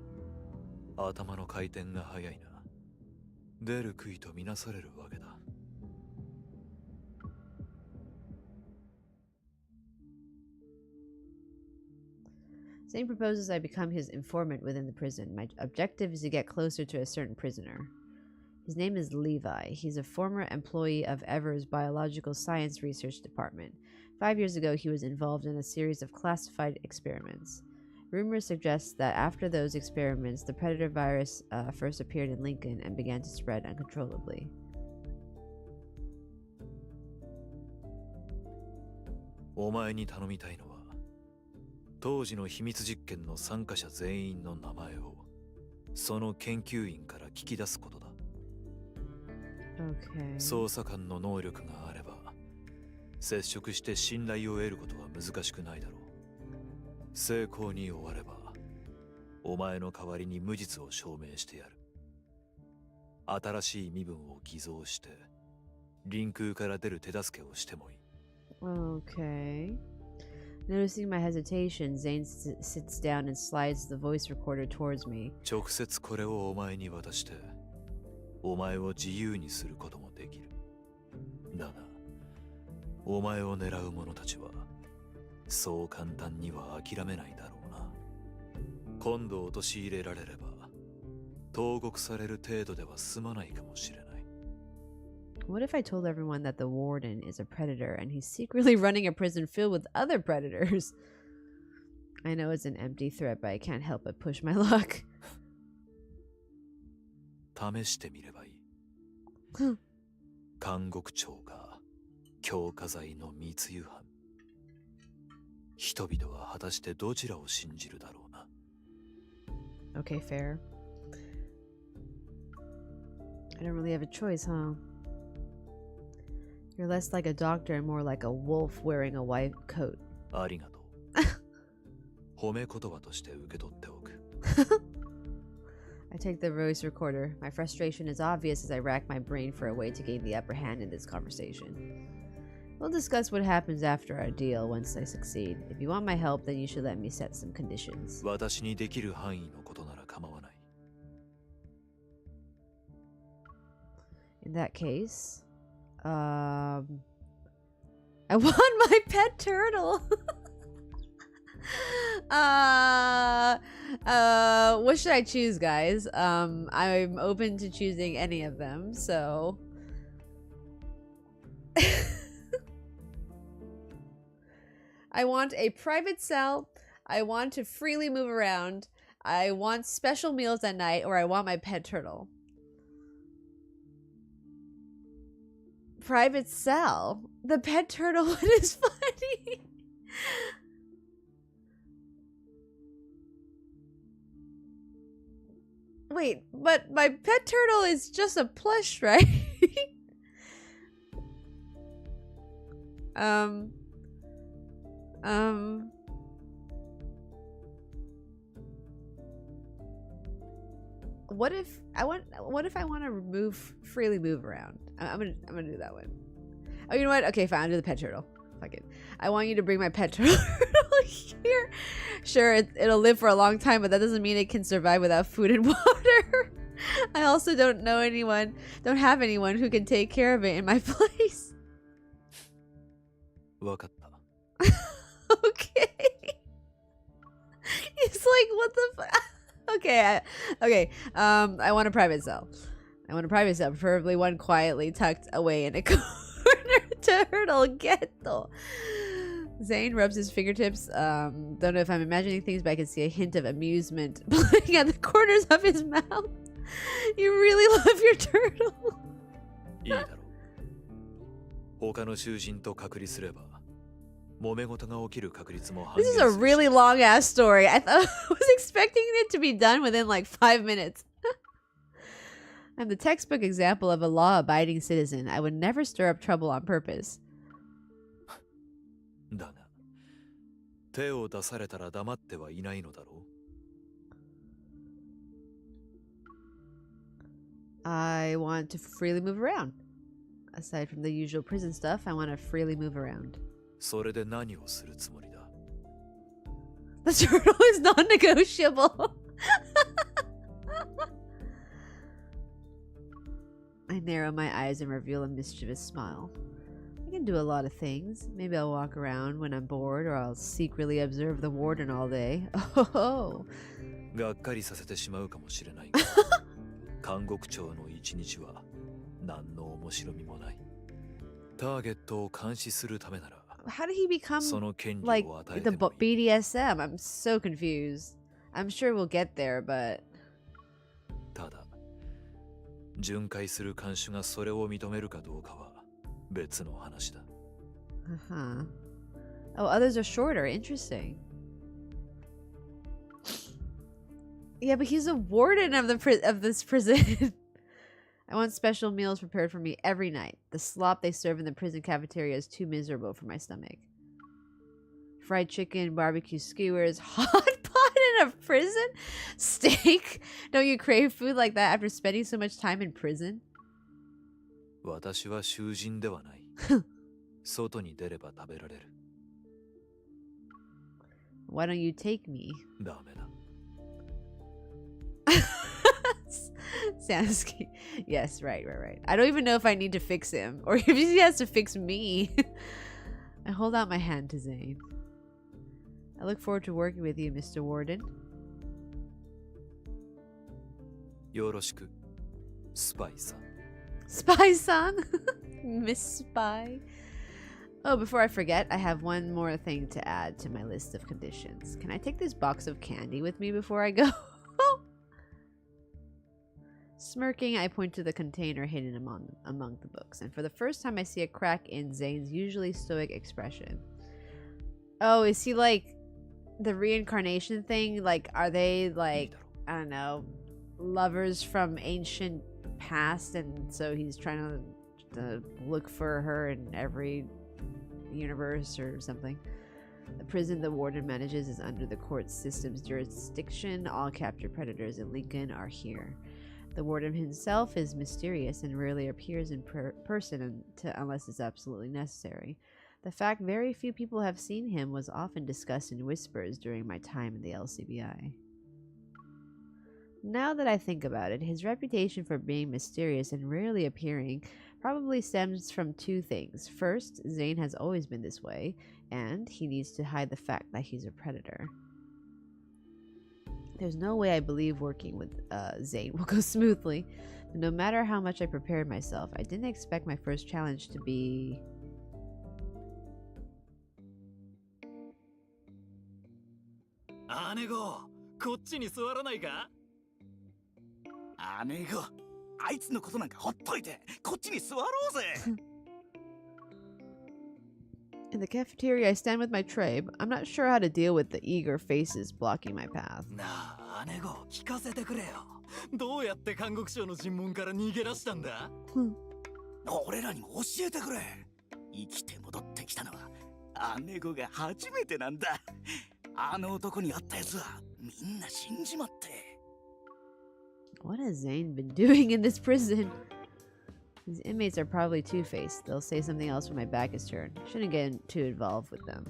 頭の回転が早いな。出る杭とみなされるわけだ。Zane proposes I become his informant within the prison. My objective is to get closer to a certain prisoner. His name is Levi. He's a former employee of Ever's Biological Science Research Department. 5 years ago, he was involved in a series of classified experiments. Rumors suggest that after those experiments, the Predator virus first appeared in Lincoln and began to spread uncontrollably. お前に頼みたいのは、当時の秘密実験の参加者全員の名前を、その研究員から聞き出すことだ。Okay. 捜査官の能力があれば、接触して信頼を得ることは難しくないだろう。成功に終われば、お前の代わりに無実を証明してやる。新しい身分を偽造して、臨空から出る手助けをしてもいい。Okay. Noticing my hesitation, Zane sits down and slides the voice recorder towards me. 直接これをお前に渡して、お前を自由にすることもできる。だが、お前を狙う者たちは、そう簡単には諦めないだろうな。今度陥れられれば、投獄される程度では済まないかもしれない。What if I told everyone that the warden is a predator and he's secretly running a prison filled with other predators? I know it's an empty threat, but I can't help but push my luck. 試してみればいい。監獄長が強化剤の密輸犯。人々は果たしてどちらを信じるだろうな。Okay, fair. I don't really have a choice, huh? You're less like a doctor and more like a wolf wearing a white coat. ありがとう。褒め言葉として受け取っておく。I take the voice recorder. My frustration is obvious as I rack my brain for a way to gain the upper hand in this conversation. We'll discuss what happens after our deal once I succeed. If you want my help, then you should let me set some conditions. 私にできる範囲のことなら構わない。In that case, I want my pet turtle. What should I choose, guys? I'm open to choosing any of them, so I want a private cell. I want to freely move around. I want special meals at night, or I want my pet turtle. Private cell? The pet turtle one is funny. Wait, but my pet turtle is just a plush, right? What if I want to freely move around? I'm gonna do that one. Oh, you know what? Okay, fine. I'll do the pet turtle. fuck it. I want you to bring my pet turtle here. Sure, it'll live for a long time, but that doesn't mean it can survive without food and water. I also don't have anyone who can take care of it in my place. わかった。 Okay. It's like, what the fuck? Okay, I want a private cell. I want a private cell, preferably one quietly tucked away in a corner. Turtle ghetto. Zane rubs his fingertips. Don't know if I'm imagining things, but I can see a hint of amusement playing at the corners of his mouth. You really love your turtle. いいだろう。他の囚人と隔離すれば、揉め事が起きる確率も半減 This する is a really long ass story. I was expecting it to be done within like 5 minutes. I'm the textbook example of a law-abiding citizen. I would never stir up trouble on purpose. だが、手を出されたら黙ってはいないのだろう。I want to freely move around. Aside from the usual prison stuff, I want to freely move around. それで何をするつもりだ。 The turtle is non-negotiable. I narrow my eyes and reveal a mischievous smile. I can do a lot of things. Maybe I'll walk around when I'm bored, or I'll secretly observe the warden all day. Oh. がっかりさせてしまうかもしれないが、監獄長の一日は何の面白みもない。ターゲットを監視するためなら、 How did he become その権利 like を与え the てもいい。 BDSM? I'm so confused. I'm sure we'll get there, but ただ、巡回する看守がそれを認めるかどうかは別の話だ。uh-huh. Oh, others are shorter. Interesting. Yeah, but he's a warden of this prison. I want special meals prepared for me every night. The slop they serve in the prison cafeteria is too miserable for my stomach. Fried chicken, barbecue skewers, hot pot in a prison? Steak? Don't you crave food like that after spending so much time in prison? 私は囚人ではない。外に出れば食べられる。 Why don't you take me? ダメだ。 Sansky. Yes, right. I don't even know if I need to fix him or if he has to fix me. I hold out my hand to Zane. I look forward to working with you, Mr. Warden. よろしく、スパイさん。 Spy-san? Miss Spy. Oh, before I forget, I have one more thing to add to my list of conditions. Can I take this box of candy with me before I go? Smirking, I point to the container hidden among the books, and for the first time I see a crack in Zane's usually stoic expression. Oh, is he like the reincarnation thing? Like, are they like, I don't know, lovers from ancient past, and so he's trying to look for her in every universe or something? The prison the warden manages is under the court system's jurisdiction. All captured predators in Lincoln are here. The warden himself is mysterious and rarely appears in person unless it's absolutely necessary. The fact very few people have seen him was often discussed in whispers during my time in the LCBI. Now that I think about it, his reputation for being mysterious and rarely appearing probably stems from two things. First, Zane has always been this way, and he needs to hide the fact that he's a predator. There's no way I believe working with Zane will go smoothly. But no matter how much I prepared myself, I didn't expect my first challenge to be... 姉子、こっちに座らないか？姉子、あいつのことなんかほっといて、こっちに座ろうぜ。In the cafeteria, I stand with my tray, but I'm not sure how to deal with the eager faces blocking my path. なあ、姉子、聞かせてくれよ。どうやって監獄長の尋問から逃げ出したんだ？俺らにも教えてくれ。生きて戻ってきたのは姉子が初めてなんだ。あの男に会ったやつはみんな死んじまって。What has Zane been doing in this prison? These inmates are probably two-faced. They'll say something else when my back is turned. Shouldn't get too involved with them.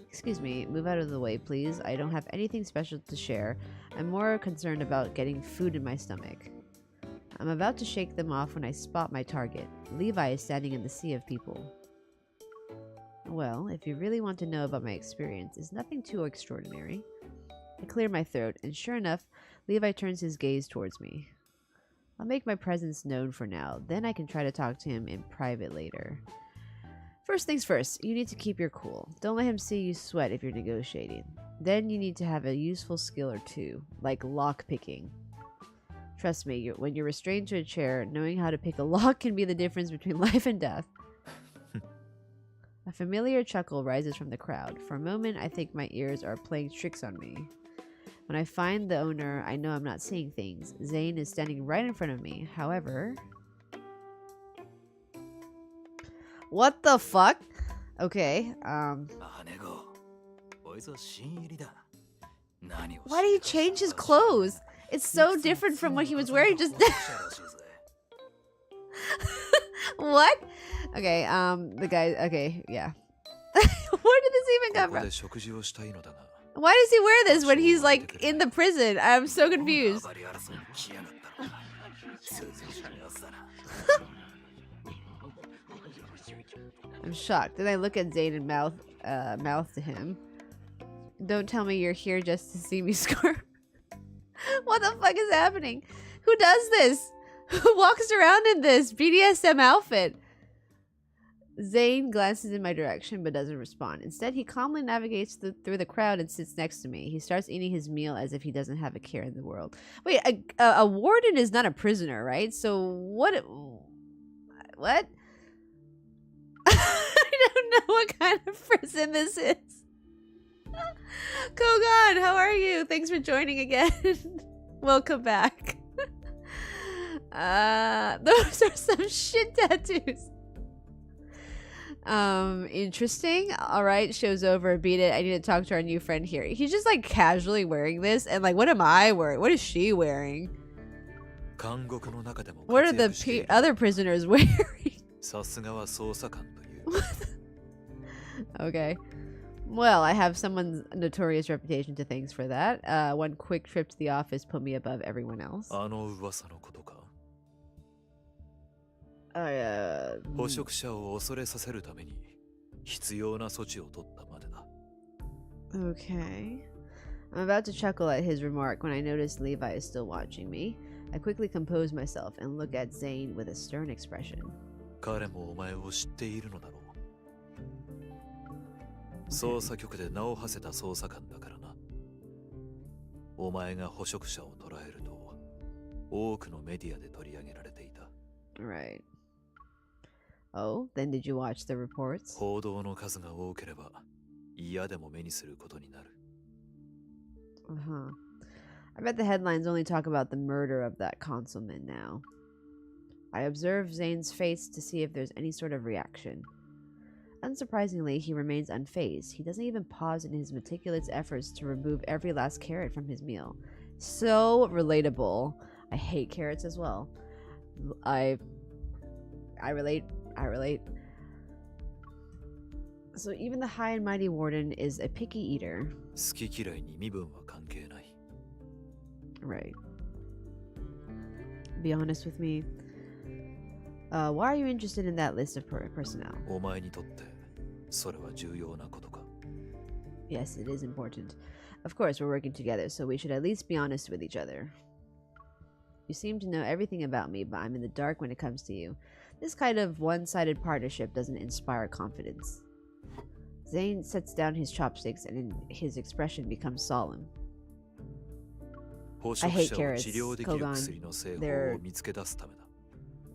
Excuse me, move out of the way, please. I don't have anything special to share. I'm more concerned about getting food in my stomach. I'm about to shake them off when I spot my target. Levi is standing in the sea of people. Well, if you really want to know about my experience, it's nothing too extraordinary. I clear my throat, and sure enough, Levi turns his gaze towards me. I'll make my presence known for now, then I can try to talk to him in private later. First things first, you need to keep your cool. Don't let him see you sweat if you're negotiating. Then you need to have a useful skill or two, like lock picking. Trust me, when you're restrained to a chair, knowing how to pick a lock can be the difference between life and death. A familiar chuckle rises from the crowd. For a moment, I think my ears are playing tricks on me. When I find the owner, I know I'm not seeing things. Zane is standing right in front of me. However... What the fuck? Okay, why did he change his clothes? It's so different from what he was wearing just What? Okay, the guy, okay, yeah. Where did this even come from? Why does he wear this when he's like in the prison? I'm so confused. I'm shocked. Then I look at Zane and mouth to him. Don't tell me you're here just to see me score. What the fuck is happening? Who does this? Who walks around in this BDSM outfit? Zane glances in my direction but doesn't respond. Instead, he calmly navigates through the crowd and sits next to me. He starts eating his meal as if he doesn't have a care in the world. Wait, a warden is not a prisoner, right? So what? What? I don't know what kind of prison this is. Kogan, how are you? Thanks for joining again. Welcome back. Those are some shit tattoos. Interesting. Alright, show's over. Beat it. I need to talk to our new friend here. He's just like casually wearing this, and like, what am I wearing? What is she wearing? What are the other prisoners wearing? Okay. Well, I have someone's notorious reputation to thanks for that. One quick trip to the office put me above everyone else. Okay. I'm about to chuckle at his remark when I notice Levi is still watching me. I quickly compose myself and look at Zane with a stern expression. Okay. Right. Oh, then did you watch the reports? I bet the headlines only talk about the murder of that consulman now. I observe Zane's face to see if there's any sort of reaction. Unsurprisingly, he remains unfazed. He doesn't even pause in his meticulous efforts to remove every last carrot from his meal. So relatable. I hate carrots as well. I relate. So even the high and mighty warden is a picky eater. Right. Be honest with me. Why are you interested in that list of personnel? Yes, it is important. Of course, we're working together, so we should at least be honest with each other. You seem to know everything about me, but I'm in the dark when it comes to you. This kind of one-sided partnership doesn't inspire confidence. Zane sets down his chopsticks and his expression becomes solemn. I hate carrots, Kogan. They're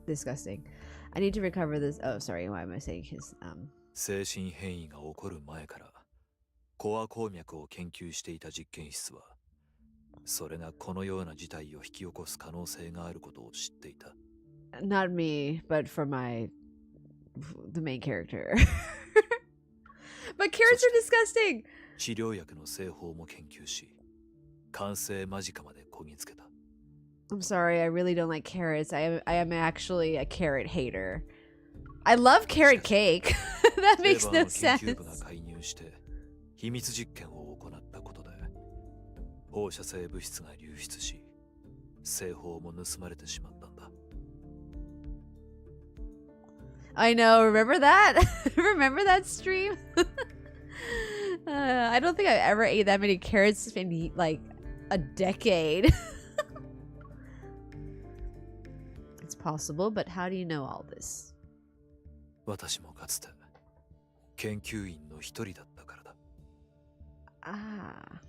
disgusting. I need to recover this. Oh, sorry, why am I saying his, 精神変異が起こる前からコア鉱脈を研究していた実験室はそれがこのような事態を引き起こす可能性があることを知っていた。 Not me, but for the main character. But carrots are disgusting! 治療薬の製法も研究し完成間近までこぎつけた。I'm sorry, I really don't like carrots. I am actually a carrot hater. I love carrot cake. That レ makes バー no の研究部が sense. 介入して秘密実験を行ったことで放射性物質が流出し製法も盗まれてしまったんだ。 I know, remember that? Remember that stream? I don't think I've ever ate that many carrots in like a decade. It's possible, but how do you know all this? 私もかつて研究員の一人だったからだ。 Ah.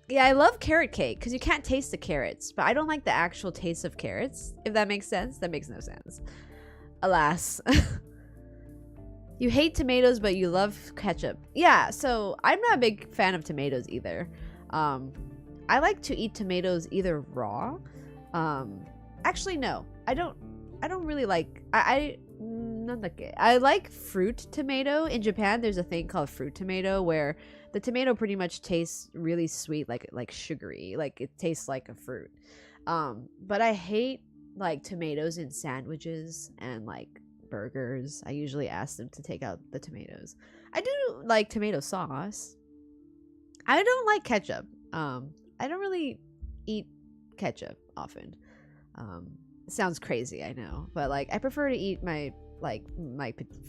Yeah, I love carrot cake because you can't taste the carrots, but I don't like the actual taste of carrots. If that makes sense, that makes no sense. Alas. You hate tomatoes, but you love ketchup. Yeah, so I'm not a big fan of tomatoes either. I like to eat tomatoes either raw. Actually, no, I don't really like. I like fruit tomato. In Japan, there's a thing called fruit tomato where the tomato pretty much tastes really sweet, like sugary, like it tastes like a fruit. But I hate like tomatoes in sandwiches and like burgers. I usually ask them to take out the tomatoes. I do like tomato sauce. I don't like ketchup. I don't really eat ketchup often. It sounds crazy, I know, but like I prefer to eat my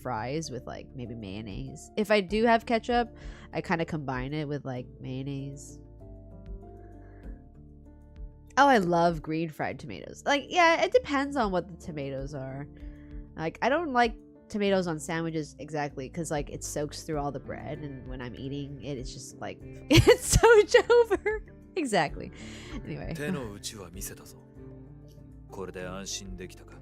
fries with like maybe mayonnaise. If I do have ketchup, I kind of combine it with like mayonnaise. Oh, I love green fried tomatoes. Like, yeah, it depends on what the tomatoes are. Like, I don't like tomatoes on sandwiches exactly because like it soaks through all the bread, and when I'm eating it, it's just like it's so over. Exactly. Anyway. 手の内は見せたぞ。これで安心できたか。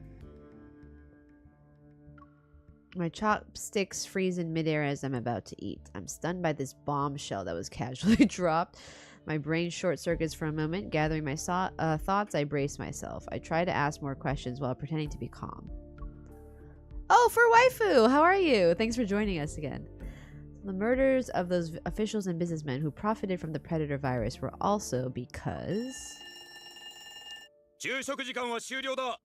My chopsticks freeze in midair as I'm about to eat. I'm stunned by this bombshell that was casually dropped. My brain short circuits for a moment. Gathering my thoughts, I brace myself. I try to ask more questions while pretending to be calm. Oh, for waifu! How are you? Thanks for joining us again. The murders of those officials and businessmen who profited from the predator virus were also because... 昼食時間は終了だ。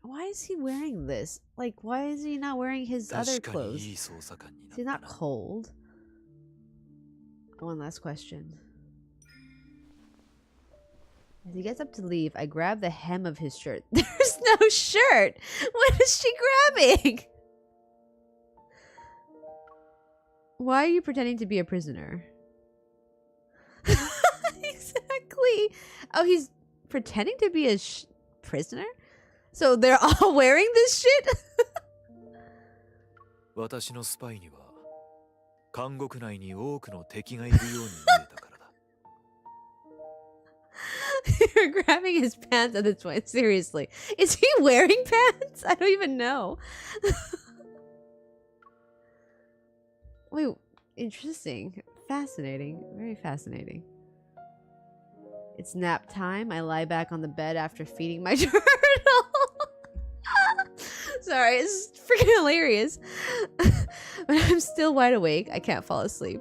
Why is he wearing this? Like, why is he not wearing his other 確かに clothes? いい捜査官に Is he なっ not たな。 cold? One last question. As he gets up to leave, I grab the hem of his shirt. There's no shirt! What is she grabbing? Why are you pretending to be a prisoner? Exactly. Oh, he's pretending to be a prisoner? So they're all wearing this shit? 私のスパイには監獄内に多くの敵がいるように見えたからだ。 You're grabbing his pants at this point. Seriously. Is he wearing pants? I don't even know. Wait, interesting. Fascinating. Very fascinating. It's nap time. I lie back on the bed after feeding my turtle. Sorry, it's freaking hilarious. But I'm still wide awake. I can't fall asleep.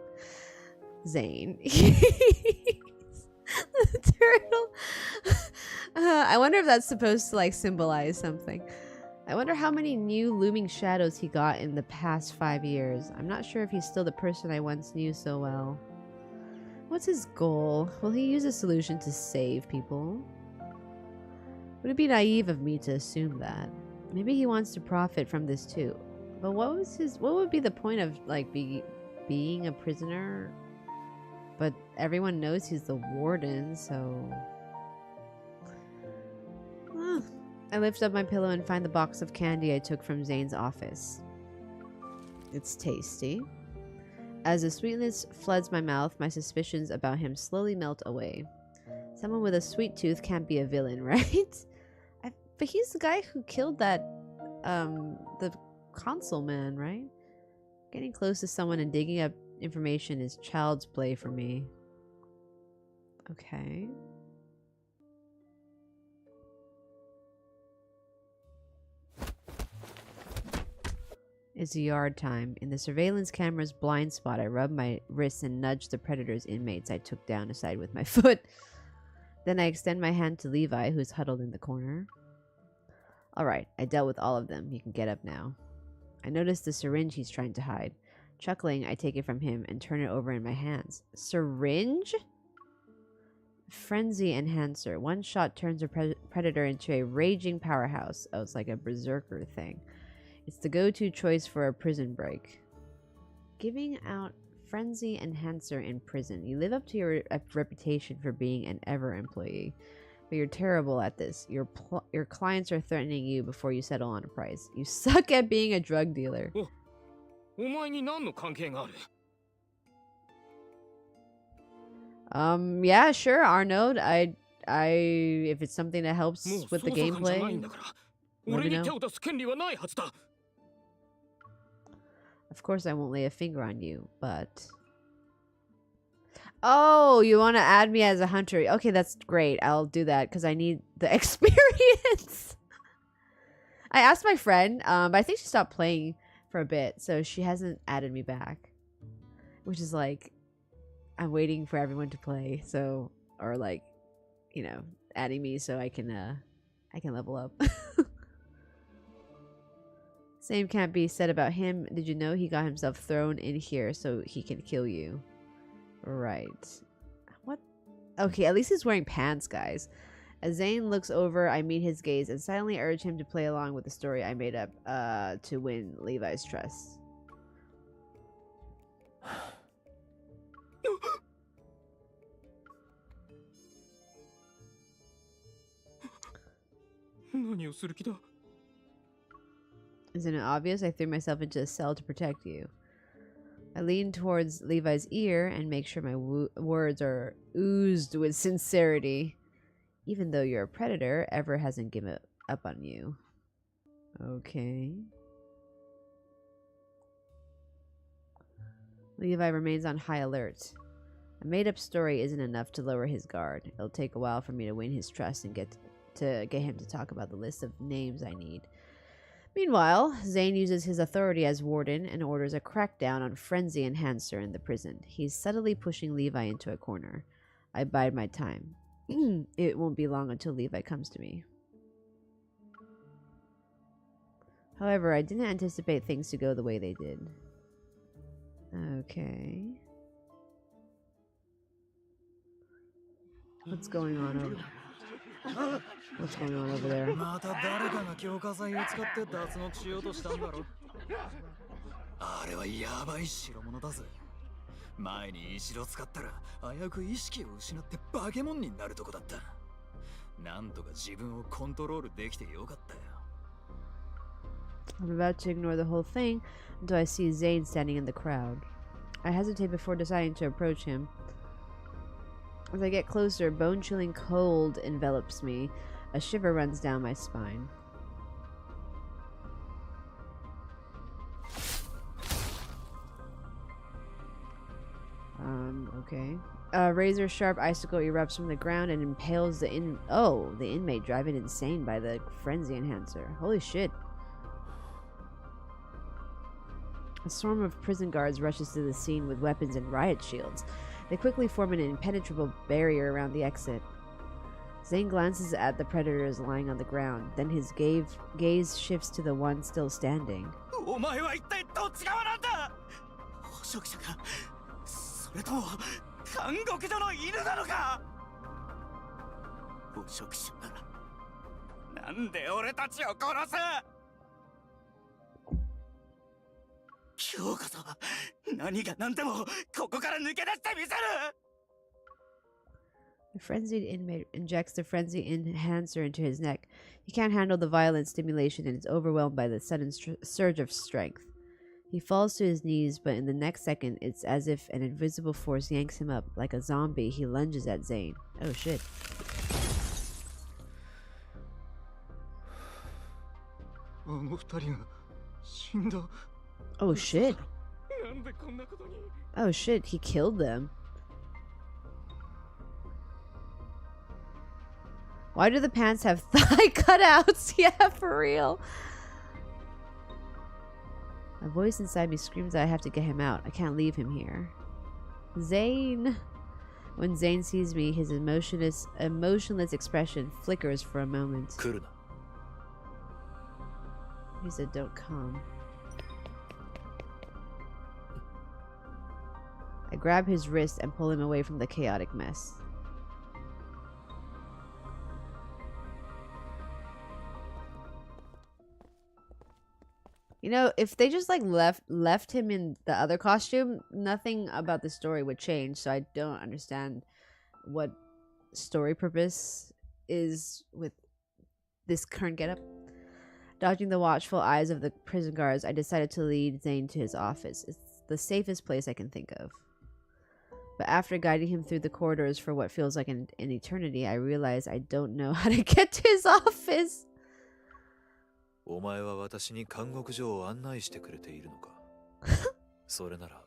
Zane. The turtle. I wonder if that's supposed to like symbolize something. I wonder how many new looming shadows he got in the past 5 years. I'm not sure if he's still the person I once knew so well. What's his goal? Will he use a solution to save people? Would it be naive of me to assume that? Maybe he wants to profit from this too. But what would be the point of like being a prisoner? But everyone knows he's the warden, so... I lift up my pillow and find the box of candy I took from Zane's office. It's tasty. As the sweetness floods my mouth, my suspicions about him slowly melt away. Someone with a sweet tooth can't be a villain, right? But he's the guy who killed that, the consul man, right? Getting close to someone and digging up information is child's play for me. Okay. It's yard time. In the surveillance camera's blind spot, I rub my wrists and nudge the predator's inmates I took down aside with my foot. Then I extend my hand to Levi, who's huddled in the corner. Alright, I dealt with all of them. You can get up now. I notice the syringe he's trying to hide. Chuckling, I take it from him and turn it over in my hands. Syringe? Frenzy enhancer. One shot turns a predator into a raging powerhouse. Oh, it's like a berserker thing. It's the go-to choice for a prison break. Giving out frenzy enhancer in prison. You live up to your reputation for being an ever employee, but you're terrible at this. Your clients are threatening you before you settle on a price. You suck at being a drug dealer. Yeah, sure, Arnold. I if it's something that helps with the gameplay, let me know. Of course I won't lay a finger on you, but... Oh, you want to add me as a hunter? Okay, that's great. I'll do that because I need the experience. I asked my friend, but I think she stopped playing for a bit, so she hasn't added me back. Which is like, I'm waiting for everyone to play, so, or like, you know, adding me so I can level up. Same can't be said about him. Did you know he got himself thrown in here so he can kill you? Right. What? Okay, at least he's wearing pants, guys. As Zane looks over, I meet his gaze and silently urge him to play along with the story I made up to win Levi's trust. Isn't it obvious? I threw myself into a cell to protect you. I lean towards Levi's ear and make sure my words are oozed with sincerity. Even though you're a predator, Ever hasn't given up on you. Okay. Levi remains on high alert. A made-up story isn't enough to lower his guard. It'll take a while for me to win his trust and get him to talk about the list of names I need. Meanwhile, Zane uses his authority as warden and orders a crackdown on Frenzy Enhancer in the prison. He's subtly pushing Levi into a corner. I bide my time. It won't be long until Levi comes to me. However, I didn't anticipate things to go the way they did. Okay. What's going on over there? What's going on over there? また誰かが強化剤を使って脱獄しようとしたんだろ。あれはやばい代物だぜ。前に一度使ったら危うく意識を失って化け物になるとこだった。なんとか自分をコントロールできてよかったよ。I'm about to ignore the whole thing until I see Zane standing in the crowd. I hesitate before deciding to approach him. As I get closer, bone-chilling cold envelops me. A shiver runs down my spine. Okay. A razor-sharp icicle erupts from the ground and impales the inmate, driving insane by the frenzy enhancer. Holy shit. A swarm of prison guards rushes to the scene with weapons and riot shields. They quickly form an impenetrable barrier around the exit. Zane glances at the predators lying on the ground, then his gaze shifts to the one still standing. The frenzied inmate injects the frenzy enhancer into his neck. He can't handle the violent stimulation and is overwhelmed by the sudden surge of strength. He falls to his knees, but in the next second, it's as if an invisible force yanks him up. Like a zombie, he lunges at Zane. Oh shit. Oh shit. Oh shit, he killed them. Why do the pants have thigh cutouts? Yeah, for real. A voice inside me screams that I have to get him out. I can't leave him here. Zane. When Zane sees me, his emotionless expression flickers for a moment. 来るな。 He said, "Don't come." I grab his wrist and pull him away from the chaotic mess. You know, if they just like left him in the other costume, nothing about the story would change. So I don't understand what story purpose is with this current getup. Dodging the watchful eyes of the prison guards, I decided to lead Zane to his office. It's the safest place I can think of. But after guiding him through the corridors for what feels like an eternity, I realize I don't know how to get to his office. お前は私に監獄所を案内してくれているのか。それなら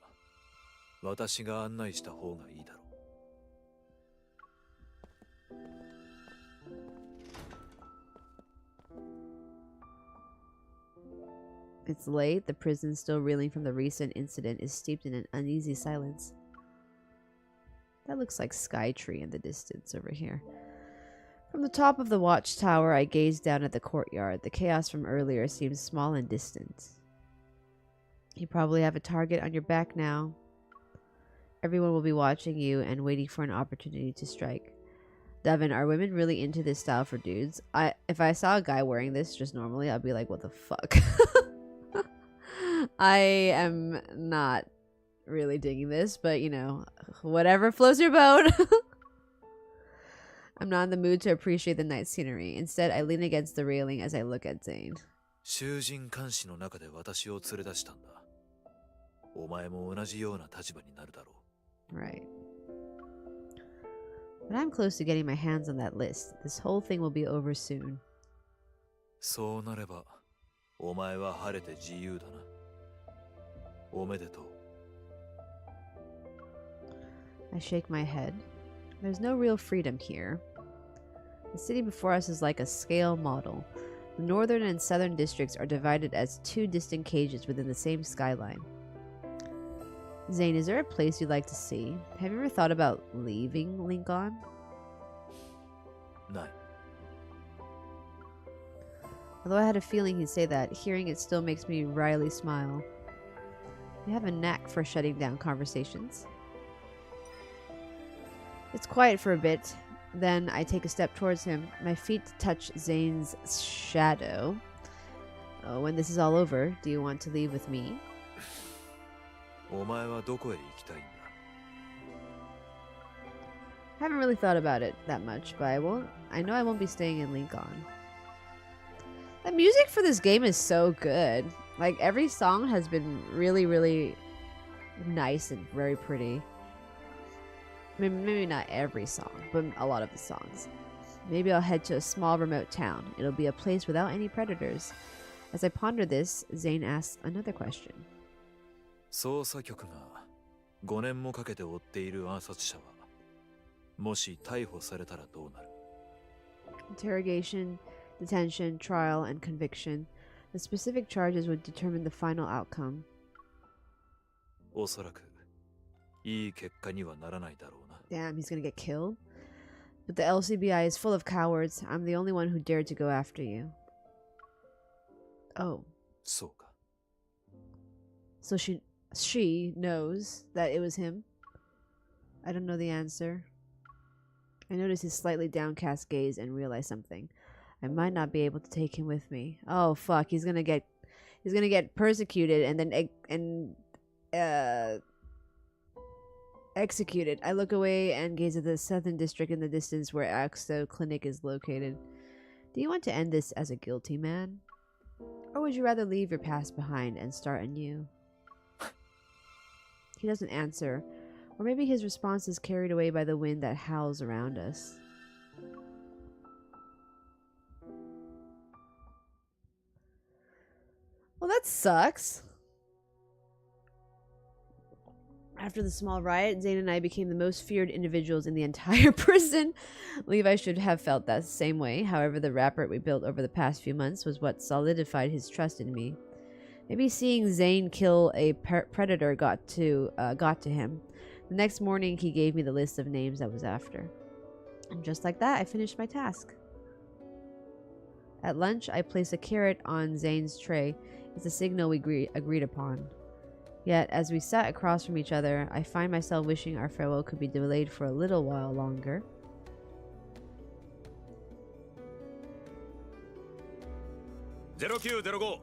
私が案内した方がいいだろう。 It's late. The prison, still reeling from the recent incident, is steeped in an uneasy silence. That looks like Skytree in the distance over here. From the top of the watchtower, I gaze down at the courtyard. The chaos from earlier seems small and distant. You probably have a target on your back now. Everyone will be watching you and waiting for an opportunity to strike. Devin, are women really into this style for dudes? If I saw a guy wearing this just normally, I'd be like, what the fuck? I am not really digging this, but you know, whatever floats your boat. I'm not in the mood to appreciate the night scenery. Instead, I lean against the railing as I look at Zane. 囚人監視の中で私を連れ出したんだ。お前も同じような立場になるだろう。 Right. But I'm close to getting my hands on that list. This whole thing will be over soon. そうなれば、お前は晴れて自由だな。おめでとう。 I shake my head. There's no real freedom here. The city before us is like a scale model. The northern and southern districts are divided as two distinct cages within the same skyline. Zane, is there a place you'd like to see? Have you ever thought about leaving Lincoln? ない。 Although I had a feeling he'd say that, hearing it still makes me wryly smile. You have a knack for shutting down conversations. It's quiet for a bit. Then I take a step towards him. My feet touch Zane's shadow. When this is all over, do you want to leave with me? お前はどこへ行きたいんだ。 I haven't really thought about it that much, but I know I won't be staying in Lincoln. The music for this game is so good. Like, every song has been really, really nice and very pretty. Maybe not every song, but a lot of the songs. Maybe I'll head to a small remote town. It'll be a place without any predators. As I ponder this, Zane asks another question. 捜査局が5年もかけて追っている暗殺者はもし逮捕されたらどうなる？ Interrogation, detention, trial, and conviction. The specific charges would determine the final outcome. おそらくいい結果にはならないだろうな。 Damn, he's gonna get killed? But the LCBI is full of cowards. I'm the only one who dared to go after you. Oh. そうか。 So she knows that it was him? I don't know the answer. I notice his slightly downcast gaze and realize something. I might not be able to take him with me. Oh fuck, he's gonna get persecuted and then executed. I look away and gaze at the southern district in the distance where Axo Clinic is located. Do you want to end this as a guilty man? Or would you rather leave your past behind and start anew? He doesn't answer. Or maybe his response is carried away by the wind that howls around us. Well, that sucks. After the small riot, Zane and I became the most feared individuals in the entire prison. Levi should have felt that same way. However, the rapport we built over the past few months was what solidified his trust in me. Maybe seeing Zane kill a predator got to him. The next morning, he gave me the list of names I was after. And just like that, I finished my task. At lunch, I placed a carrot on Zane's tray. It's a signal we agreed upon. Yet, as we sat across from each other, I find myself wishing our farewell could be delayed for a little while longer. "0905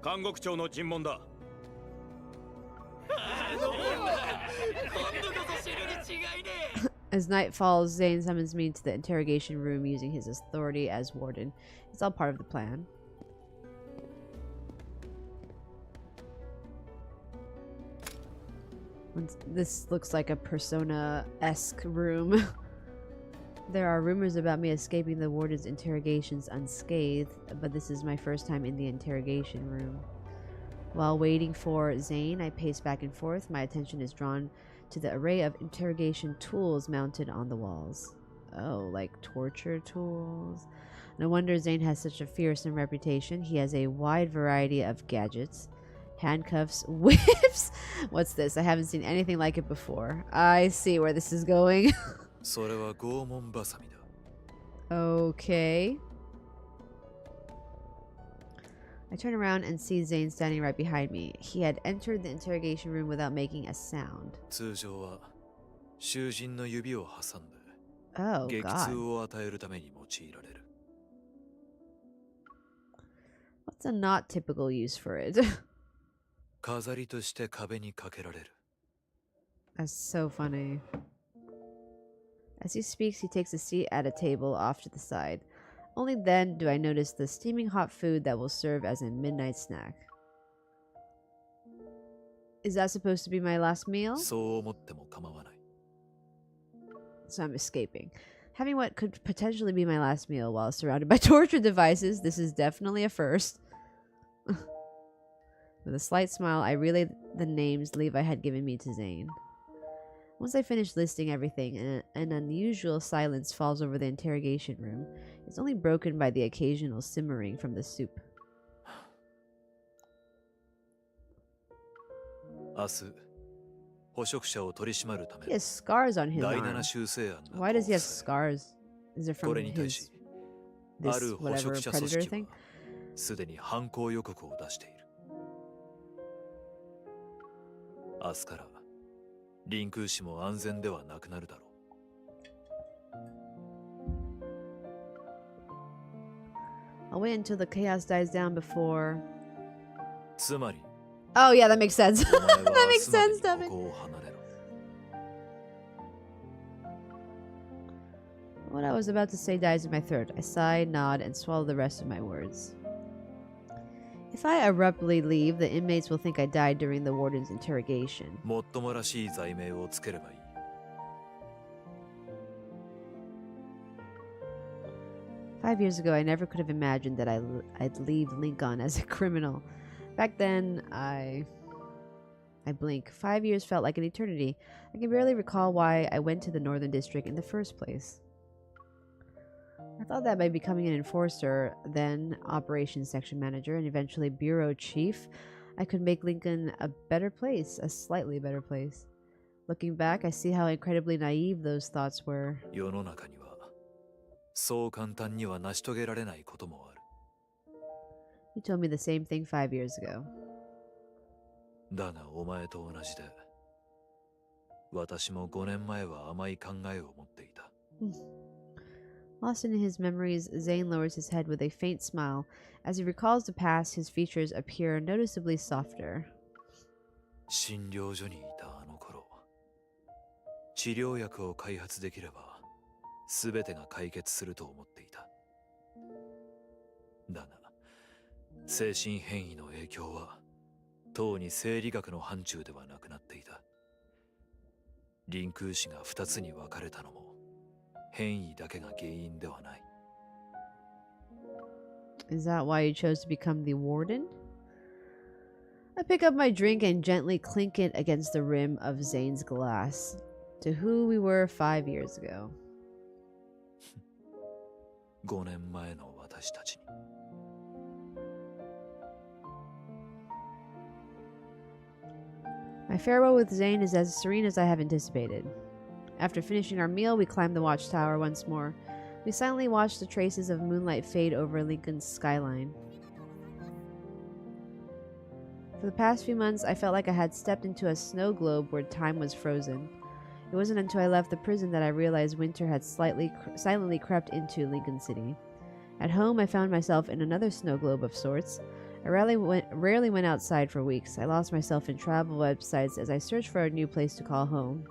監獄長の尋問だ." As night falls, Zane summons me to the interrogation room using his authority as warden. It's all part of the plan. This looks like a Persona-esque room. There are rumors about me escaping the warden's interrogations unscathed, but this is my first time in the interrogation room. While waiting for Zane, I pace back and forth. My attention is drawn to the array of interrogation tools mounted on the walls. Oh, like torture tools. No wonder Zane has such a fearsome reputation. He has a wide variety of gadgets. Handcuffs, whips. What's this? I haven't seen anything like it before. I see where this is going. それは拷問バサミだ。 Okay. I turn around and see Zane standing right behind me. He had entered the interrogation room without making a sound. 通常は囚人の指を挟んで Oh, 激 God. 痛を与えるために用いられる。 What's a not typical use for it? 飾りとして壁にかけられる。 That's so funny. As he speaks, he takes a seat at a table off to the side. Only then do I notice the steaming hot food that will serve as a midnight snack. Is that supposed to be my last meal? そう思っても構わない。 So I'm escaping. Having what could potentially be my last meal while surrounded by torture devices, this is definitely a first. With a slight smile, I relayed the names Levi had given me to Zane. Once I finish listing everything, an unusual silence falls over the interrogation room. It's only broken by the occasional simmering from the soup. 明日、捕食者を取り締まるため He has scars on his 第 arm. 7修正案が Why does he have 交付される。 scars? Is it こ from れに対し his あ this る捕 whatever 食者組 predator 織 thing? はすでに犯行予告を出している。明日から臨空士も安全ではなくなるだろう。 I'll wait until the chaos dies down before. つまり Oh yeah, that makes sense. お前は That makes 明日まで sense, に Devin. ここを離れろ。 What I was about to say dies in my throat. I sigh, nod, and swallow the rest of my words. If I abruptly leave, the inmates will think I died during the warden's interrogation. もっともらしい罪名をつければいい。 5 years ago, I never could have imagined that I'd leave Lincoln as a criminal. Back then, I blink. 5 years felt like an eternity. I can barely recall why I went to the Northern District in the first place. I thought that by becoming an enforcer, then operations section manager, and eventually bureau chief, I could make Lincoln a better place, a slightly better place. Looking back, I see how incredibly naive those thoughts were. 世の中にはそう簡単には成し遂げられないこともある。 You told me the same thing 5 years ago. だがお前と同じで、私も5年前は甘い考えを持っていた。 Lost in his memories, Zane lowers his head with a faint smile. As he recalls the past, his features appear noticeably softer. 診療所にいたあの頃、治療薬を開発できれば、全てが解決すると思っていた。だが、精神変異の影響は、とうに生理学の範疇ではなくなっていた。臨空士が2つに分かれたのも、変異だけが原因ではない。 Is that why you chose to become the warden? I pick up my drink and gently clink it against the rim of Zane's glass. To who we were 5 years ago. 5年前の私たちに。 My My farewell with Zane is as serene as I have anticipated. After finishing our meal, we climbed the watchtower once more. We silently watched the traces of moonlight fade over Lincoln's skyline. For the past few months, I felt like I had stepped into a snow globe where time was frozen. It wasn't until I left the prison that I realized winter had silently crept into Lincoln City. At home, I found myself in another snow globe of sorts. I rarely went outside for weeks. I lost myself in travel websites as I searched for a new place to call home.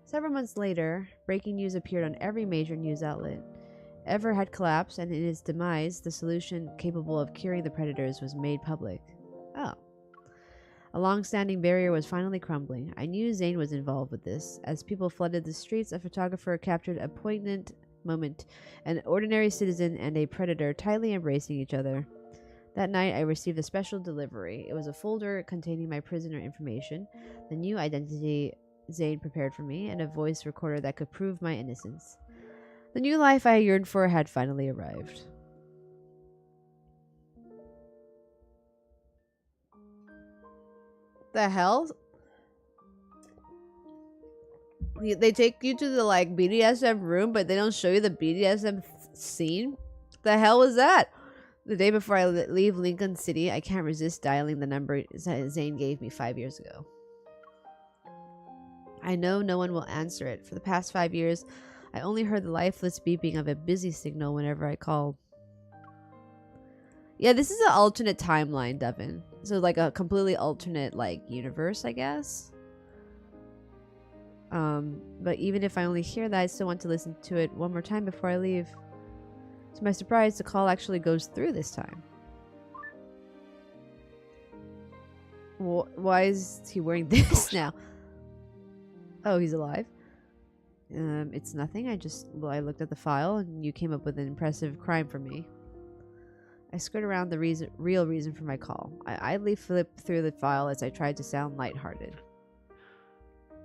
Several months later, breaking news appeared on every major news outlet. Ever had collapsed, and in its demise, the solution capable of curing the predators was made public. Oh. A long-standing barrier was finally crumbling. I knew Zane was involved with this. As people flooded the streets, a photographer captured a poignant moment, an ordinary citizen and a predator tightly embracing each other. That night, I received a special delivery. It was a folder containing my prisoner information, the new identity Zane prepared for me, and a voice recorder that could prove my innocence. The new life I yearned for had finally arrived. The hell? They take you to the like BDSM room, but they don't show you the BDSM scene? The hell was that? The day before I leave Lincoln City, I can't resist dialing the number Zane gave me 5 years ago. I know no one will answer it. For the past 5 years, I only heard the lifeless beeping of a busy signal whenever I called. Yeah, this is an alternate timeline, Devin. So like a completely alternate like universe, I guess. But even if I only hear that, I still want to listen to it one more time before I leave. To my surprise, the call actually goes through this time. Why is he wearing this now? Oh, he's alive. It's nothing. I looked at the file and you came up with an impressive crime for me. I skirt around the real reason for my call. I idly flipped through the file as I tried to sound lighthearted.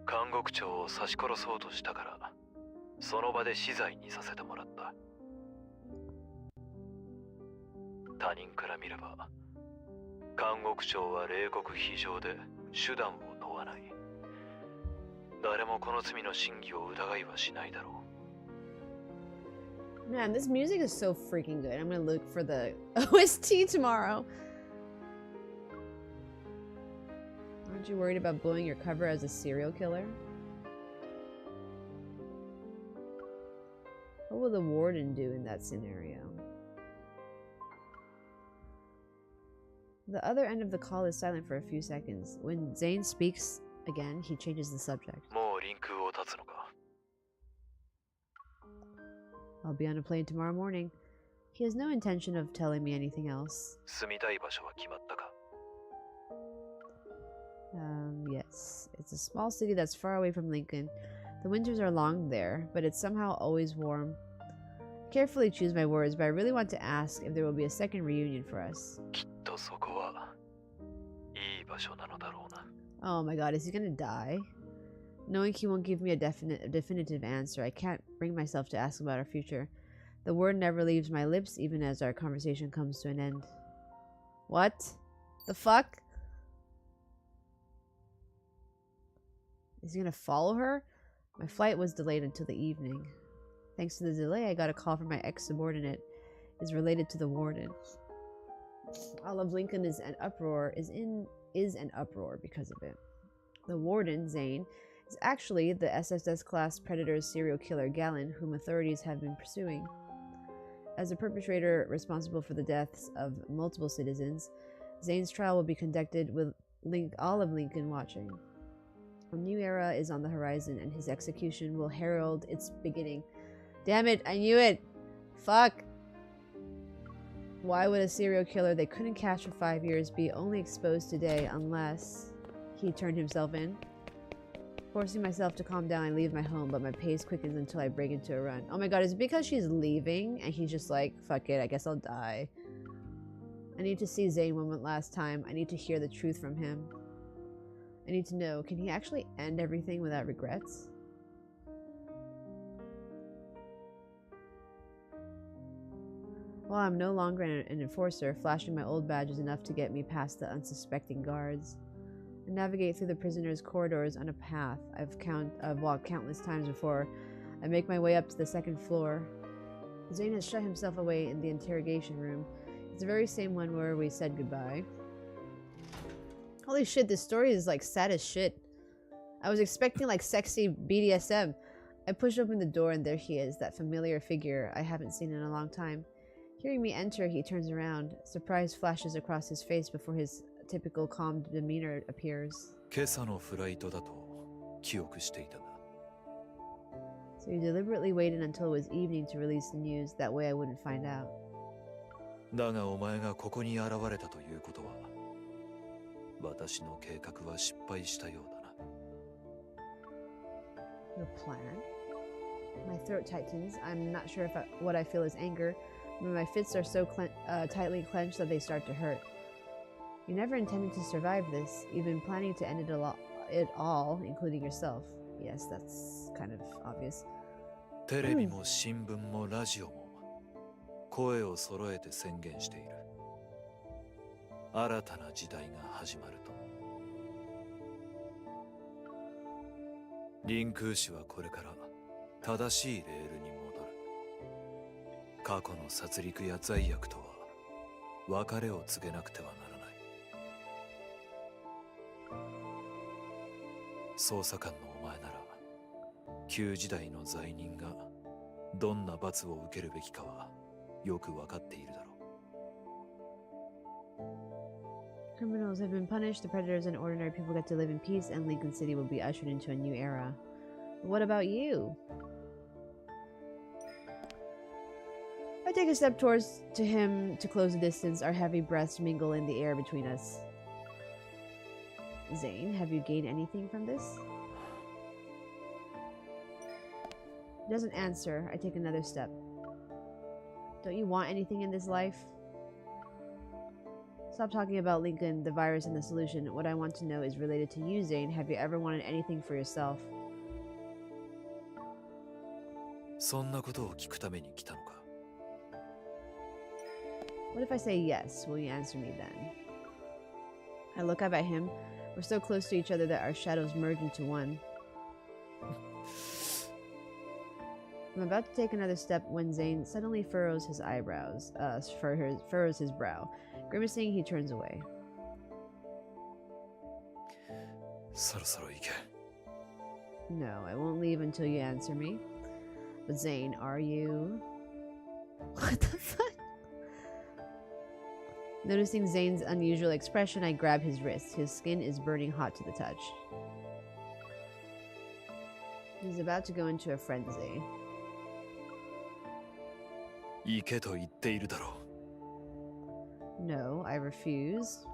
監獄長を刺し殺そうとしたからその場で死罪にさせてもらった。他人から見れば監獄長は冷酷非情で手段を問わない。誰もこの罪の真偽を疑いはしないだろう。Man, this music is so freaking good. I'm gonna look for the OST tomorrow. Aren't you worried about blowing your cover as a serial killer? What will the warden do in that scenario? The other end of the call is silent for a few seconds. When Zane speaks again, he changes the subject. もうリンクを立つのか。I'll be on a plane tomorrow morning. He has no intention of telling me anything else. 住みたい場所は決まったか。Yes. It's a small city that's far away from Lincoln. The winters are long there, but it's somehow always warm. I carefully choose my words, but I really want to ask if there will be a second reunion for us. きっとそこはいい場所なのだろうな。Oh my god, is he gonna die? Knowing he won't give me a definitive answer, I can't bring myself to ask about our future. The word never leaves my lips, even as our conversation comes to an end. What? The fuck? Is he gonna follow her? My flight was delayed until the evening. Thanks to the delay, I got a call from my ex-subordinate. It's related to the warden. All of Lincoln is an uproar because of it. The warden, Zane, is actually the SSS-class Predator's serial killer Gallon, whom authorities have been pursuing. As a perpetrator responsible for the deaths of multiple citizens, Zane's trial will be conducted with all of Lincoln watching. A new era is on the horizon, and his execution will herald its beginning. Damn it, I knew it! Fuck! Why would a serial killer they couldn't catch for 5 years be only exposed today unless he turned himself in? Forcing myself to calm down, I leave my home, but my pace quickens until I break into a run. Oh my god, is it because she's leaving and he's just like, fuck it, I guess I'll die. I need to see Zane one last time. I need to hear the truth from him. I need to know, can he actually end everything without regrets? While I'm no longer an enforcer, flashing my old badge is enough to get me past the unsuspecting guards. I navigate through the prisoner's corridors on a path I've walked countless times before. I make my way up to the second floor. Zane has shut himself away in the interrogation room. It's the very same one where we said goodbye. Holy shit, this story is like sad as shit. I was expecting like sexy BDSM. I push open the door and there he is, that familiar figure I haven't seen in a long time. Hearing me enter, he turns around. Surprise flashes across his face before his typical calm demeanor appears. 今朝のフライトだと記憶していたが So he deliberately waited until it was evening to release the news, that way I wouldn't find out. だがお前がここに現れたということは私の計画は失敗したようだな Your plan? My throat tightens. I'm not sure if what I feel is anger, but my fists are so tightly clenched that they start to hurt. You never intended to survive this. You've been planning to end it all, including yourself. Yes, that's kind of obvious. テレビも新聞もラジオも声を揃えて宣言している新たな時代が始まると臨空士はこれから正しいレールに戻る過去の殺戮や罪悪とは別れを告げなくてはならない捜査官のお前なら旧時代の罪人がどんな罰を受けるべきかはよくわかっているだろう Criminals have been punished, the predators and ordinary people get to live in peace, and Lincoln City will be ushered into a new era. What about you? I take a step towards him to close the distance. Our heavy breaths mingle in the air between us. Zane, have you gained anything from this? He doesn't answer. I take another step. Don't you want anything in this life? Stop talking about Lincoln, the virus, and the solution. What I want to know is related to you, Zane. Have you ever wanted anything for yourself? そんなことを聞くために来たのか What if I say yes? Will you answer me then? I look up at him. We're so close to each other that our shadows merge into one. I'm about to take another step when Zane suddenly furrows his eyebrows. Furrows his brow. Grimacing, he turns away. そろそろ行け No, I won't leave until you answer me. But Zane, are you? What the fuck? Noticing Zane's unusual expression, I grab his wrist. His skin is burning hot to the touch. He's about to go into a frenzy. 行けと言っているだろう No, I refuse.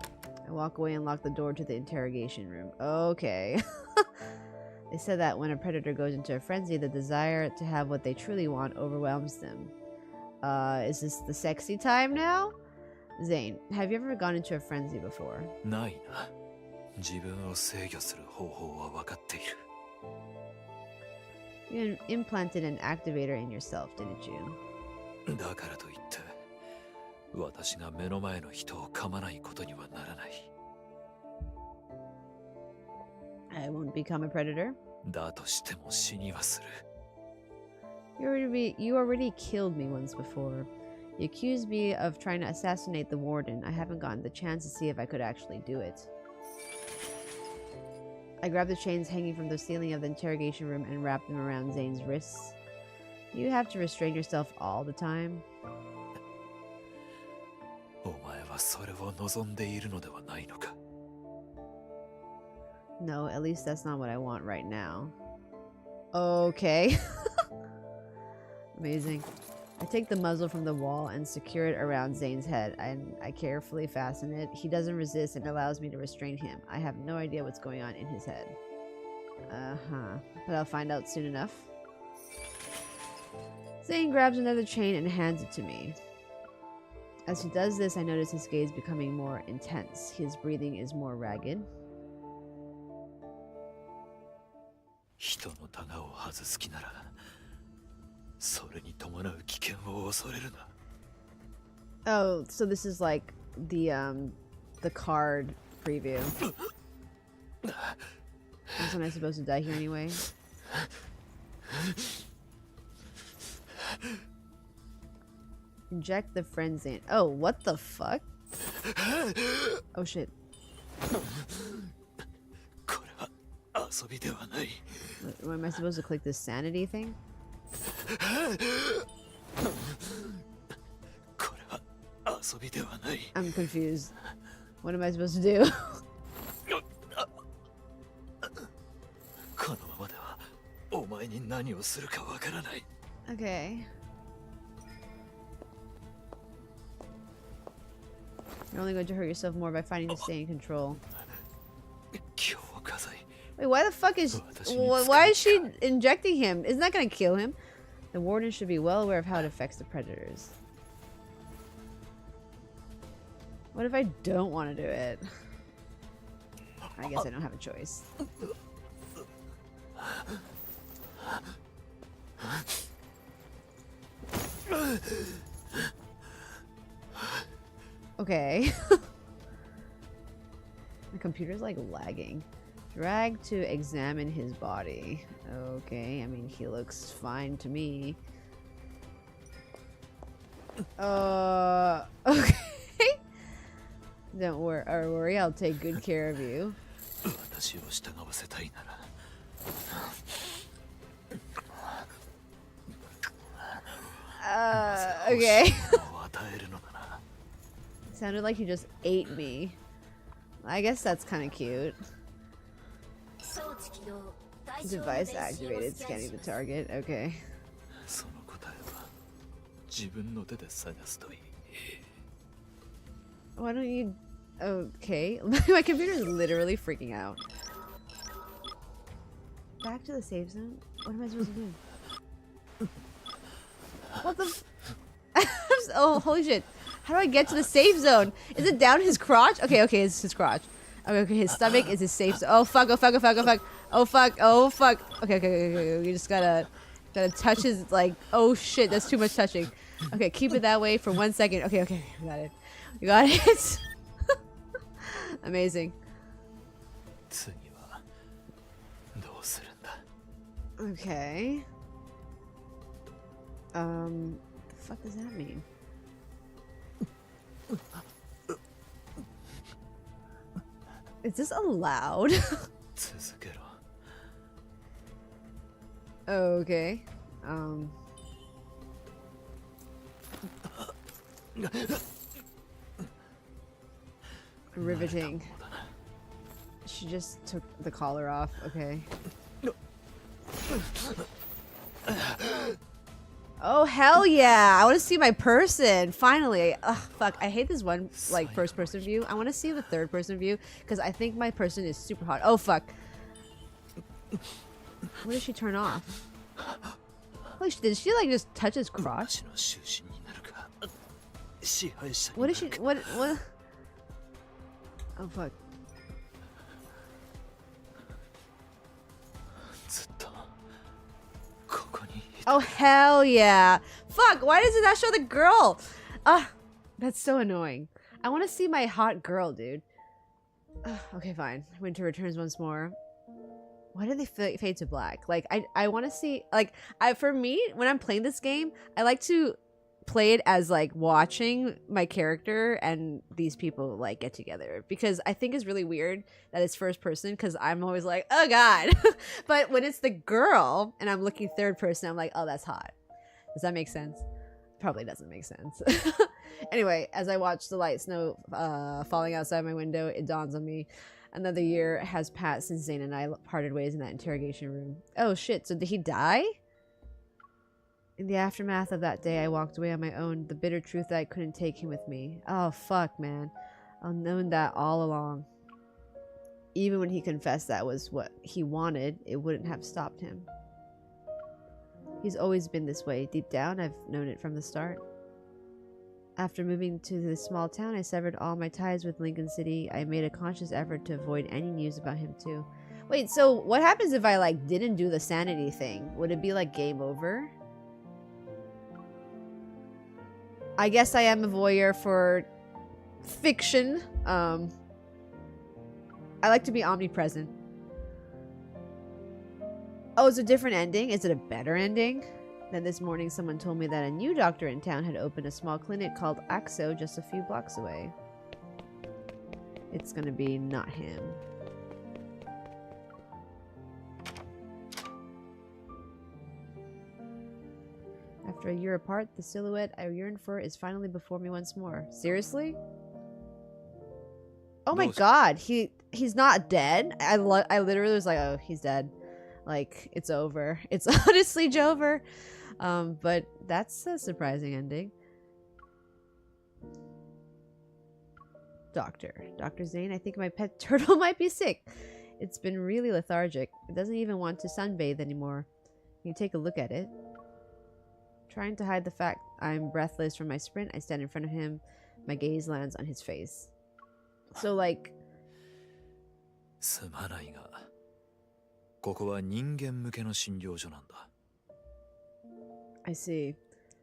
I walk away and lock the door to the interrogation room. Okay. They said that when a predator goes into a frenzy, the desire to have what they truly want overwhelms them. Is this the sexy time now? Zane, have you ever gone into a frenzy before? ないな自分を制御する方法は分かっている You implanted an activator in yourself, didn't you? だからといって私が目の前の人を噛まないことにはならない I won't become a predator. だとしても死にはする You already killed me once before. You accused me of trying to assassinate the warden. I haven't gotten the chance to see if I could actually do it. I grab the chains hanging from the ceiling of the interrogation room and wrap them around Zane's wrists. You have to restrain yourself all the time. お前はそれを望んでいるのではないのか No, at least that's not what I want right now. Okay. Amazing. I take the muzzle from the wall and secure it around Zane's head, and I carefully fasten it. He doesn't resist and allows me to restrain him. I have no idea what's going on in his head. But I'll find out soon enough. Zane grabs another chain and hands it to me. As he does this, I notice his gaze becoming more intense. His breathing is more ragged. 人のタガを外す気ならそれに伴う危険を恐れるな Oh, so this is like the card preview. Wasn't I supposed to die here anyway? Inject the frenzine. Oh, what the fuck? Oh shit. What, am I supposed to click this sanity thing? I'm confused. What am I supposed to do? Okay. You're only going to hurt yourself more by fighting to stay in control. Wait, why the fuck is... Why is she injecting him? Isn't that gonna kill him? The warden should be well aware of how it affects the predators. What if I don't want to do it? I guess I don't have a choice. Okay. The computer's like lagging. Drag to examine his body. Okay, I mean he looks fine to me. Okay. Don't worry, I'll take good care of you. Okay. Sounded like he just ate me. I guess that's kind of cute. Device activated, scanning the target. Okay. Why don't you... Okay. My computer is literally freaking out. Back to the save zone? What am I supposed to do? What the oh, holy shit. How do I get to the safe zone? Is it down his crotch? Okay, it's his crotch. Okay, his stomach is his safe zone. Oh fuck, oh fuck, oh fuck, oh fuck. Oh fuck, oh fuck. Okay. We just gotta touch his, like, oh shit, that's too much touching. Okay, keep it that way for 1 second. Okay, we got it. You got it? Amazing. Okay. The fuck does that mean? Is this allowed? Okay. Riveting. She just took the collar off. Okay. Oh hell yeah! I want to see my person finally. Ugh, fuck! I hate this one like first-person view. I want to see the third-person view because I think my person is super hot. Oh fuck! What did she turn off? Holy shit! Did she like just touch his crotch? What is she? What? Oh fuck! Oh hell yeah! Fuck! Why does it not show the girl? That's so annoying. I want to see my hot girl, dude. Okay, fine. Winter returns once more. Why did they fade to black? Like, I want to see, like, for me, when I'm playing this game, I like to play it as, like, watching my character and these people, like, get together. Because I think it's really weird that it's first person, because I'm always like, oh god. But when it's the girl, and I'm looking third person, I'm like, oh, that's hot. Does that make sense? Probably doesn't make sense. Anyway, as I watch the light snow falling outside my window, it dawns on me. Another year has passed since Zane and I parted ways in that interrogation room. Oh shit, so did he die? In the aftermath of that day, I walked away on my own, the bitter truth that I couldn't take him with me. Oh fuck, man. I've known that all along. Even when he confessed that was what he wanted, it wouldn't have stopped him. He's always been this way. Deep down, I've known it from the start. After moving to this small town, I severed all my ties with Lincoln City. I made a conscious effort to avoid any news about him too. Wait, so what happens if I like didn't do the sanity thing? Would it be like game over? I guess I am a voyeur for fiction. I like to be omnipresent. Oh, it's a different ending? Is it a better ending? Then this morning someone told me that a new doctor in town had opened a small clinic called Axo just a few blocks away. It's gonna be not him. After a year apart, the silhouette I yearn for is finally before me once more. Seriously? Oh my god, he's not dead? I literally was like, oh, he's dead. Like, it's over. It's honestly over. But that's a surprising ending. Dr. Zane, I think my pet turtle might be sick. It's been really lethargic. It doesn't even want to sunbathe anymore. Can you take a look at it? Trying to hide the fact I'm breathless from my sprint, I stand in front of him. My gaze lands on his face. So, like... すまないが、ここは人間向けの診療所なんだ。I see.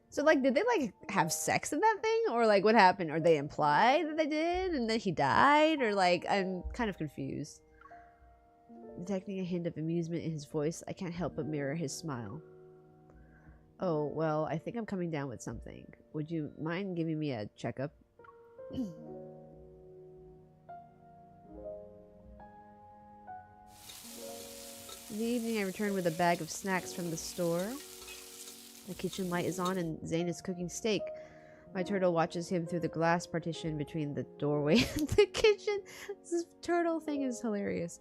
So, like, did they, like, have sex in that thing? Or, like, what happened? Or they implied that they did and then he died? Or, like, I'm kind of confused. Detecting a hint of amusement in his voice, I can't help but mirror his smile. Oh, well, I think I'm coming down with something. Would you mind giving me a checkup? In the evening, I return with a bag of snacks from the store. The kitchen light is on and Zane is cooking steak. My turtle watches him through the glass partition between the doorway and the kitchen. This turtle thing is hilarious.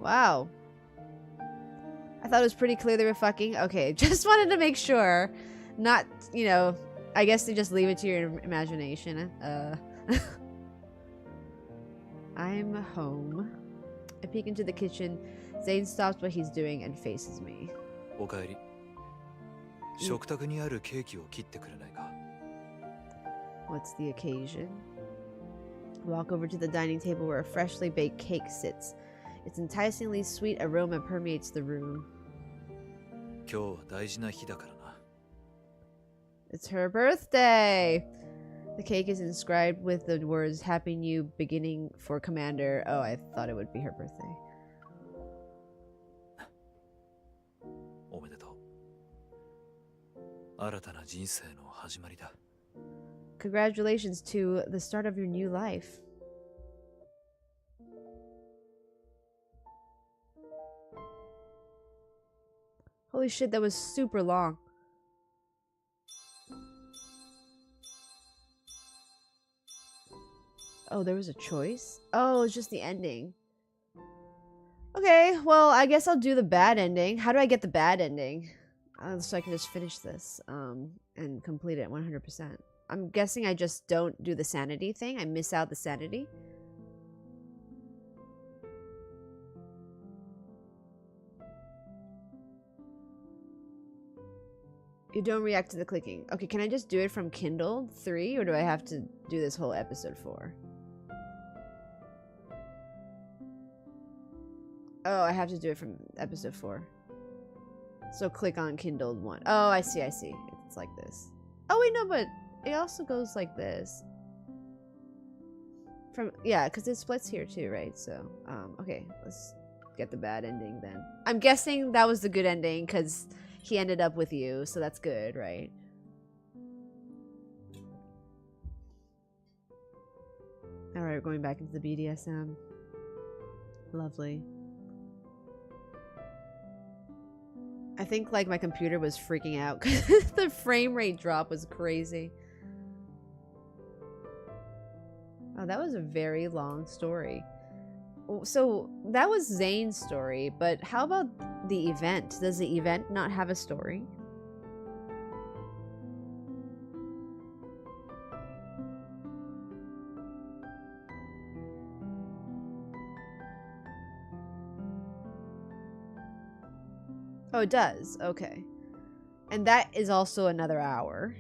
Wow. I thought it was pretty clear they were fucking. Okay, just wanted to make sure. Not, you know, I guess they just leave it to your imagination. I'm home. I peek into the kitchen. Zane stops what he's doing and faces me. おかえり。食卓にあるケーキを切ってくれないか? What's the occasion? Walk over to the dining table where a freshly baked cake sits. Its enticingly sweet aroma permeates the room. 今日は大事な日だからな。It's her birthday! The cake is inscribed with the words Happy New Beginning for Commander. Oh, I thought it would be her birthday. おめでとう。新たな人生の始まりだ。Congratulations to the start of your new life. Holy shit, that was super long. Oh, there was a choice? Oh, it's just the ending. Okay, well, I guess I'll do the bad ending. How do I get the bad ending? So I can just finish this and complete it 100%. I'm guessing I just don't do the sanity thing. I miss out the sanity. You don't react to the clicking. Okay, can I just do it from Kindle 3 or do I have to do this whole episode 4? Oh, I have to do it from episode 4. So click on Kindle 1. Oh, I see. It's like this. Oh, wait, no, but it also goes like this. Yeah, because it splits here too, right? So, okay, let's get the bad ending then. I'm guessing that was the good ending because he ended up with you, so that's good, right? Alright, we're going back into the BDSM. Lovely. I think, like, my computer was freaking out because the frame rate drop was crazy. Oh, that was a very long story. So, that was Zane's story, but how about the event? Does the event not have a story? Oh, it does. Okay. And that is also another hour.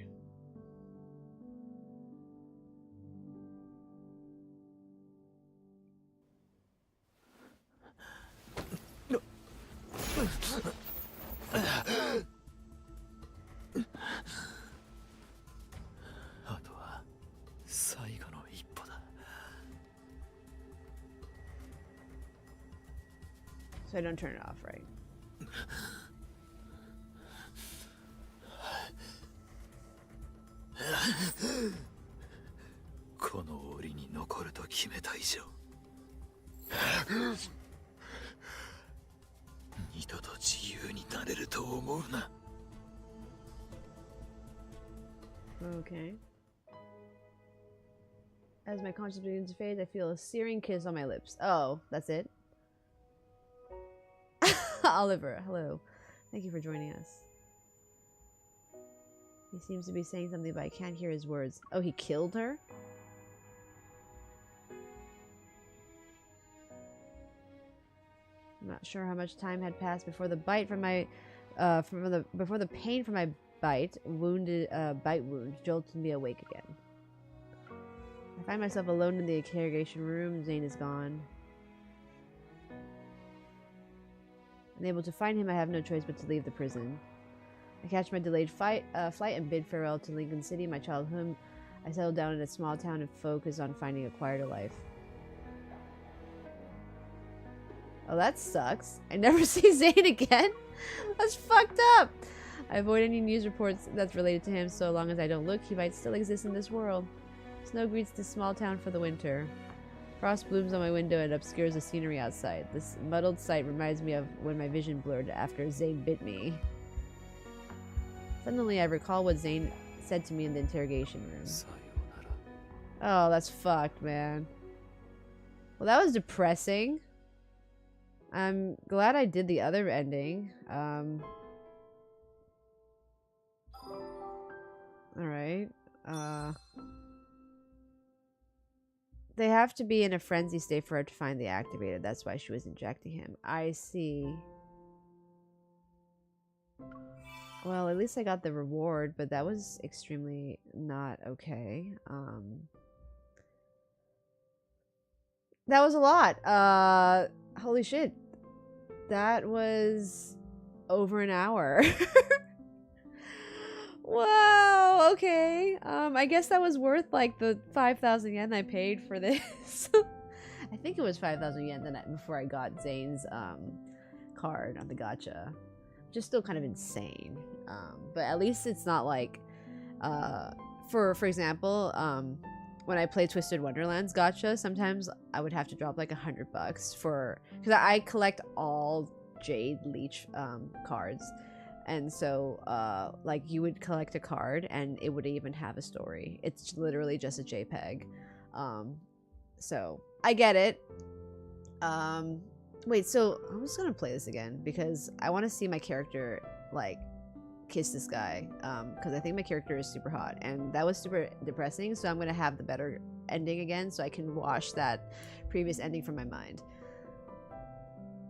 So I don't turn it off, right? この檻に残ると決めた以上二度と自由になれると思うな。 Okay. As my conscience begins to fade, I feel a searing kiss on my lips. Oh, that's it? Oliver, hello. Thank you for joining us. He seems to be saying something, but I can't hear his words. Oh, he killed her? I'm not sure how much time had passed before the bite from my, before the pain from my bite wound jolted me awake again. I find myself alone in the interrogation room. Zane is gone. Unable to find him, I have no choice but to leave the prison. I catch my delayed flight and bid farewell to Lincoln City, my childhood home. I settle down in a small town and focus on finding a quieter life. Oh, that sucks. I never see Zane again? That's fucked up! I avoid any news reports that's related to him. So long as I don't look, he might still exist in this world. Snow greets this small town for the winter. Frost blooms on my window and obscures the scenery outside. This muddled sight reminds me of when my vision blurred after Zane bit me. Suddenly, I recall what Zane said to me in the interrogation room. Oh, that's fucked, man. Well, that was depressing. I'm glad I did the other ending. Alright. They have to be in a frenzy state for her to find the activator. That's why she was injecting him. I see. Well, at least I got the reward, but that was extremely not okay. That was a lot. Holy shit. That was over an hour. Wow, okay. I guess that was worth like the 5,000 yen I paid for this. I think it was 5,000 yen the night before I got Zane's card on the gacha. Which is still kind of insane. But at least it's not like for example, when I play Twisted Wonderlands gacha, sometimes I would have to drop like $100 for, because I collect all Jade Leech cards. And so, like, you would collect a card, and it would even have a story. It's literally just a JPEG. So, I get it. Wait, so, I'm just gonna play this again, because I want to see my character, like, kiss this guy. Because I think my character is super hot, and that was super depressing, so I'm gonna have the better ending again, so I can wash that previous ending from my mind.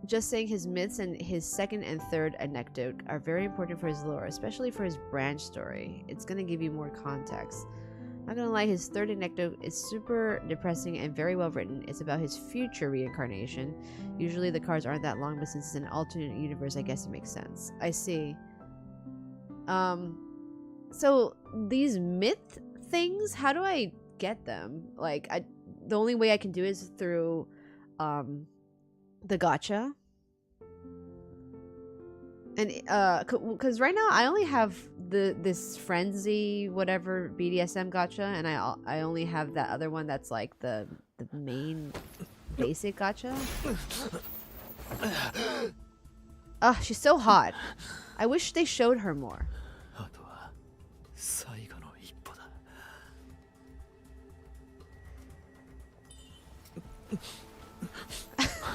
Just saying, his myths and his second and third anecdote are very important for his lore, especially for his branch story. It's gonna give you more context. Not gonna lie, his third anecdote is super depressing and very well written. It's about his future reincarnation. Usually the cards aren't that long, but since it's an alternate universe, I guess it makes sense. I see. So these myth things, how do I get them? Like, the only way I can do is through, the gacha. And because right now I only have this frenzy whatever BDSM gacha, and I only have that other one that's like the main basic gacha. Ah, she's so hot. I wish they showed her more.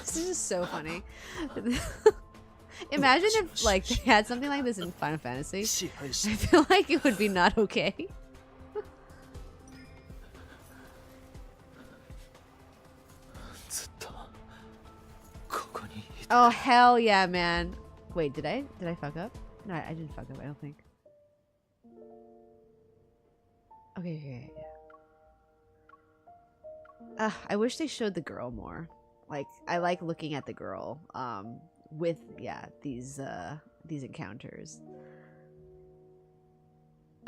This is just so funny. Imagine if like they had something like this in Final Fantasy. I feel like it would be not okay. Oh hell yeah, man. Wait, did I fuck up? No, I didn't fuck up, I don't think. Okay, yeah. I wish they showed the girl more. Like, I like looking at the girl with, yeah, these encounters.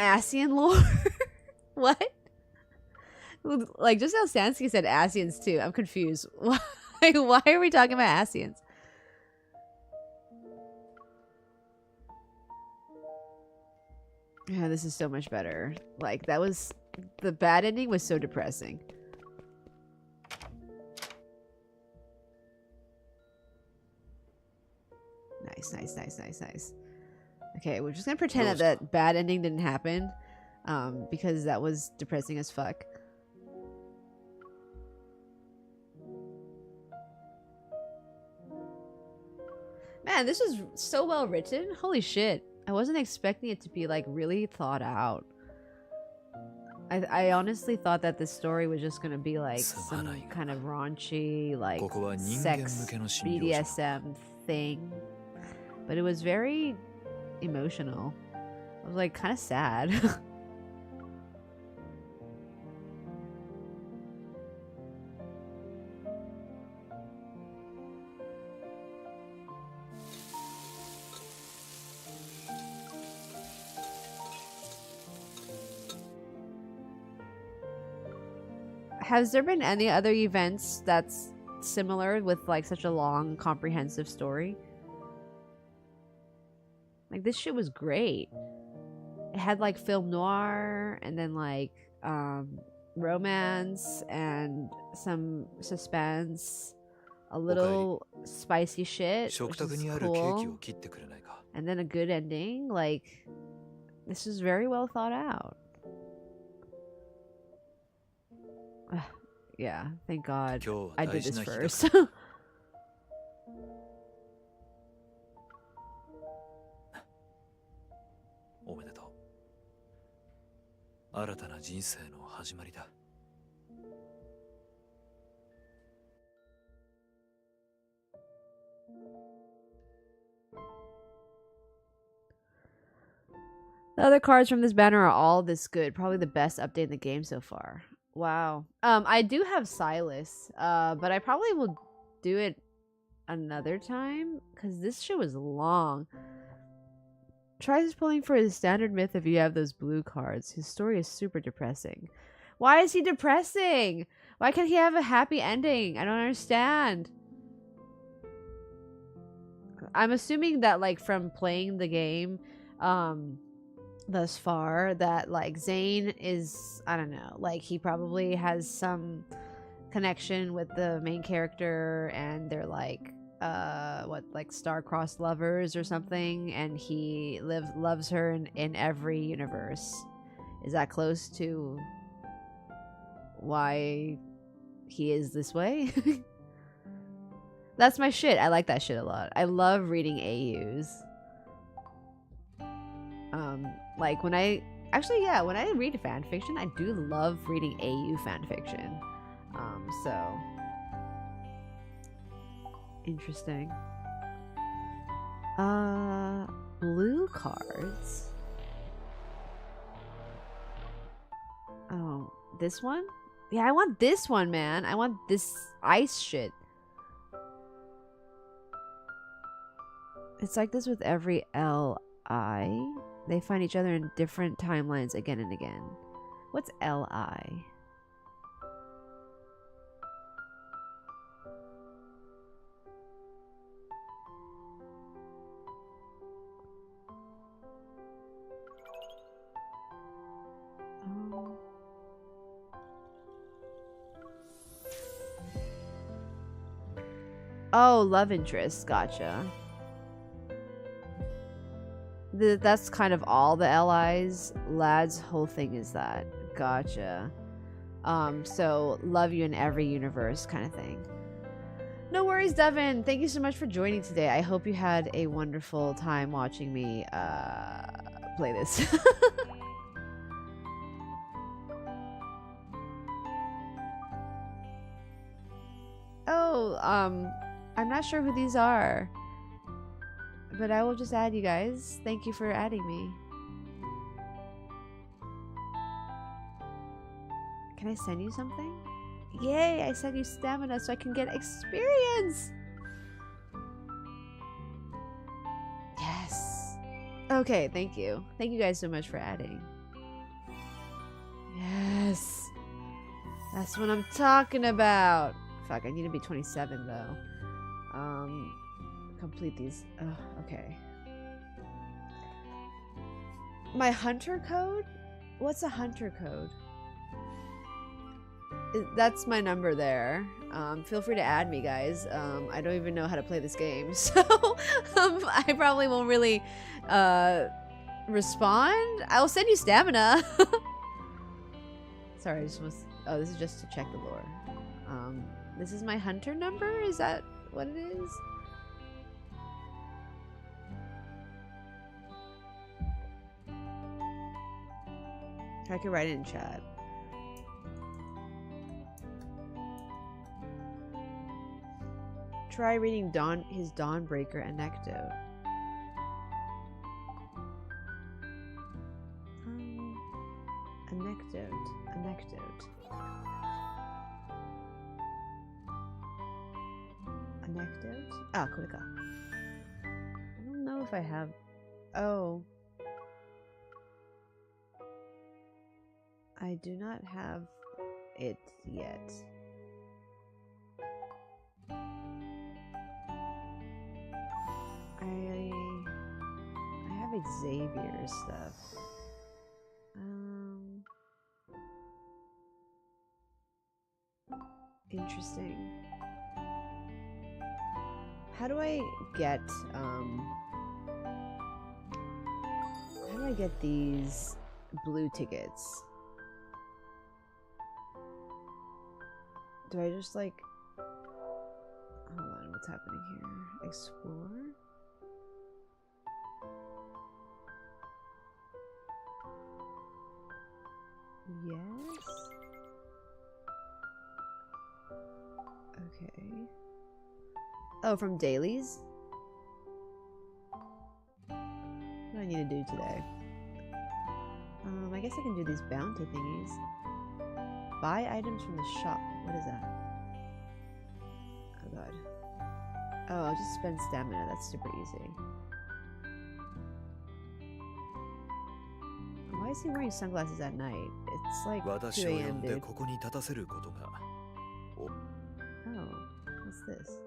Asian lore? What? Like, just how Sansky said Asians too. I'm confused. Why are we talking about Asians? Yeah, this is so much better. Like, that was... The bad ending was so depressing. Nice, nice, nice, nice, nice. Okay, we're just gonna pretend that that bad ending didn't happen. Because that was depressing as fuck. Man, this was so well written. Holy shit. I wasn't expecting it to be, like, really thought out. I honestly thought that this story was just gonna be, like, some kind of raunchy, like, sex BDSM thing. But it was very emotional. I was, like, kind of sad. Has there been any other events that's similar with, like, such a long, comprehensive story? Like, this shit was great. It had, like, film noir and then, like, romance and some suspense, a little spicy shit, which is cool, and then a good ending. Like, this is very well thought out. Yeah, thank God I did this first. おめでとう。新たな人生の始まりだ。The other cards from this banner are all this good. Probably the best update in the game so far. Wow. I do have Silas, but I probably will do it another time because this shit was long. Try just pulling for his standard myth if you have those blue cards. His story is super depressing. Why is he depressing? Why can't he have a happy ending? I don't understand. I'm assuming that, like, from playing the game, thus far, that, like, Zane is, I don't know, like, he probably has some connection with the main character and they're like like star-crossed lovers or something, and he loves her in every universe. Is that close to why he is this way? That's my shit. I like that shit a lot. I love reading AUs. Like, when I read fan fiction, I do love reading AU fan fiction. So interesting. Blue cards. Oh, this one? Yeah, I want this one, man. I want this ice shit. It's like this with every LI. They find each other in different timelines again and again. What's LI? Oh, love interest. Gotcha. That's kind of all the LIs. Lad's whole thing is that. Gotcha. So love you in every universe kind of thing. No worries, Devin. Thank you so much for joining today. I hope you had a wonderful time watching me play this. Oh, I'm not sure who these are, but I will just add you guys. Thank you for adding me. Can I send you something? Yay, I sent you stamina so I can get experience. Yes. Okay, thank you. Thank you guys so much for adding. Yes. That's what I'm talking about. Fuck, I need to be 27 though. Complete these. Oh, okay. My hunter code? What's a hunter code? That's my number there. Feel free to add me, guys. I don't even know how to play this game, so I probably won't really respond. I'll send you stamina. Sorry, I just was. Oh, this is just to check the lore. This is my hunter number? Is that what it is? I could write it in chat. Try reading his Dawnbreaker anecdote. Anecdote. Ah, click on. I don't know if I have. Oh. I do not have it yet. I have Xavier's stuff. Interesting. How do I get these blue tickets? Do I just like hold on, what's happening here? Explore? Yes. Okay. Oh, from dailies? What do I need to do today? I guess I can do these bounty thingies. Buy items from the shop. What is that? Oh god. Oh, I'll just spend stamina. That's super easy. Why is he wearing sunglasses at night? It's like 2 a.m. dude. Oh, what's this?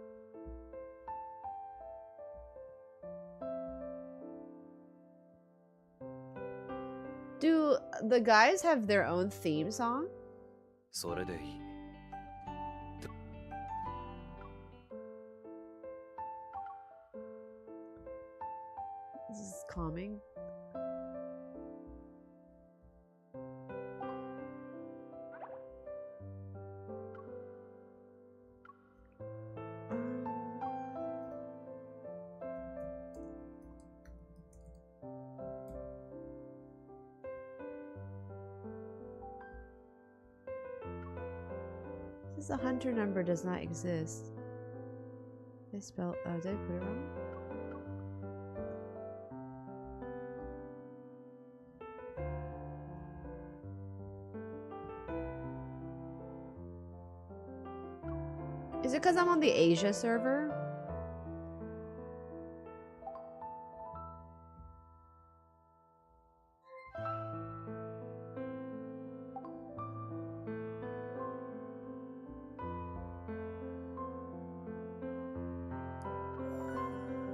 Do the guys have their own theme song? それでいい。 This is calming. The hunter number does not exist. I spelled. Oh, did I put it wrong? Is it because I'm on the Asia server?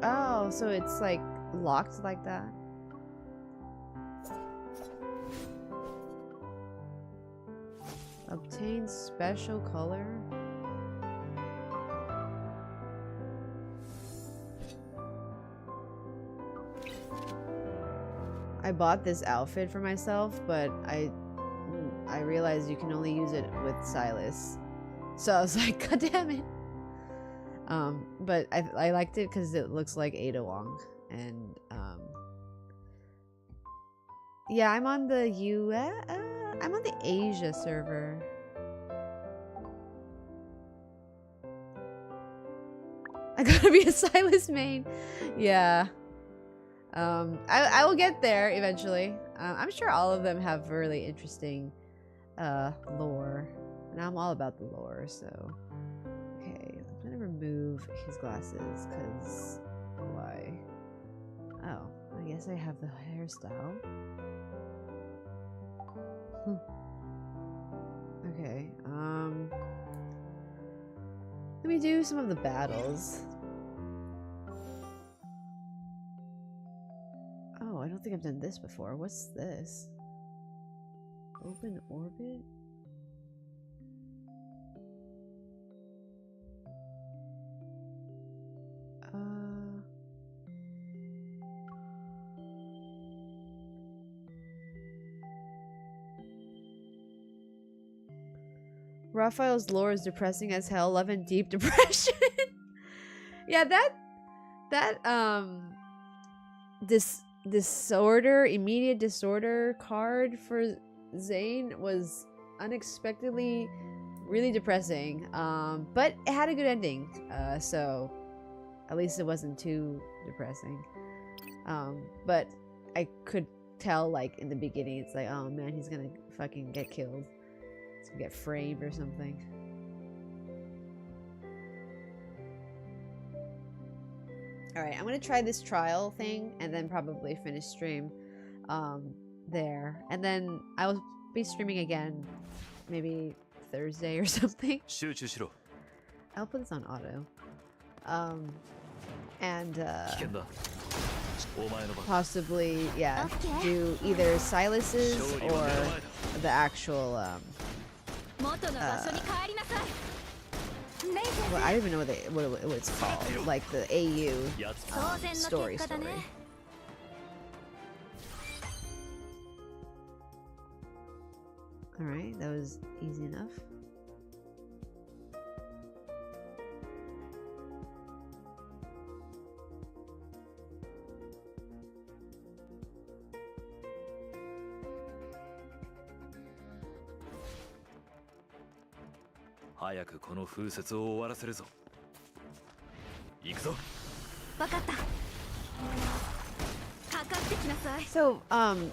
Oh, so it's like locked like that? Obtain special color. I bought this outfit for myself, but I realized you can only use it with Silas. So I was like, god damn it. But I liked it because it looks like Ada Wong, and yeah, I'm on the I'm on the Asia server. I gotta be a Silas main. Yeah. I will get there eventually. I'm sure all of them have really interesting lore, and I'm all about the lore, so. I'm gonna remove his glasses, because why? Oh, I guess I have the hairstyle. Okay, let me do some of the battles. Oh, I don't think I've done this before. What's this? Open orbit? Raphael's lore is depressing as hell. Love and deep depression. Yeah, this disorder, immediate disorder card for Zane was unexpectedly really depressing. But it had a good ending. So at least it wasn't too depressing. But I could tell, like, in the beginning, it's like, oh man, he's gonna fucking get killed. He's gonna get framed or something. Alright, I'm gonna try this trial thing and then probably finish stream there. And then I'll be streaming again maybe Thursday or something. I'll put this on auto. And possibly, yeah, do either Silas's or the actual well, I don't even know what it's called, like the AU story. Alright, that was easy enough. So,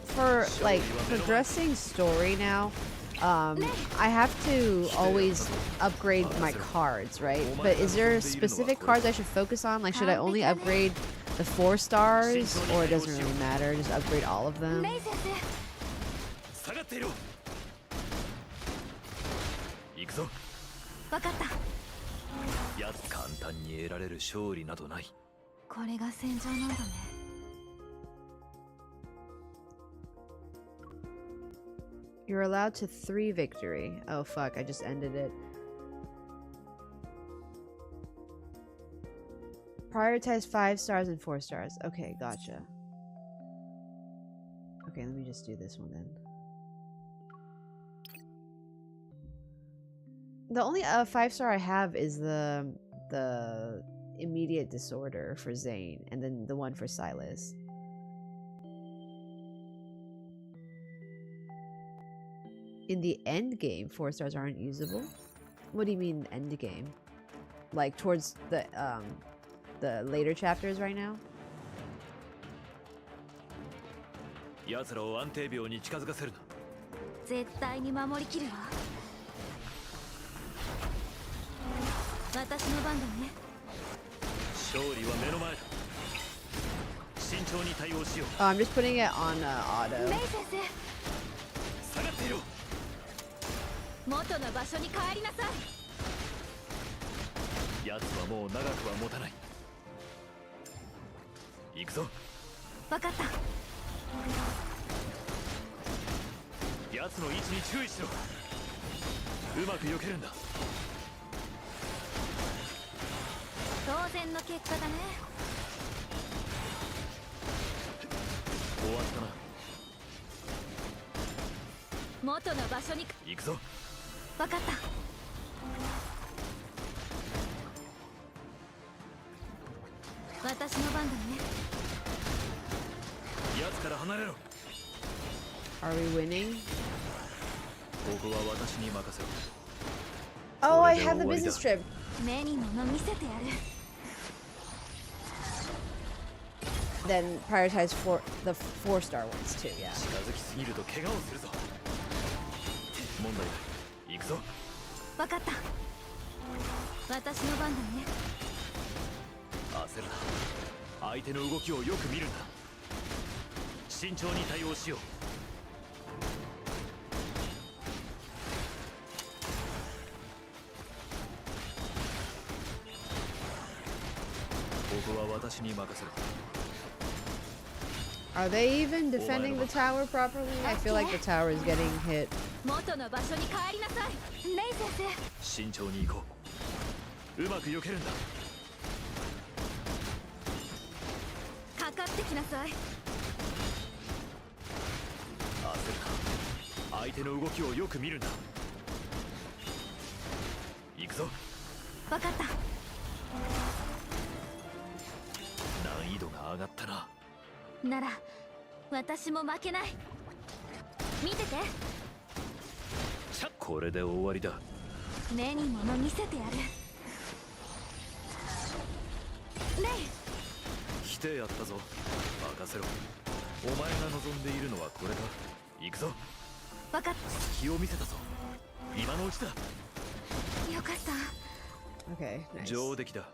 for like progressing story now, I have to always upgrade my cards, right? But is there specific cards I should focus on? Like, should I only upgrade the 4 stars, or it doesn't really matter? Just upgrade all of them? You're allowed to 3 victory. Oh fuck, I just ended it. Prioritize 5 stars and 4 stars. Okay, gotcha. Okay, let me just do this one then. The only 5-star I have is the immediate disorder for Zane, and then the one for Silas. In the end game, 4 stars aren't usable? What do you mean end game? Like towards the later chapters right now? Oh, I'm just putting it on auto. Are we winning? Oh, I have the business trip. Then prioritize the 4-star ones too, yeah. Are they even defending the tower properly? I feel like the tower is getting hit. 元の場所に帰りなさい。レイ先生。慎重に行こう。うまく避けるんだ。かかってきなさい。焦るな。相手の動きをよく見るんだ。行くぞ。わかった。難易度が上がったな。なら私も負けない。見てて。これで終わりだ。目に物見せてやる。レイ。来てやったぞ。任せろ。お前が望んでいるのはこれか。行くぞ。わかっ隙を見せたぞ。今のうちだ。た。よかった。Okay, nice. 上出来だ。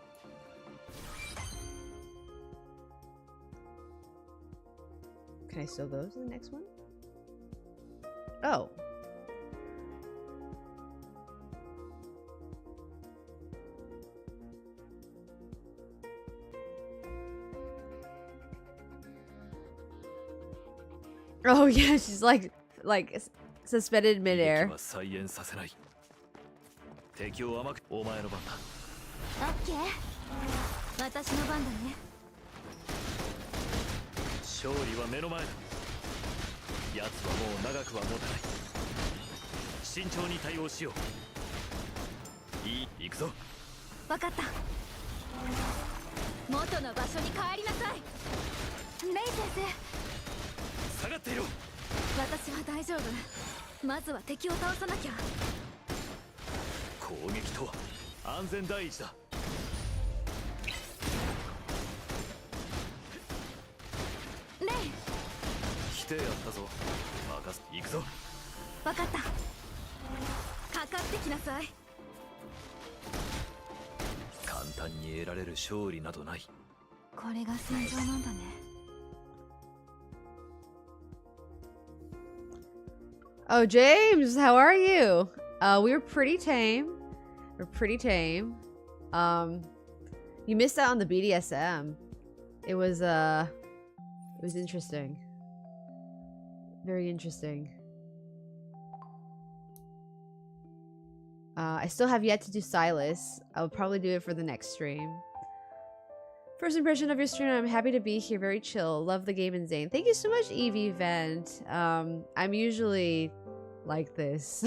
Can I still go to the next one? Oh. Oh yeah, she's like suspended midair. は再現させない。敵を甘く。お前の番だ。オッケー。私の番だね。勝利は目の前だ。奴はもう長くは持たない。慎重に対応しよう。いい、行くぞ。わかった。元の場所に帰りなさい。レイ先生。下がっていろ。私は大丈夫。まずは敵を倒さなきゃ。攻撃とは安全第一だ。レイ。来てやったぞ。任せ。行くぞ。わかった。かかってきなさい。簡単に得られる勝利などない。これが戦場なんだね。Oh, James, how are you? We were pretty tame. We're pretty tame. You missed out on the BDSM. It was interesting. Very interesting. I still have yet to do Silas. I'll probably do it for the next stream. First impression of your stream, I'm happy to be here. Very chill. Love the game and Zane. Thank you so much, Evie Vent. I'm usually like this.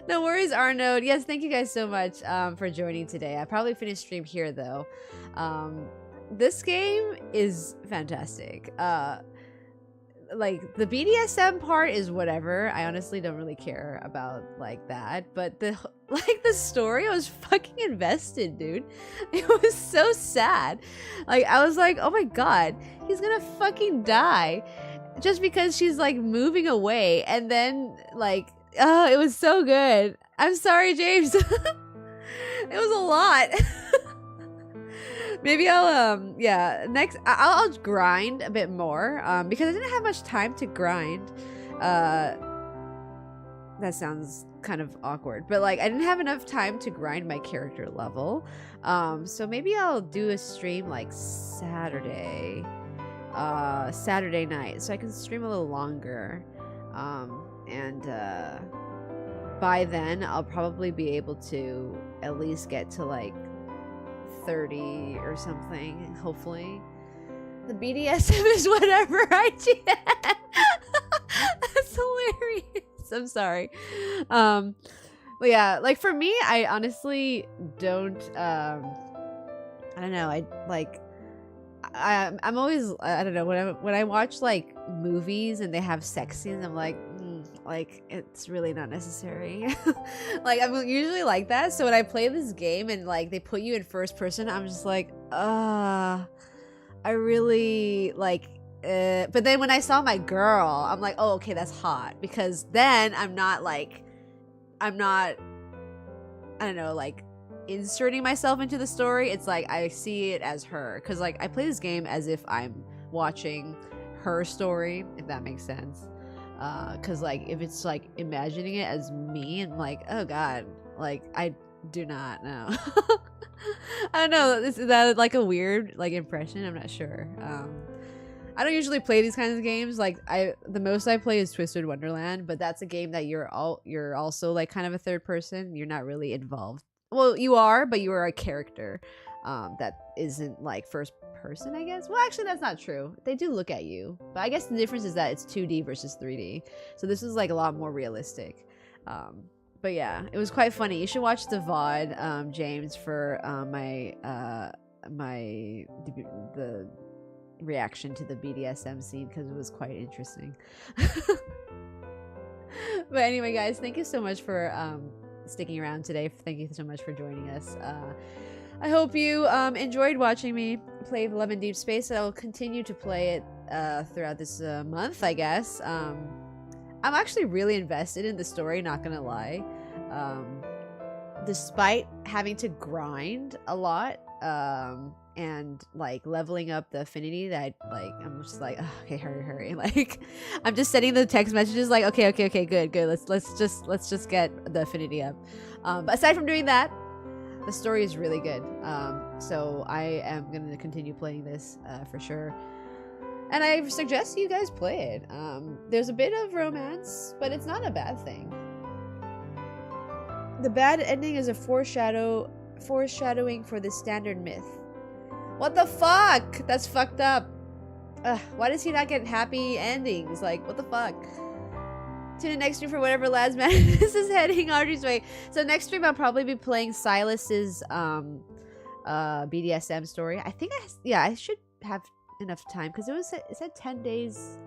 No worries, Arnold. Yes, thank you guys so much for joining today. I probably finished stream here though. This game is fantastic. Like the BDSM part is whatever. I honestly don't really care about like that, but the story, I was fucking invested, dude. It was so sad. Like I was like, oh my god, he's gonna fucking die just because she's like moving away, and then like, oh, it was so good. I'm sorry, James. It was a lot. Maybe I'll yeah, next I'll grind a bit more because I didn't have much time to grind. That sounds kind of awkward, but like I didn't have enough time to grind my character level. So maybe I'll do a stream like Saturday night so I can stream a little longer. And by then I'll probably be able to at least get to like 30 or something, hopefully. The BDSM is whatever, IGN. That's hilarious. I'm sorry. But yeah, like for me, I honestly don't I don't know, I'm always, I don't know, when I watch like movies and they have sex scenes, I'm like, like it's really not necessary. Like I'm usually like that, so when I play this game and like they put you in first person, I'm just like, I really like but then when I saw my girl, I'm like, oh, okay, that's hot, because then I'm not I don't know, like inserting myself into the story. It's like I see it as her, because like I play this game as if I'm watching her story, if that makes sense. Because like if it's like imagining it as me, and like, oh god, like I do not know. I don't know. Is that like a weird like impression? I'm not sure. I don't usually play these kinds of games. Like the most I play is Twisted Wonderland, but that's a game that you're also like kind of a third person. You're not really involved. Well, you are, but you are a character that isn't like first person, I guess. Well, actually, that's not true. They do look at you, but I guess the difference is that it's 2D versus 3D. So this is like a lot more realistic. But yeah, it was quite funny. You should watch the VOD, James, for the reaction to the BDSM scene, because it was quite interesting. But anyway, guys, thank you so much for sticking around today. Thank you so much for joining us. I hope you enjoyed watching me play Love in Deep Space. I'll continue to play it throughout this month, I guess. I'm actually really invested in the story, not gonna lie. Despite having to grind a lot and like leveling up the affinity, that I'm just like, oh, okay, hurry. Like I'm just sending the text messages like, okay, good. Let's just get the affinity up. But aside from doing that, the story is really good. So I am gonna continue playing this for sure. And I suggest you guys play it. There's a bit of romance, but it's not a bad thing. The bad ending is a foreshadowing for the standard myth. What the fuck? That's fucked up. Why does he not get happy endings? Like, what the fuck? Tune in next stream for whatever Lads Madness is heading Audrey's way. So next stream I'll probably be playing Silas's BDSM story. I think I should have enough time, because it said 10 days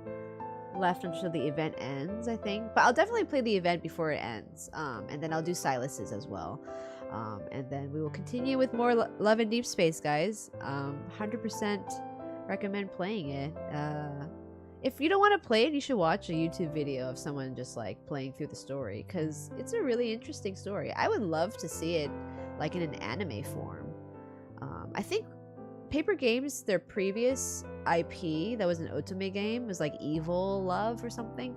left until the event ends, I think. But I'll definitely play the event before it ends. And then I'll do Silas's as well. And then we will continue with more Love in Deep Space, guys. 100% recommend playing it. If you don't want to play it, you should watch a YouTube video of someone just like playing through the story, because it's a really interesting story. I would love to see it like in an anime form. I think Paper Games, their previous IP that was an otome game, was like Evil Love or something.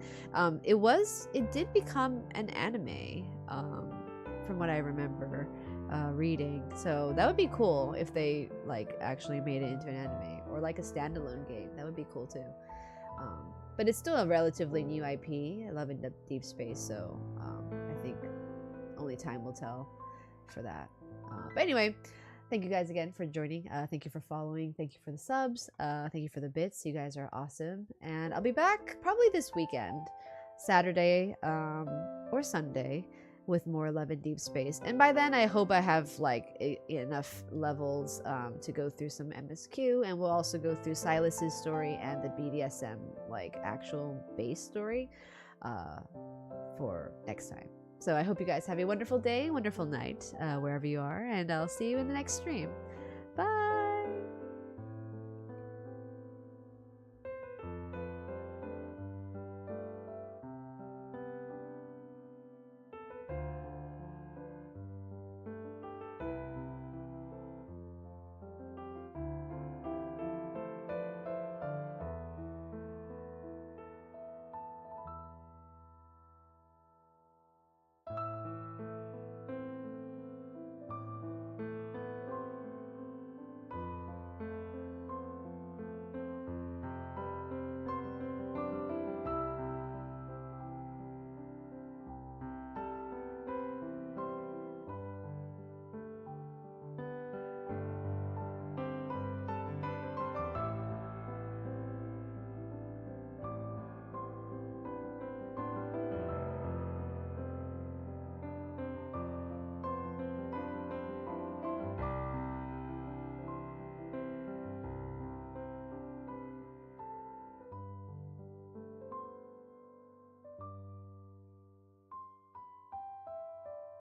It did become an anime, from what I remember reading. So that would be cool if they like actually made it into an anime or like a standalone game. That would be cool too. But it's still a relatively new IP. I love in Deep Space, so I think only time will tell for that. But anyway, thank you guys again for joining. Thank you for following. Thank you for the subs. Thank you for the bits. You guys are awesome. And I'll be back probably this weekend, Saturday or Sunday, with more Love in Deep Space. And by then, I hope I have like enough levels to go through some MSQ, and we'll also go through Silas's story and the BDSM like actual base story for next time. So I hope you guys have a wonderful day, wonderful night, wherever you are, and I'll see you in the next stream. Bye!